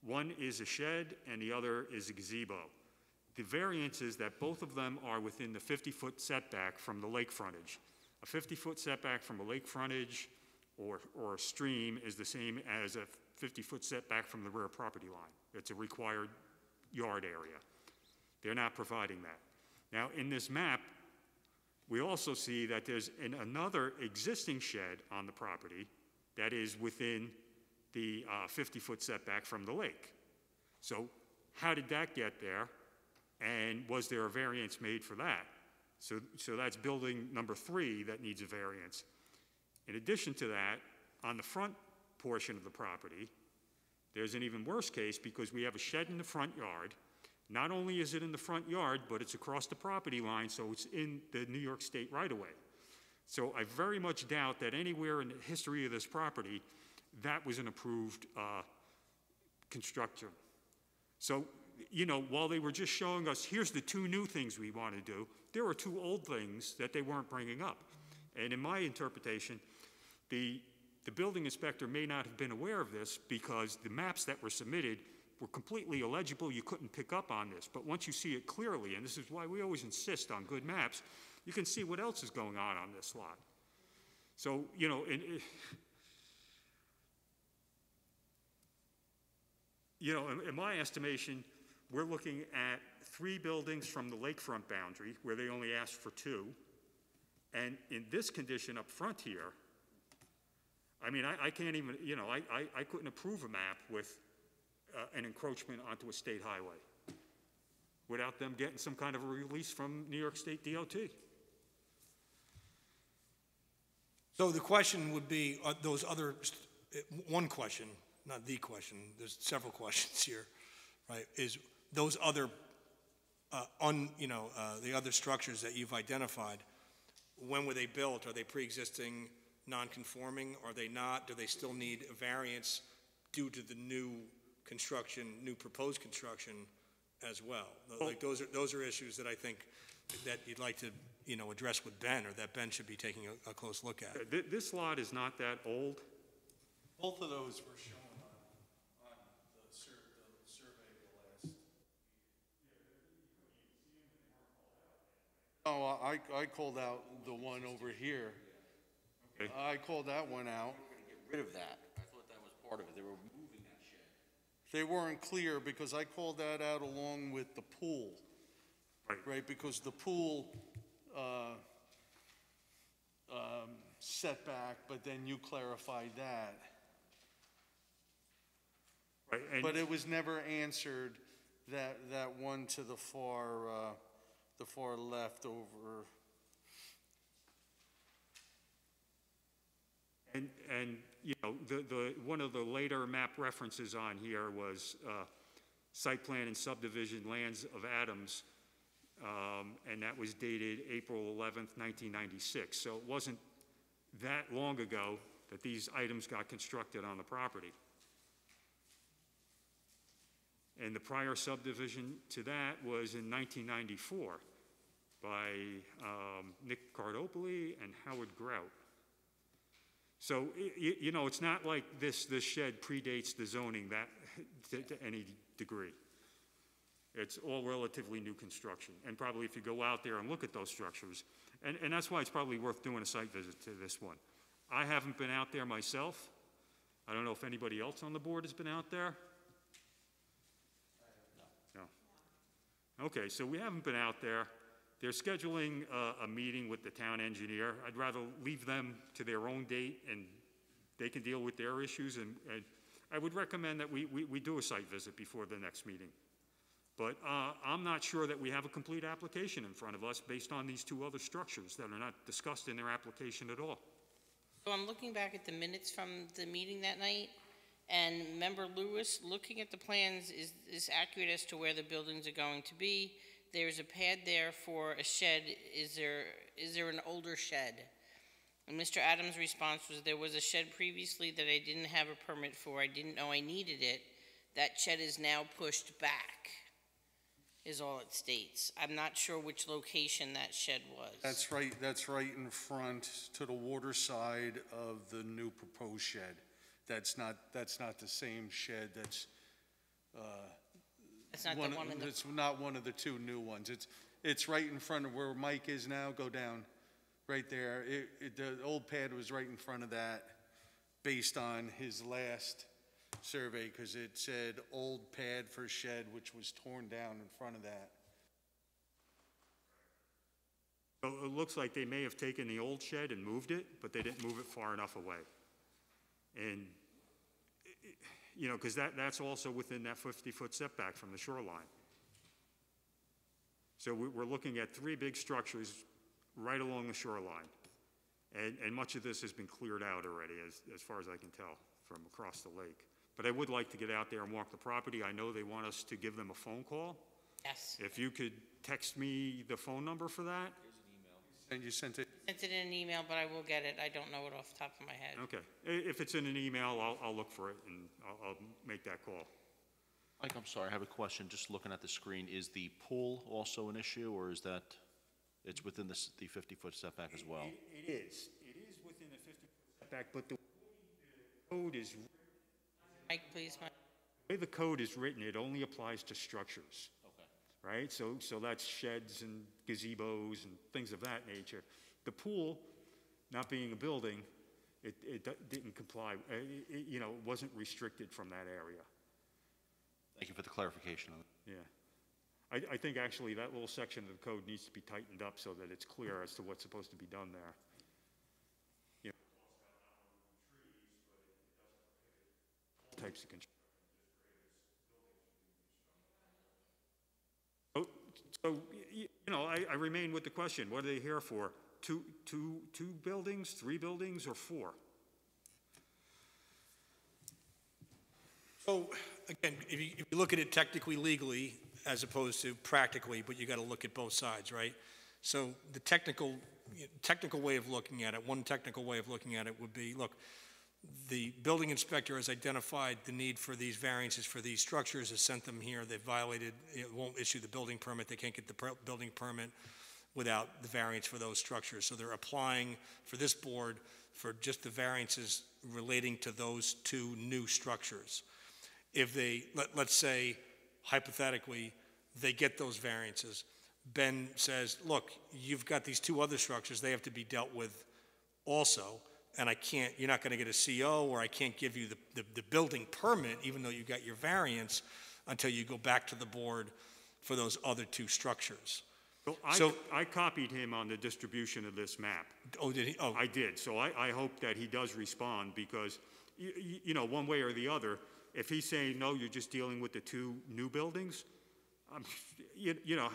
One is a shed and the other is a gazebo. The variance is that both of them are within the 50-foot setback from the lake frontage. A 50-foot setback from a lake frontage or a stream is the same as a 50-foot setback from the rear property line. It's a required yard area. They're not providing that. Now, in this map, we also see that there's another existing shed on the property that is within the 50-foot setback from the lake. So how did that get there? And was there a variance made for that? So that's building number 3 that needs a variance. In addition to that, on the front portion of the property, there's an even worse case because we have a shed in the front yard. Not only is it in the front yard, but it's across the property line, so it's in the New York State right-of-way. So I very much doubt that anywhere in the history of this property that was an approved construction. So, while they were just showing us, here's the 2 new things we want to do, there were 2 old things that they weren't bringing up. And in my interpretation, the building inspector may not have been aware of this because the maps that were submitted were completely illegible. You couldn't pick up on this. But once you see it clearly, and this is why we always insist on good maps, you can see what else is going on this lot. So, in my estimation, we're looking at 3 buildings from the lakefront boundary where they only asked for 2. And in this condition up front here, I mean, I can't even, I couldn't approve a map with an encroachment onto a state highway without them getting some kind of a release from New York State DOT. So the question would be, those other, one question, not the question, there's several questions here, right, is those other, the other structures that you've identified, when were they built? Are they pre-existing, non-conforming? Are they not? Do they still need a variance due to the new construction, new proposed construction as well? Like those are issues that I think that you'd like to, address with Ben, or that Ben should be taking a close look at. This lot is not that old. Both of those were shown on the survey of the last. Oh, I called out the one over here. Okay. I called that one out. Get rid of that. I thought that was part of it. They were moving that shed. They weren't clear because I called that out along with the pool. Right, because the pool setback, but then you clarified that. Right, But it was never answered, that one to the far left over. And the one of the later map references on here was site plan and subdivision lands of Adams, and that was dated April 11th, 1996. So it wasn't that long ago that these items got constructed on the property. And the prior subdivision to that was in 1994 by Nick Cardopoli and Howard Grout. So, it's not like this shed predates the zoning to any degree. It's all relatively new construction. And probably if you go out there and look at those structures, and that's why it's probably worth doing a site visit to this one. I haven't been out there myself. I don't know if anybody else on the board has been out there. No. Okay, so we haven't been out there. They're scheduling a meeting with the town engineer. I'd rather leave them to their own date, and they can deal with their issues, and I would recommend that we do a site visit before the next meeting. But I'm not sure that we have a complete application in front of us based on these two other structures that are not discussed in their application at all. So I'm looking back at the minutes from the meeting that night, and Member Lewis, looking at the plans, is accurate as to where the buildings are going to be. There's a pad there for a shed. Is there an older shed? And Mr. Adams' response was there was a shed previously that I didn't have a permit for. I didn't know I needed it. That shed is now pushed back, is all it states. I'm not sure which location that shed was. That's right in front to the water side of the new proposed shed. That's not the same shed that's, It's not the one in the... it's not one of the two new ones. It's right in front of where Mike is now. Go down, right there. The old pad was right in front of that, based on his last survey, because it said old pad for shed, which was torn down in front of that. So it looks like they may have taken the old shed and moved it, but they didn't move it far enough away. And, you know, because that's also within that 50-foot setback from the shoreline. So we're looking at three big structures right along the shoreline. And much of this has been cleared out already, as far as I can tell, from across the lake. But I would like to get out there and walk the property. I know they want us to give them a phone call. Yes. If you could text me the phone number for that. And you sent it? Sent it in an email, but I will get it. I don't know it off the top of my head. Okay. If it's in an email, I'll look for it, and I'll make that call. Mike, I'm sorry, I have a question. Just looking at the screen, is the pool also an issue, or is that, it's within the 50-foot setback as well? It is. It is within the 50-foot setback, but the code is, Mike, please, Mike. the way the code is written, it only applies to structures. Okay. Right? So that's sheds and gazebos and things of that nature. The pool, not being a building, it didn't comply, you know, it wasn't restricted from that area. Thank you for the clarification on it. Yeah. I think actually that little section of the code needs to be tightened up so that it's clear as to what's supposed to be done there. You know, types of construction. So, you know, I remain with the question, what are they here for? Two buildings, 3 buildings, or 4? So, again, if you look at it technically, legally, as opposed to practically, but you got to look at both sides, right? So the technical way of looking at it, one technical way of looking at it would be, look, the building inspector has identified the need for these variances for these structures, has sent them here, they've violated, it won't issue the building permit, they can't get the building permit without the variance for those structures. So they're applying for this board for just the variances relating to those 2 new structures. If they, let's say, hypothetically, they get those variances, Ben says, look, you've got these 2 other structures, they have to be dealt with also, and I can't, you're not going to get a CO, or I can't give you the building permit, even though you got your variance, until you go back to the board for those other 2 structures. So I copied him on the distribution of this map. Oh, did he? Oh. I did. So I hope that he does respond, because, you know, one way or the other, if he's saying, no, you're just dealing with the 2 new buildings, you know,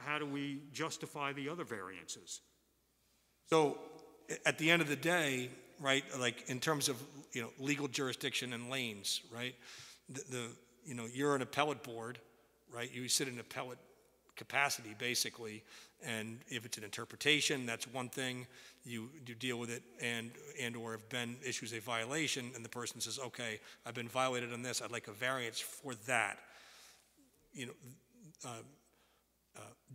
how do we justify the other variances? So at the end of the day, right, like in terms of, you know, legal jurisdiction and lanes, right, you know, you're an appellate board, right, you sit in appellate capacity basically, and if it's an interpretation, that's one thing, you deal with it, and or if Ben issues a violation and the person says, okay, I've been violated on this, I'd like a variance for that, you know,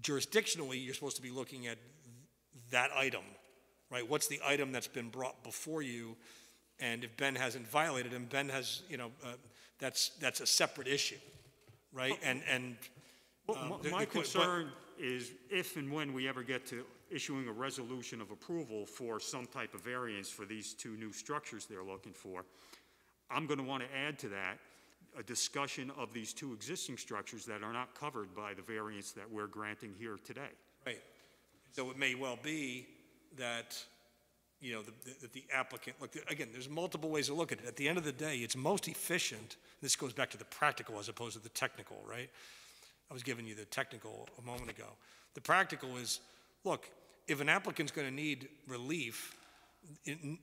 jurisdictionally, you're supposed to be looking at that item, right? What's the item that's been brought before you? And if Ben hasn't violated him, Ben has, you know, that's a separate issue, right? Well, my concern is if and when we ever get to issuing a resolution of approval for some type of variance for these 2 new structures they're looking for, I'm going to want to add to that a discussion of these two existing structures that are not covered by the variance that we're granting here today. Right. So it may well be that, you know, the applicant, look, again, there's multiple ways to look at it. At the end of the day, it's most efficient, this goes back to the practical as opposed to the technical, right? I was giving you the technical a moment ago. The practical is, look, if an applicant's going to need relief,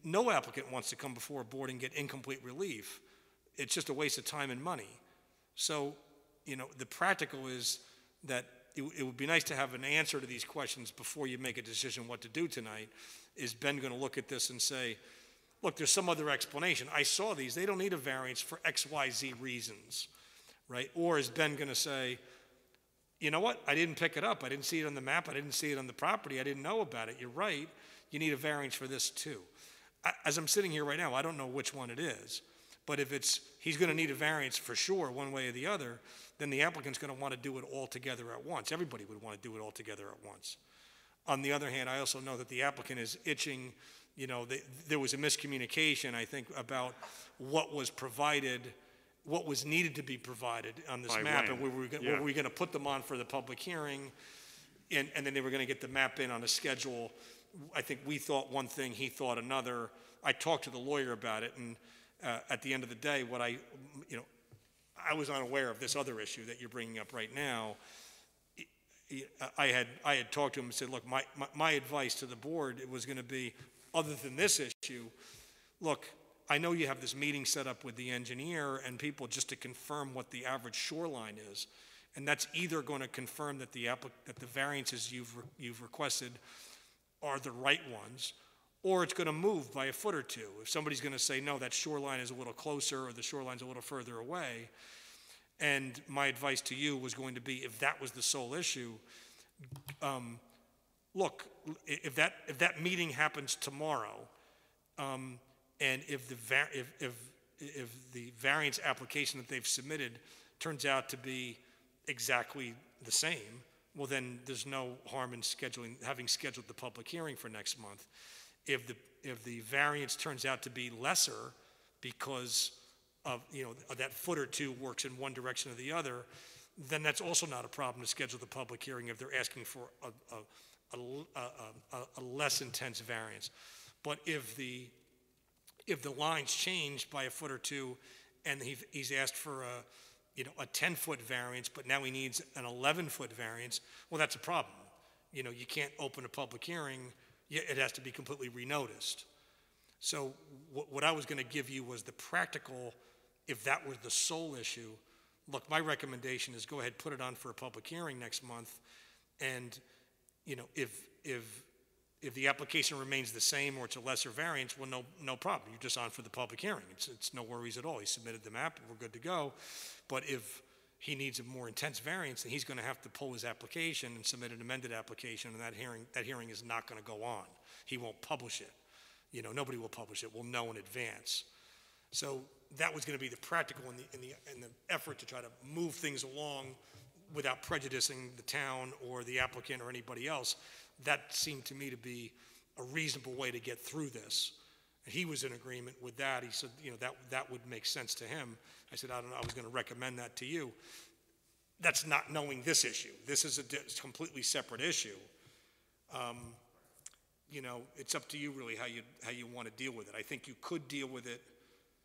no applicant wants to come before a board and get incomplete relief. It's just a waste of time and money. So, you know, the practical is that it would be nice to have an answer to these questions before you make a decision what to do tonight. Is Ben going to look at this and say, look, there's some other explanation. I saw these. They don't need a variance for X, Y, Z reasons, right? Or is Ben going to say, you know what? I didn't pick it up. I didn't see it on the map. I didn't see it on the property. I didn't know about it. You're right. You need a variance for this too. As I'm sitting here right now, I don't know which one it is. But if it's, he's going to need a variance for sure, one way or the other, then the applicant's going to want to do it all together at once. Everybody would want to do it all together at once. On the other hand, I also know that the applicant is itching, you know, there was a miscommunication, I think, about what was provided, what was needed to be provided on this By map, when? and were we going to put them on for the public hearing, and then they were going to get the map in on a schedule. I think we thought one thing, he thought another. I talked to the lawyer about it, and at the end of the day, I was unaware of this other issue that you're bringing up right now. I had talked to him and said, look, my advice to the board, it was going to be, other than this issue, look, I know you have this meeting set up with the engineer and people just to confirm what the average shoreline is, and that's either going to confirm that the variances you've requested are the right ones, or it's going to move by a foot or two. If somebody's going to say, no, that shoreline is a little closer or the shoreline's a little further away. And my advice to you was going to be, if that was the sole issue, look, if that meeting happens tomorrow, and if the variance application that they've submitted turns out to be exactly the same, well, then there's no harm in having scheduled the public hearing for next month. If the variance turns out to be lesser because of, you know, that foot or two works in one direction or the other, then that's also not a problem to schedule the public hearing if they're asking for a less intense variance. But if the lines change by a foot or two and he's asked for a 10-foot variance, but now he needs an 11-foot variance, well, that's a problem. You know, you can't open a public hearing. It has to be completely renoticed. So what I was going to give you was the practical, if that was the sole issue. Look, my recommendation is go ahead, put it on for a public hearing next month, and, you know, if the application remains the same or it's a lesser variance, well, no problem. You're just on for the public hearing. It's no worries at all. He submitted the map, we're good to go. But if he needs a more intense variance, then he's going to have to pull his application and submit an amended application, and that hearing is not going to go on. He won't publish it. You know, nobody will publish it. We'll know in advance. So that was going to be the practical in the effort to try to move things along without prejudicing the town or the applicant or anybody else. That seemed to me to be a reasonable way to get through this. And he was in agreement with that. He said, you know, that would make sense to him. I said, I don't know, I was going to recommend that to you. That's not knowing this issue. This is a completely separate issue. You know, it's up to you really how you want to deal with it. I think you could deal with it.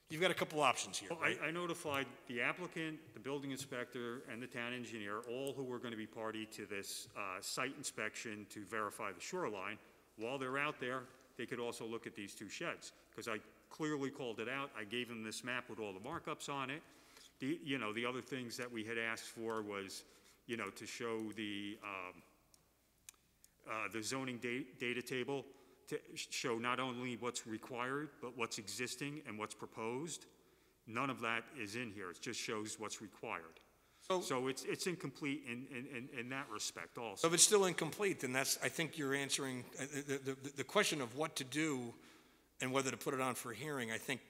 You've got a couple options here, right? I notified the applicant, the building inspector, and the town engineer, all who were going to be party to this site inspection to verify the shoreline. While they're out there, they could also look at these two sheds, because I clearly called it out. I gave them this map with all the markups on it. The other things that we had asked for was, you know, to show the zoning data table, to show not only what's required, but what's existing and what's proposed. None of that is in here. It just shows what's required. So it's incomplete in that respect also. So if it's still incomplete, then I think you're answering the question of what to do and whether to put it on for a hearing. I think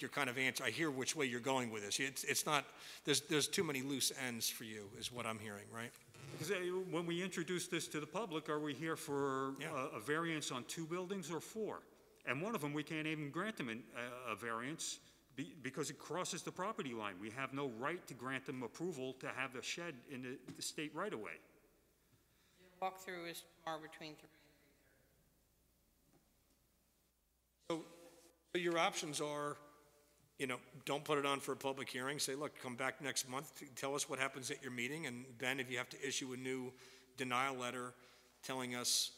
you're kind of I hear which way you're going with this. It's not, there's too many loose ends for you, is what I'm hearing, right? Because when we introduce this to the public, are we here for a variance on 2 buildings or 4? And one of them, we can't even grant them a variance because it crosses the property line. We have no right to grant them approval to have a shed in the state right away. Walkthrough is tomorrow between 3 and 3:30. So your options are, don't put it on for a public hearing. Say, look, come back next month, tell us what happens at your meeting. And Ben, if you have to issue a new denial letter telling us,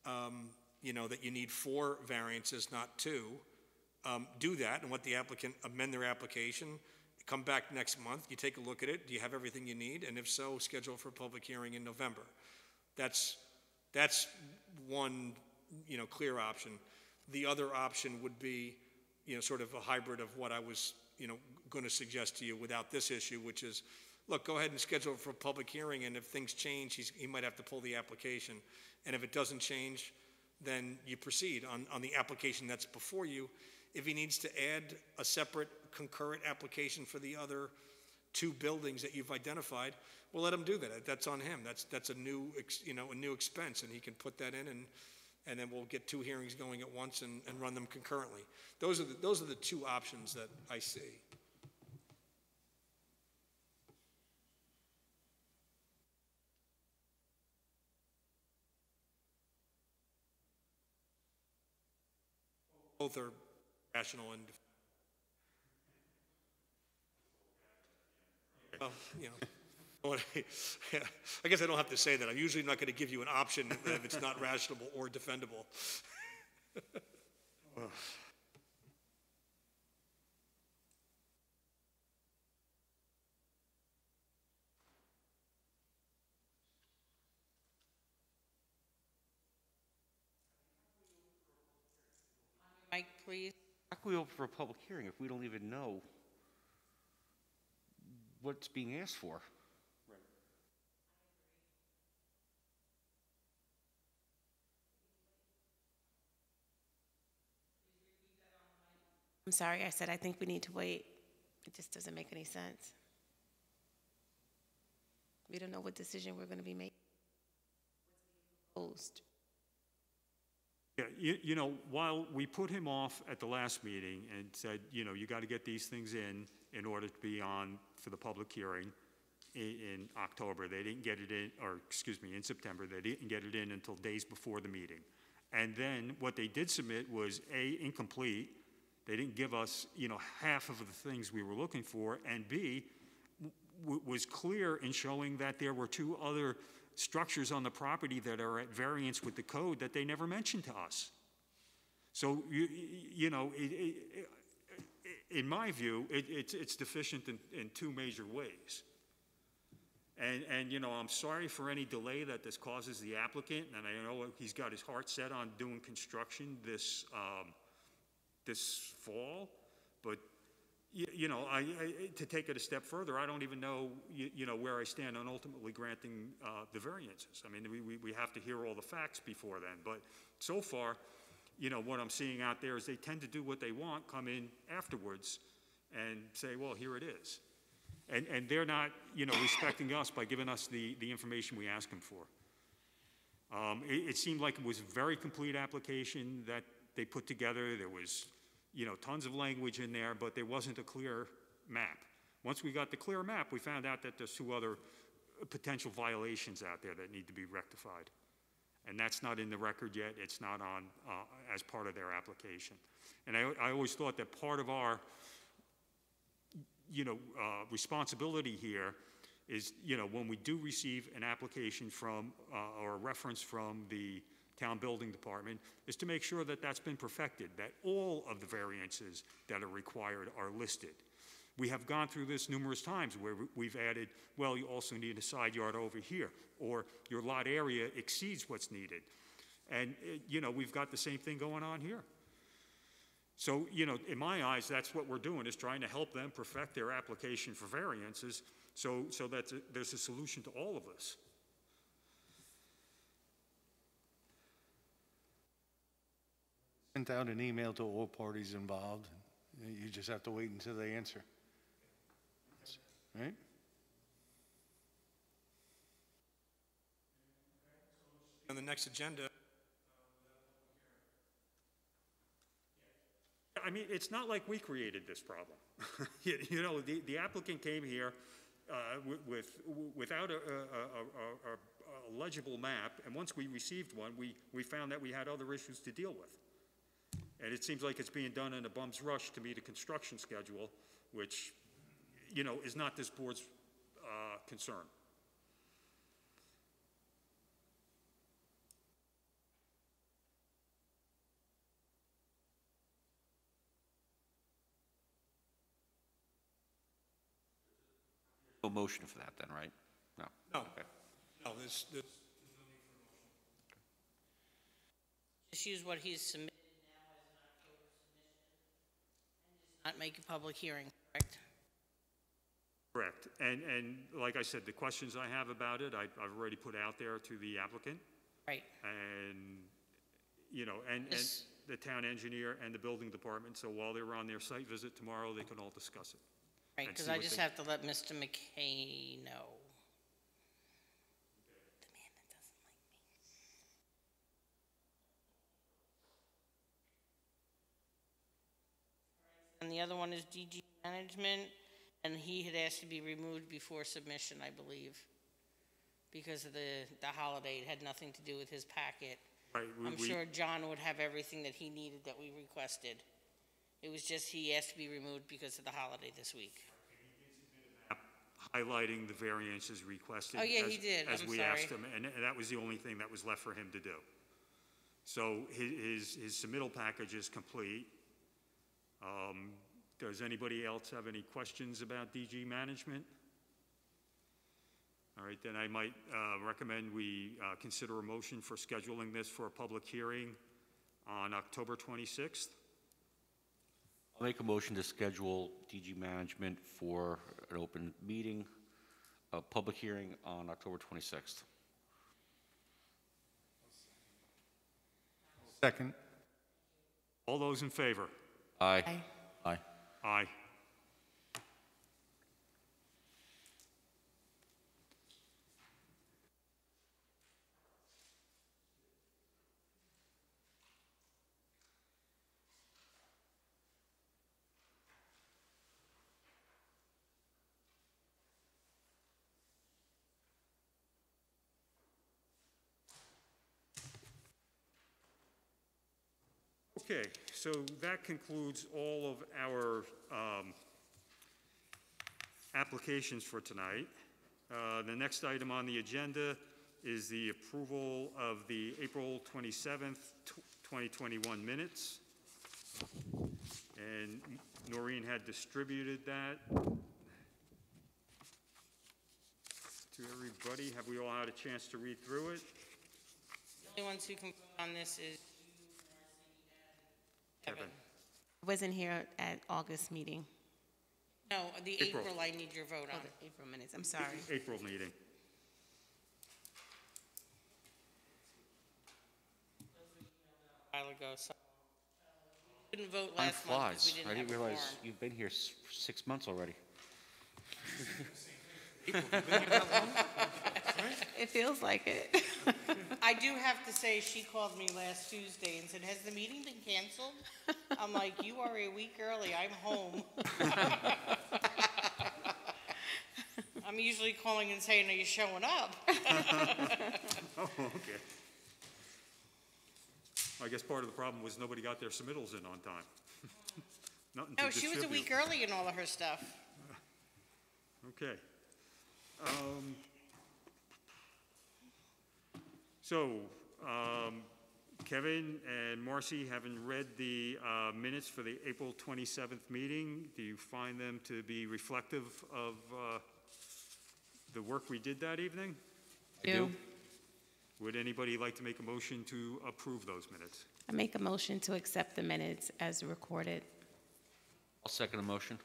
that you need 4 variances, not 2, do that and let the applicant amend their application. Come back next month, you take a look at it. Do you have everything you need? And if so, schedule for a public hearing in November. That's one, clear option. The other option would be, sort of a hybrid of what I was, going to suggest to you without this issue, which is, look, go ahead and schedule it for a public hearing, and if things change, he might have to pull the application. And if it doesn't change, then you proceed on the application that's before you. If he needs to add a separate concurrent application for the other 2 buildings that you've identified, well, let him do that. That's on him. That's a new, a new expense, and he can put that in, and then we'll get 2 hearings going at once and run them concurrently. Those are the 2 options that I see. Both are rational and, well, I guess I don't have to say that. I'm usually not going to give you an option if it's not rational or defendable. Mike, please. How can we open for a public hearing if we don't even know what's being asked for? I'm sorry, I said I think we need to wait. It just doesn't make any sense. We don't know what decision we're going to be making. Proposed. Yeah, while we put him off at the last meeting and said, you got to get these things in order to be on for the public hearing in October. They didn't get it in, in September. They didn't get it in until days before the meeting. And then what they did submit was A, incomplete. They didn't give us, half of the things we were looking for, and B, was clear in showing that there were 2 other structures on the property that are at variance with the code that they never mentioned to us. So, in my view, it's deficient in 2 major ways. And I'm sorry for any delay that this causes the applicant, and I know he's got his heart set on doing construction this fall, but to take it a step further, I don't even know, where I stand on ultimately granting the variances. I mean, we have to hear all the facts before then. But so far, what I'm seeing out there is they tend to do what they want, come in afterwards, and say, well, here it is. And they're not, respecting us by giving us the information we ask them for. It seemed like it was a very complete application that they put together. There was, tons of language in there, but there wasn't a clear map. Once we got the clear map, we found out that there's 2 other potential violations out there that need to be rectified. And that's not in the record yet. It's not on as part of their application. And I always thought that part of our, responsibility here is, when we do receive an application from, or a reference from the town building department, is to make sure that that's been perfected, that all of the variances that are required are listed. We have gone through this numerous times where we've added, well, you also need a side yard over here, or your lot area exceeds what's needed. And, we've got the same thing going on here. So, in my eyes, that's what we're doing, is trying to help them perfect their application for variances so that there's a solution to all of us. Sent out an email to all parties involved. You just have to wait until they answer. Right? On the next agenda, I mean, it's not like we created this problem. You know, the applicant came here without a legible map, and once we received one, we found that we had other issues to deal with. And it seems like it's being done in a bum's rush to meet a construction schedule, which, you know, is not this board's concern. No motion for that then, right? No. No, Okay. no, this, Just use what he's submitted now as an October submission, and just not make a public hearing, correct? Correct. And like I said, the questions I have about it, I've already put out there to the applicant. Right. And, you know, and Yes. the town engineer and the building department, so while they're on their site visit tomorrow, they can all discuss it. Right, and because see I what just they- have to let Mr. McKay know. The man that doesn't like me. And the other one is DG Management, and he had asked to be removed before submission, I believe, because of the holiday. It had nothing to do with his packet. Right, I'm sure John would have everything that he needed that we requested. It was just he asked to be removed because of the holiday this week. highlighting the variances requested. Oh, yeah, he as- did. As I'm we asked sorry. him, and that was the only thing that was left for him to do. So his submittal package is complete. Does anybody else have any questions about DG management? All right, then I might recommend we consider a motion for scheduling this for a public hearing on October 26th. I'll make a motion to schedule DG Management for an open meeting, a public hearing on October 26th. Second. All those in favor? Aye. Aye. Aye. Okay, so that concludes all of our applications for tonight. The next item on the agenda is the approval of the April 27th, 2021 minutes. And Noreen had distributed that to everybody. Have we all had a chance to read through it? The only ones who can vote on this is Kevin. I wasn't here at August meeting. No, the April. April I need your vote Oh, on. the April minutes, I'm sorry. April meeting. A while ago, so. We couldn't vote Time last month because flies. we I didn't didn't have a realize quorum. you've been here 6 months already. It feels like it. I do have to say, she called me last Tuesday and said, has the meeting been canceled? I'm like, you are a week early, I'm home. I'm usually calling and saying, are you showing up? Oh, okay. I guess part of the problem was nobody got their submittals in on time. Nothing to No, she was a distribute. week early in all of her stuff. Okay. So, Kevin and Marcy, having read the minutes for the April 27th meeting, do you find them to be reflective of the work we did that evening? I do. Would anybody like to make a motion to approve those minutes? I make a motion to accept the minutes as recorded. I'll second the motion.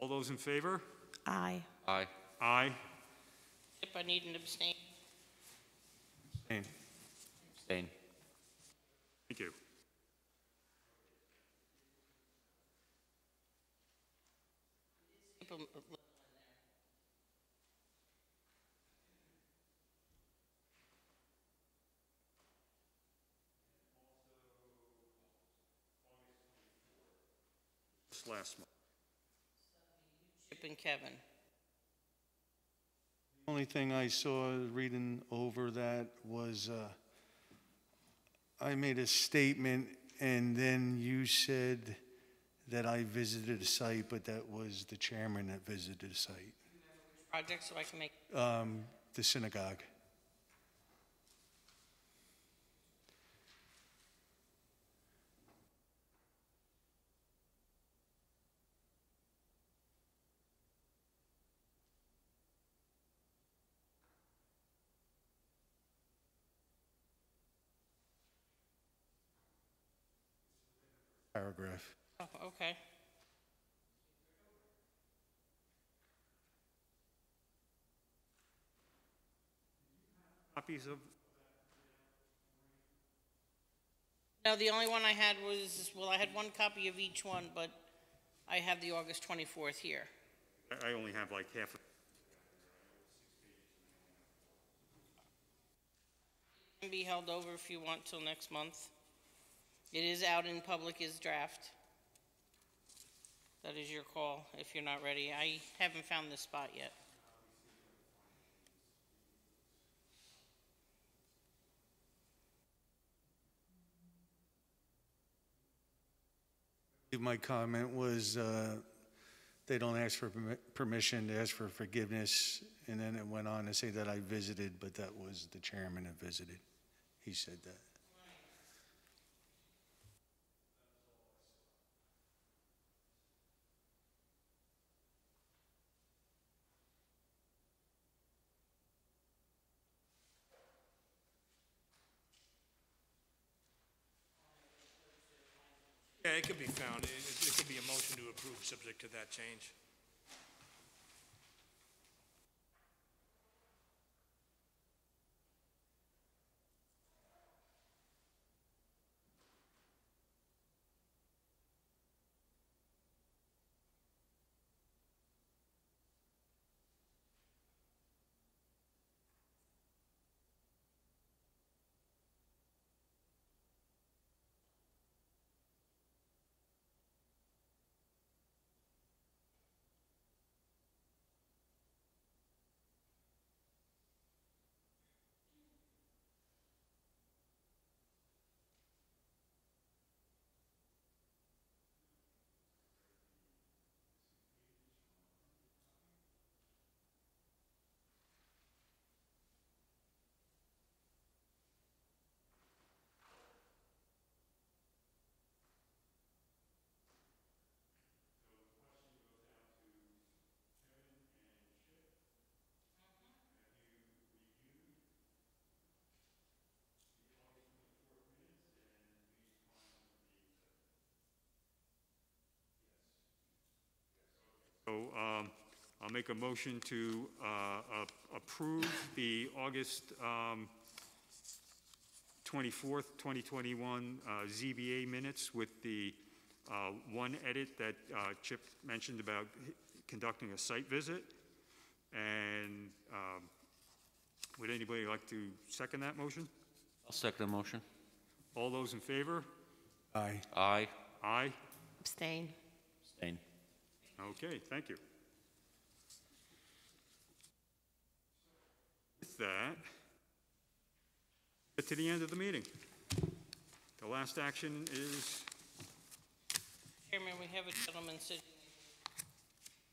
All those in favor? Aye. Aye. Aye. If I need an abstain. Abstain. Thank you. April- this last month. Chip and Kevin. Only thing I saw reading over that was, I made a statement and then you said that I visited a site, but that was the chairman that visited a site, Project, so I can make, the synagogue. Paragraph. oh, okay. Copies of, No, the only one I had was, well, I had one copy of each one, but I have the August 24th here. I only have like half of. Can be held over if you want till next month. It is out in public as draft. That is your call if you're not ready. I haven't found this spot yet. My comment was, they don't ask for permission, they ask for forgiveness, and then it went on to say that I visited, but that was the chairman that visited. He said that. Yeah, it could be found. It could be a motion to approve subject to that change. So I'll make a motion to approve the August 24th, 2021 ZBA minutes with the one edit that Chip mentioned about conducting a site visit. And would anybody like to second that motion? I'll second the motion. All those in favor? Aye. Aye. Aye? Abstain. Abstain. Okay, thank you. With that, get to the end of the meeting. The last action is, Chairman, we have a gentleman sitting.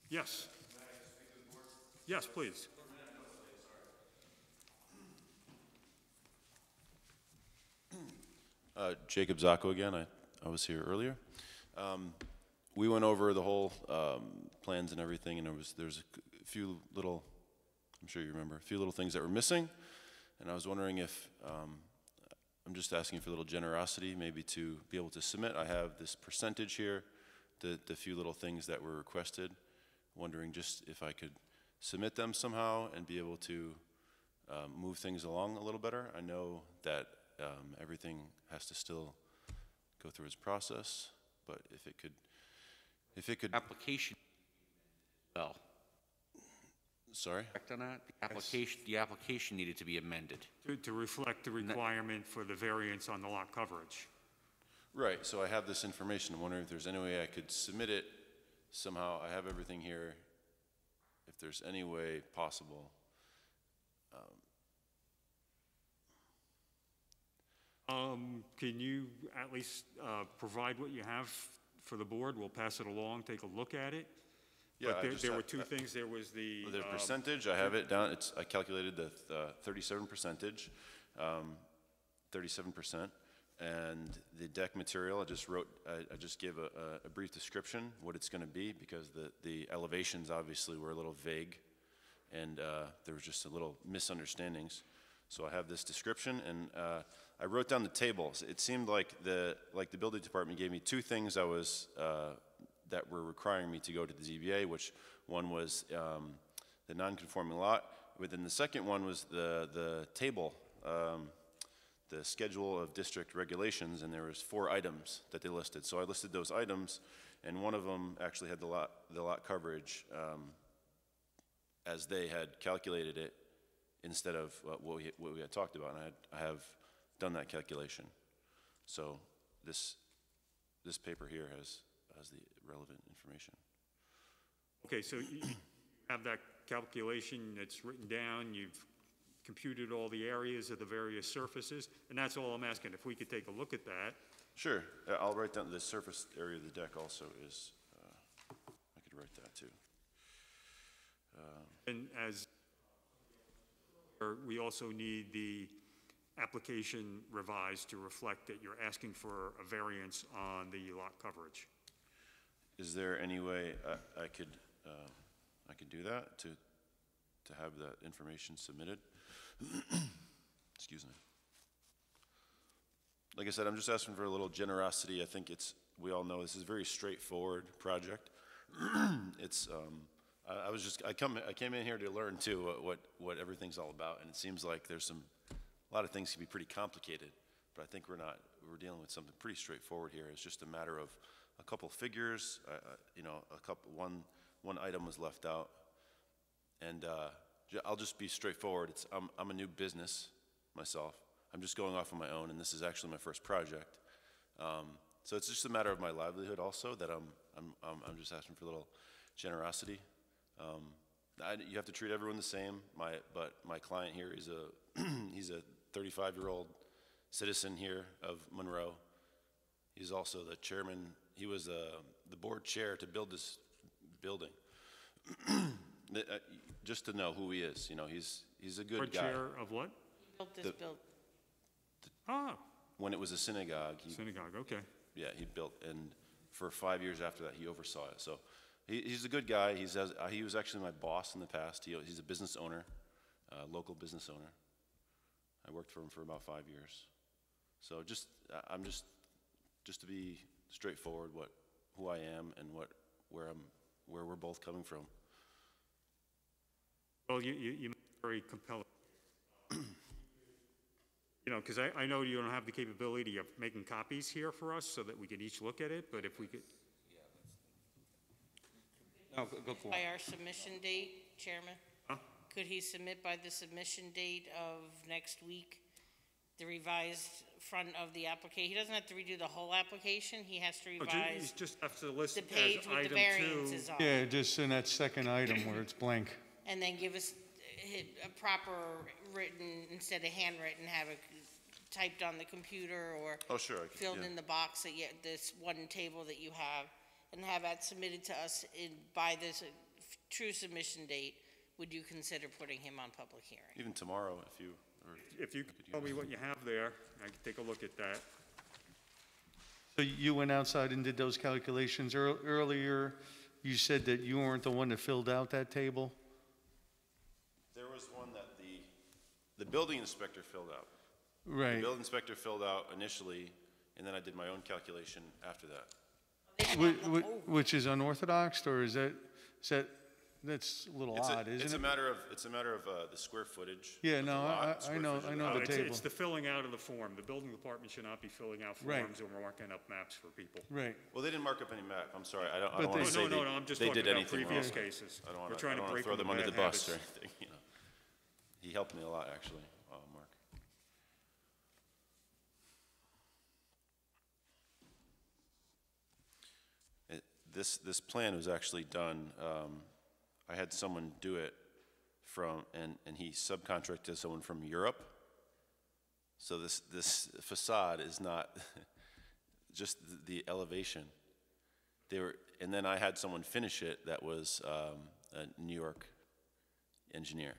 yes. Yes, please. Jacob Zacco again. I was here earlier. We went over the whole plans and everything, and there's a few little, I'm sure you remember, a few little things that were missing, and I was wondering if, I'm just asking for a little generosity, maybe to be able to submit. I have this percentage here, the few little things that were requested, wondering just if I could submit them somehow and be able to move things along a little better. I know that everything has to still go through its process, but if it could, Application, well, sorry? correct on that? The application needed to be amended. To reflect the requirement for the variance on the lot coverage. Right, so I have this information. I'm wondering if there's any way I could submit it somehow. I have everything here. If there's any way possible. Can you at least provide what you have for the board? We'll pass it along, take a look at it. Yeah, But I there, just there were have- two things. There was the. The percentage, I have it down, I calculated the 37 percentage, 37%. And the deck material, I just gave a brief description, what it's gonna be, because the elevations obviously were a little vague, and there was just a little misunderstandings. So I have this description, and I wrote down the tables. It seemed like the building department gave me two things that were requiring me to go to the ZBA, which one was the non-conforming lot, but then the second one was the table, the schedule of district regulations, and there was 4 items that they listed. So I listed those items, and one of them actually had the lot coverage as they had calculated it instead of what we had talked about, and I have done that calculation. So this paper here has the relevant information. Okay, so you have that calculation, it's written down, you've computed all the areas of the various surfaces, and that's all I'm asking. If we could take a look at that. Sure, I'll write down the surface area of the deck also is, I could write that too. And as, we also need the application revised to reflect that you're asking for a variance on the lot coverage. Is there any way I could do that, to have that information submitted? Excuse me. Like I said, I'm just asking for a little generosity. I think we all know this is a very straightforward project. I came in here to learn too what everything's all about, and it seems like there's a lot of things can be pretty complicated, but I think we're dealing with something pretty straightforward here. It's just a matter of a couple figures, one item was left out, and I'll just be straightforward. I'm a new business myself. I'm just going off on my own, and this is actually my first project. So it's just a matter of my livelihood also, that I'm just asking for a little generosity. You have to treat everyone the same. But my client here is he's a 35-year-old citizen here of Monroe. He's also the chairman. He was the board chair to build this building. Just to know who he is, he's a good Board guy. chair of what? Built this build. When it was a synagogue. Synagogue, okay. Yeah, he built, and for 5 years after that, he oversaw it. So he's a good guy. He was actually my boss in the past. He's a business owner, local business owner. I worked for him for about 5 years. So I'm just to be straightforward, who I am and where we're both coming from. Well, you very compelling. Because I know you don't have the capability of making copies here for us so that we could each look at it, but if we could. No, go for it. By our submission date, Chairman? Huh? Could he submit by the submission date of next week, the revised front of the application? He doesn't have to redo the whole application, he has to You revise just have to list the as page with the item 2. variances on. Yeah, just in that second item where it's blank. And then give us a proper written, instead of handwritten, have it typed on the computer or Oh, sure. filled in the box that this one table that you have, and have that submitted to us by this true submission date. Would you consider putting him on public hearing? Even tomorrow, If you could tell me what you have there, I could take a look at that. So you went outside and did those calculations earlier. You said that you weren't the one that filled out that table? There was one that the building inspector filled out. The Right. building inspector filled out initially, and then I did my own calculation after that. Which is unorthodox, or that's a little odd, isn't it? It's a matter of the square footage. Yeah, of the no, lot, I square know- footage of I the know lot. the table. It's the filling out of the form. The building department should not be filling out Right. forms or marking up maps for people. Right. Well, they didn't mark up any map. I'm sorry. I don't But want to they- say No, I'm just they talking did about anything previous wrong. cases. I don't want We're to trying to break throw them them under bad the bus or habits. anything. He helped me a lot, actually, Mark. this plan was actually done, I had someone do it and he subcontracted someone from Europe. So this facade is not just the elevation. And then I had someone finish it that was a New York engineer.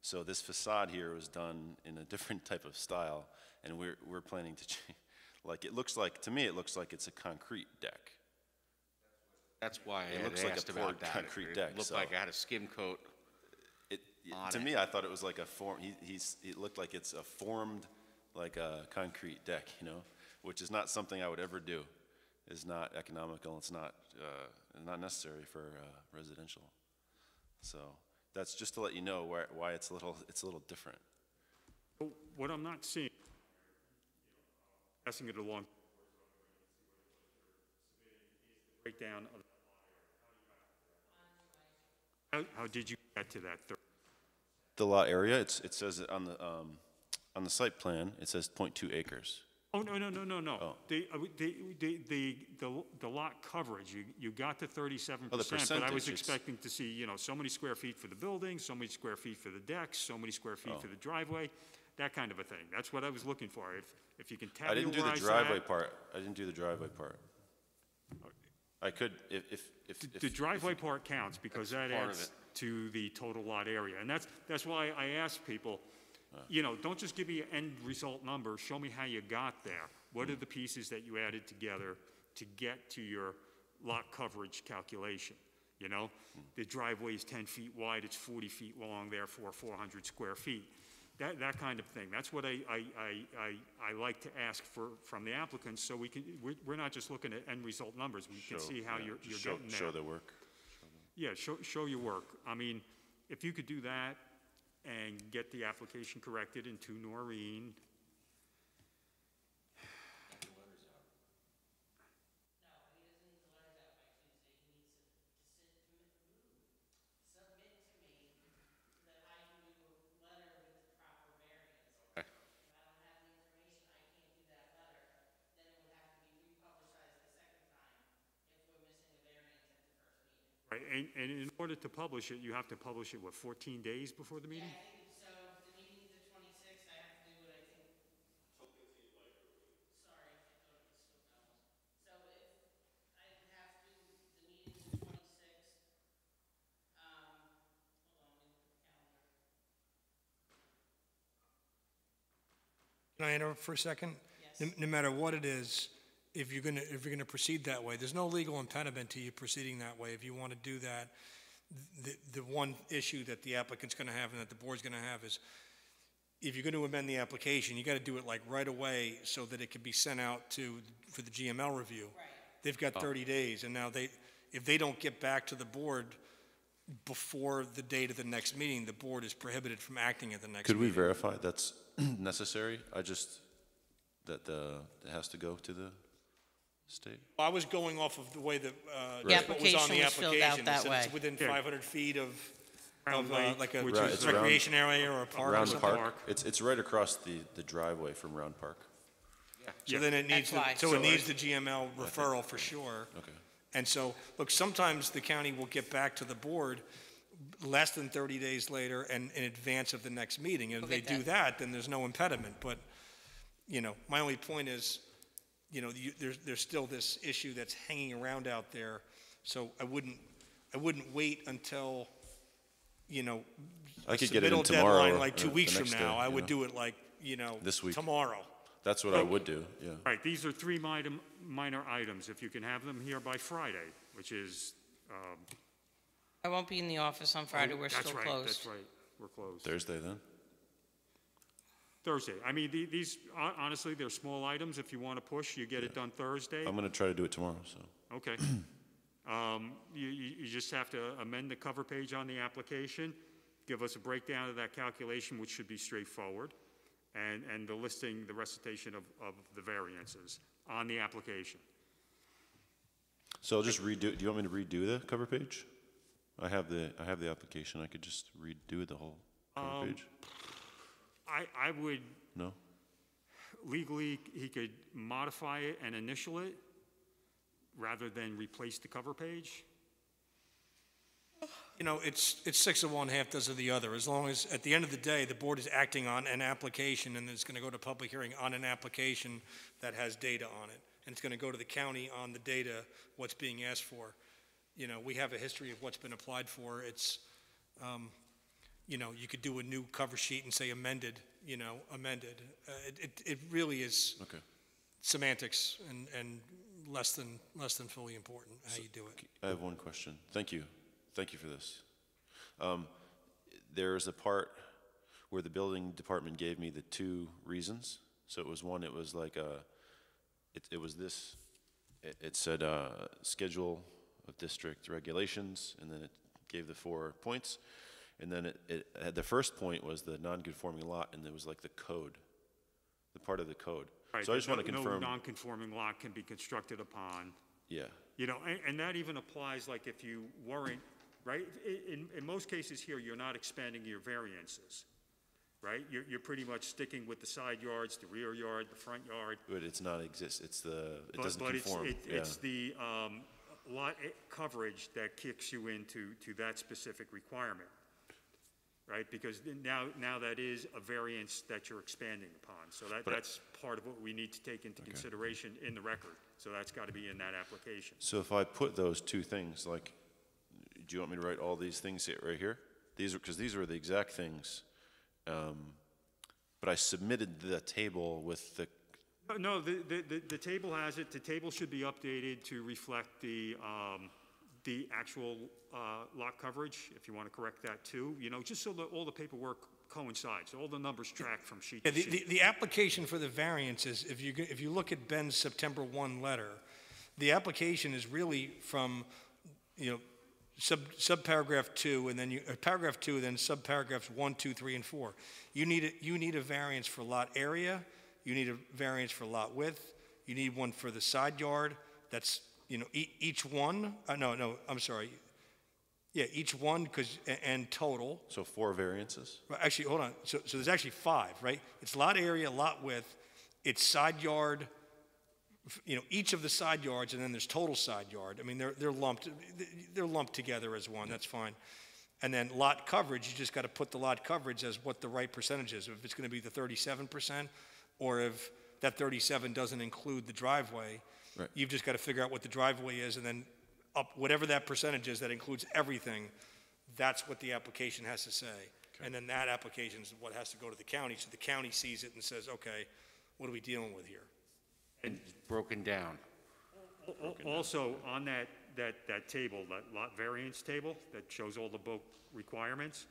So this facade here was done in a different type of style, and we're planning to change. To me, it looks like it's a concrete deck. That's why It I had looks like a asked poured about that. concrete It deck, looked so- like I had a skim coat. To me, I thought it was like a form. It looked like it's a formed, like a concrete deck, which is not something I would ever do. It's not economical. It's not necessary for residential. So that's just to let you know why it's a little different. What I'm not seeing, passing it along, breakdown of, how did you get to that 30? The lot area, it says it on the site plan, it says 0.2 acres. Oh, no. Oh. The lot coverage, you got to 37%, Oh, the but I was percentage, it's- expecting to see, so many square feet for the building, so many square feet for the decks, so many square feet for the driveway, that kind of a thing. That's what I was looking for. If you can tabularize that. I didn't do the driveway part. I didn't do the driveway part. I could, if. The driveway part counts because that part of adds it. to the total lot area. And that's why I ask people, don't just give me an end result number, show me how you got there. What are the pieces that you added together to get to your lot coverage calculation? The driveway is 10 feet wide, it's 40 feet long, therefore 400 square feet. That kind of thing. That's what I like to ask from the applicants, so we're not just looking at end result numbers. We can see how you're getting there. Show the work. Yeah, show your work. I mean, if you could do that and get the application corrected into Noreen. Right, and in order to publish it, you have to publish it, 14 days before the meeting? So the meeting's the 26th, I have to do what I think. Sorry, I thought it was Swift Owls. So if I would have to, the meeting's the 26th. Hold on, let me look at the calendar. Can I interrupt for a second? Yes. No matter what it is, if you're gonna proceed that way, there's no legal impediment to you proceeding that way. If you want to do that, the one issue that the applicant's gonna have and that the board's gonna have is, if you're gonna amend the application, you gotta do it like right away so that it can be sent out for the GML review. Right. They've got 30 days, and now if they don't get back to the board before the date of the next meeting, the board is prohibited from acting at the next Could we meeting. verify that's necessary? That it has to go to the state? I was going off of the way that, The what was on the application was filled out application. It that said way. it's within Yeah. 500 feet of Round Lake, like a which Right, it's recreation area or a park or Round something. Park. It's right across the driveway from Round Park. So then it needs, That's the- why. so it needs the GML referral for sure. Okay. And so, look, sometimes the county will get back to the board less than 30 days later and in advance of the next meeting. And if they We'll get do that, then there's no impediment. But, my only point is, there's still this issue that's hanging around out there. So I wouldn't wait until, I could get it in submittal tomorrow deadline or like 2 the weeks from next now. day, I you would know? do it like, This week. tomorrow. That's what I would do, yeah. Right, these are three minor items. If you can have them here by Friday, which is. I won't be in the office on Friday, we're That's still right, closed. That's right, we're closed. Thursday then? Thursday. I mean, these, honestly, they're small items. If you want to push, you get it done Thursday. I'm gonna try to do it tomorrow, so. Okay. You just have to amend the cover page on the application, give us a breakdown of that calculation, which should be straightforward, and the listing, the recitation of the variances on the application. So I'll just redo, do you want me to redo the cover page? I have the application, I could just redo the whole cover page? I would, No? legally, he could modify it and initial it, rather than replace the cover page? You know, it's six of one, half dozen of the other. As long as, at the end of the day, the board is acting on an application, and it's going to go to public hearing on an application that has data on it. And it's going to go to the county on the data, what's being asked for. You know, we have a history of what's been applied for. It's, you know, you could do a new cover sheet and say amended, you know, amended. It really is Okay. semantics and less than fully important how you do it. I have one question. Thank you. Thank you for this. There's a part where the building department gave me the two reasons. So it was one, it was like it was this, it said schedule of district regulations, and then it gave the 4 points. And then it had, the first point was the non-conforming lot, and it was like the code, the part of the code. Right, So I just want to no confirm. non-conforming lot can be constructed upon. Yeah. You know, and that even applies like if you weren't, right? In most cases here, you're not expanding your variances, right? You're pretty much sticking with the side yards, the rear yard, the front yard. But it's not exist, it's the, it doesn't But conform. it's the lot coverage that kicks you into that specific requirement, right? Because now that is a variance that you're expanding upon. So that's part of what we need to take into consideration in the record. So that's got to be in that application. So if I put those two things, like, do you want me to write all these things right here? These are, because these are the exact things. But I submitted the table with the, No, the table has it. The table should be updated to reflect the actual lot coverage, if you want to correct that too, you know, just so that all the paperwork coincides, all the numbers track from sheet to sheet. The application for the variances, if you look at Ben's September 1 letter, the application is really from, you know, subparagraph 2, and then paragraph 2, then subparagraphs 1, 2, 3, and 4. You need a variance for lot area. You need a variance for lot width. You need one for the side yard. That's, you know, each one. No, I'm sorry. Yeah, each one, and total. so 4 variances? Well, actually, hold on. So there's actually 5, right? It's lot area, lot width, it's side yard, you know, each of the side yards, and then there's total side yard. I mean, they're lumped together as one. That's fine. And then lot coverage, you just got to put the lot coverage as what the right percentage is. If it's going to be the 37%, or if that 37 doesn't include the driveway, Right. you've just got to figure out what the driveway is, and then up whatever that percentage is that includes everything. That's what the application has to say. Okay. And then that application is what has to go to the county, so the county sees it and says, okay, what are we dealing with here? Broken down. Also, on that table, that lot variance table that shows all the bulk requirements,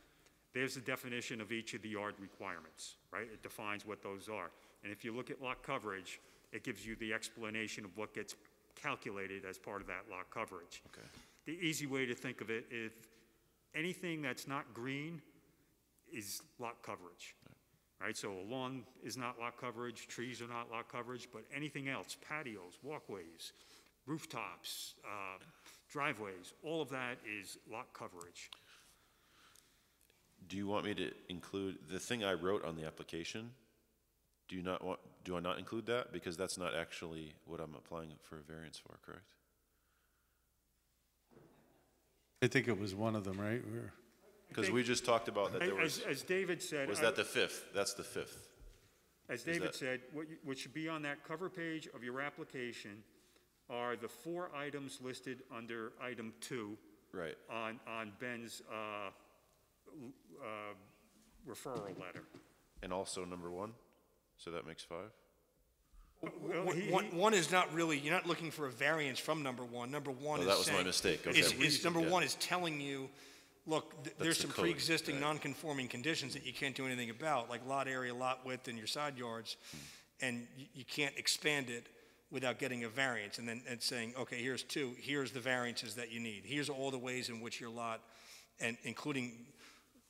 there's a definition of each of the yard requirements, right? It defines what those are. And if you look at lot coverage, it gives you the explanation of what gets calculated as part of that lot coverage. Okay. The easy way to think of it is anything that's not green is lot coverage. Right, so a lawn is not lot coverage, trees are not lot coverage, but anything else, patios, walkways, rooftops, driveways, all of that is lot coverage. Do you want me to include the thing I wrote on the application? Do I not include that? Because that's not actually what I'm applying for a variance for, correct? I think it was one of them, right? Because we just talked about that there was, As David said. was that the 5th? That's the 5th. As David said, what should be on that cover page of your application are the 4 items listed under item 2. Right. On Ben's referral letter. And also number 1? So that makes 5? Well, One is not really, you're not looking for a variance from number 1. Number 1 Oh, is that was my saying- mistake. Okay. Number Yeah. 1 is telling you, look, there's the some code, pre-existing right. non-conforming conditions that you can't do anything about, like lot area, lot width, and your side yards, and you can't expand it without getting a variance, and then saying, okay, here's 2, here's the variances that you need. Here's all the ways in which your lot, and including,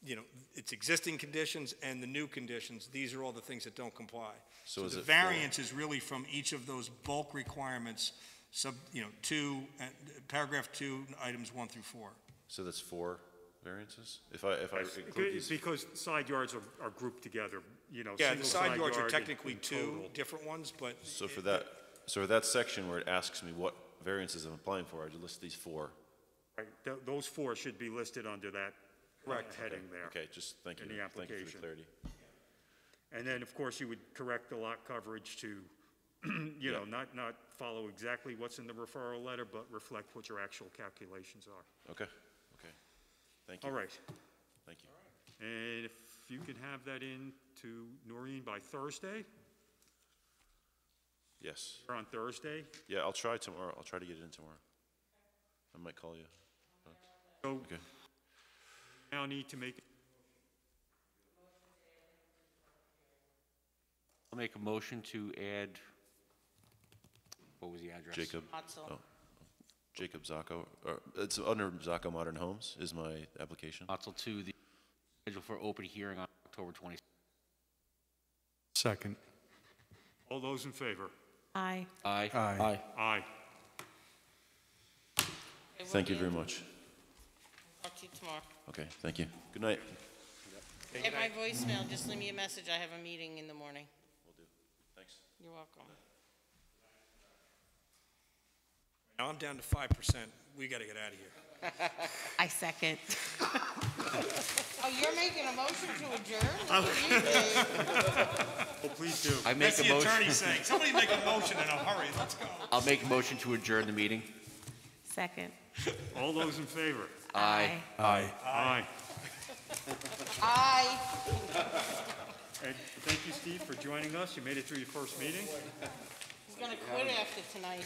you know, its existing conditions and the new conditions, these are all the things that don't comply. So is the it variance is really from each of those bulk requirements, paragraph 2, items 1 through 4. So that's 4 variances? If I include these? Because side yards are grouped together, you know. Yeah, the single side yards are yard technically in 2 total. different ones, but. So for that section where it asks me what variances I'm applying for, I just list these 4. Right, those 4 should be listed under that heading there. Okay, just thank you. In the Thank you for application. the clarity. And then, of course, you would correct the lot coverage to, you know, not follow exactly what's in the referral letter, but reflect what your actual calculations are. Okay, okay. Thank you. All right. Thank you. And if you can have that in to Noreen by Thursday, Yes. or on Thursday, Yeah, I'll try tomorrow. I'll try to get it in tomorrow. I might call you. so Okay. now need to make, I'll make a motion to add, what was the address? Jacob. Otzel. Oh, Jacob Zacco, or it's under Zacco Modern Homes is my application. Otzel to the schedule for open hearing on October 20th. Second. all those in favor? Aye. Aye. Aye. Aye. Thank you very much. Talk to you tomorrow. Okay, thank you. Good night. Get my voicemail, just leave me a message, I have a meeting in the morning. Will do. Thanks. You're welcome. Now I'm down to 5%. We got to get out of here. I second. Oh, you're making a motion to adjourn? Look at you, Dave. Oh, please do. I make a motion, saying, somebody make a motion in a hurry. Let's go. I'll make a motion to adjourn the meeting. Second. All those in favor? Aye. Aye. Aye. And thank you, Steve, for joining us. You made it through your first meeting. He's gonna quit after tonight.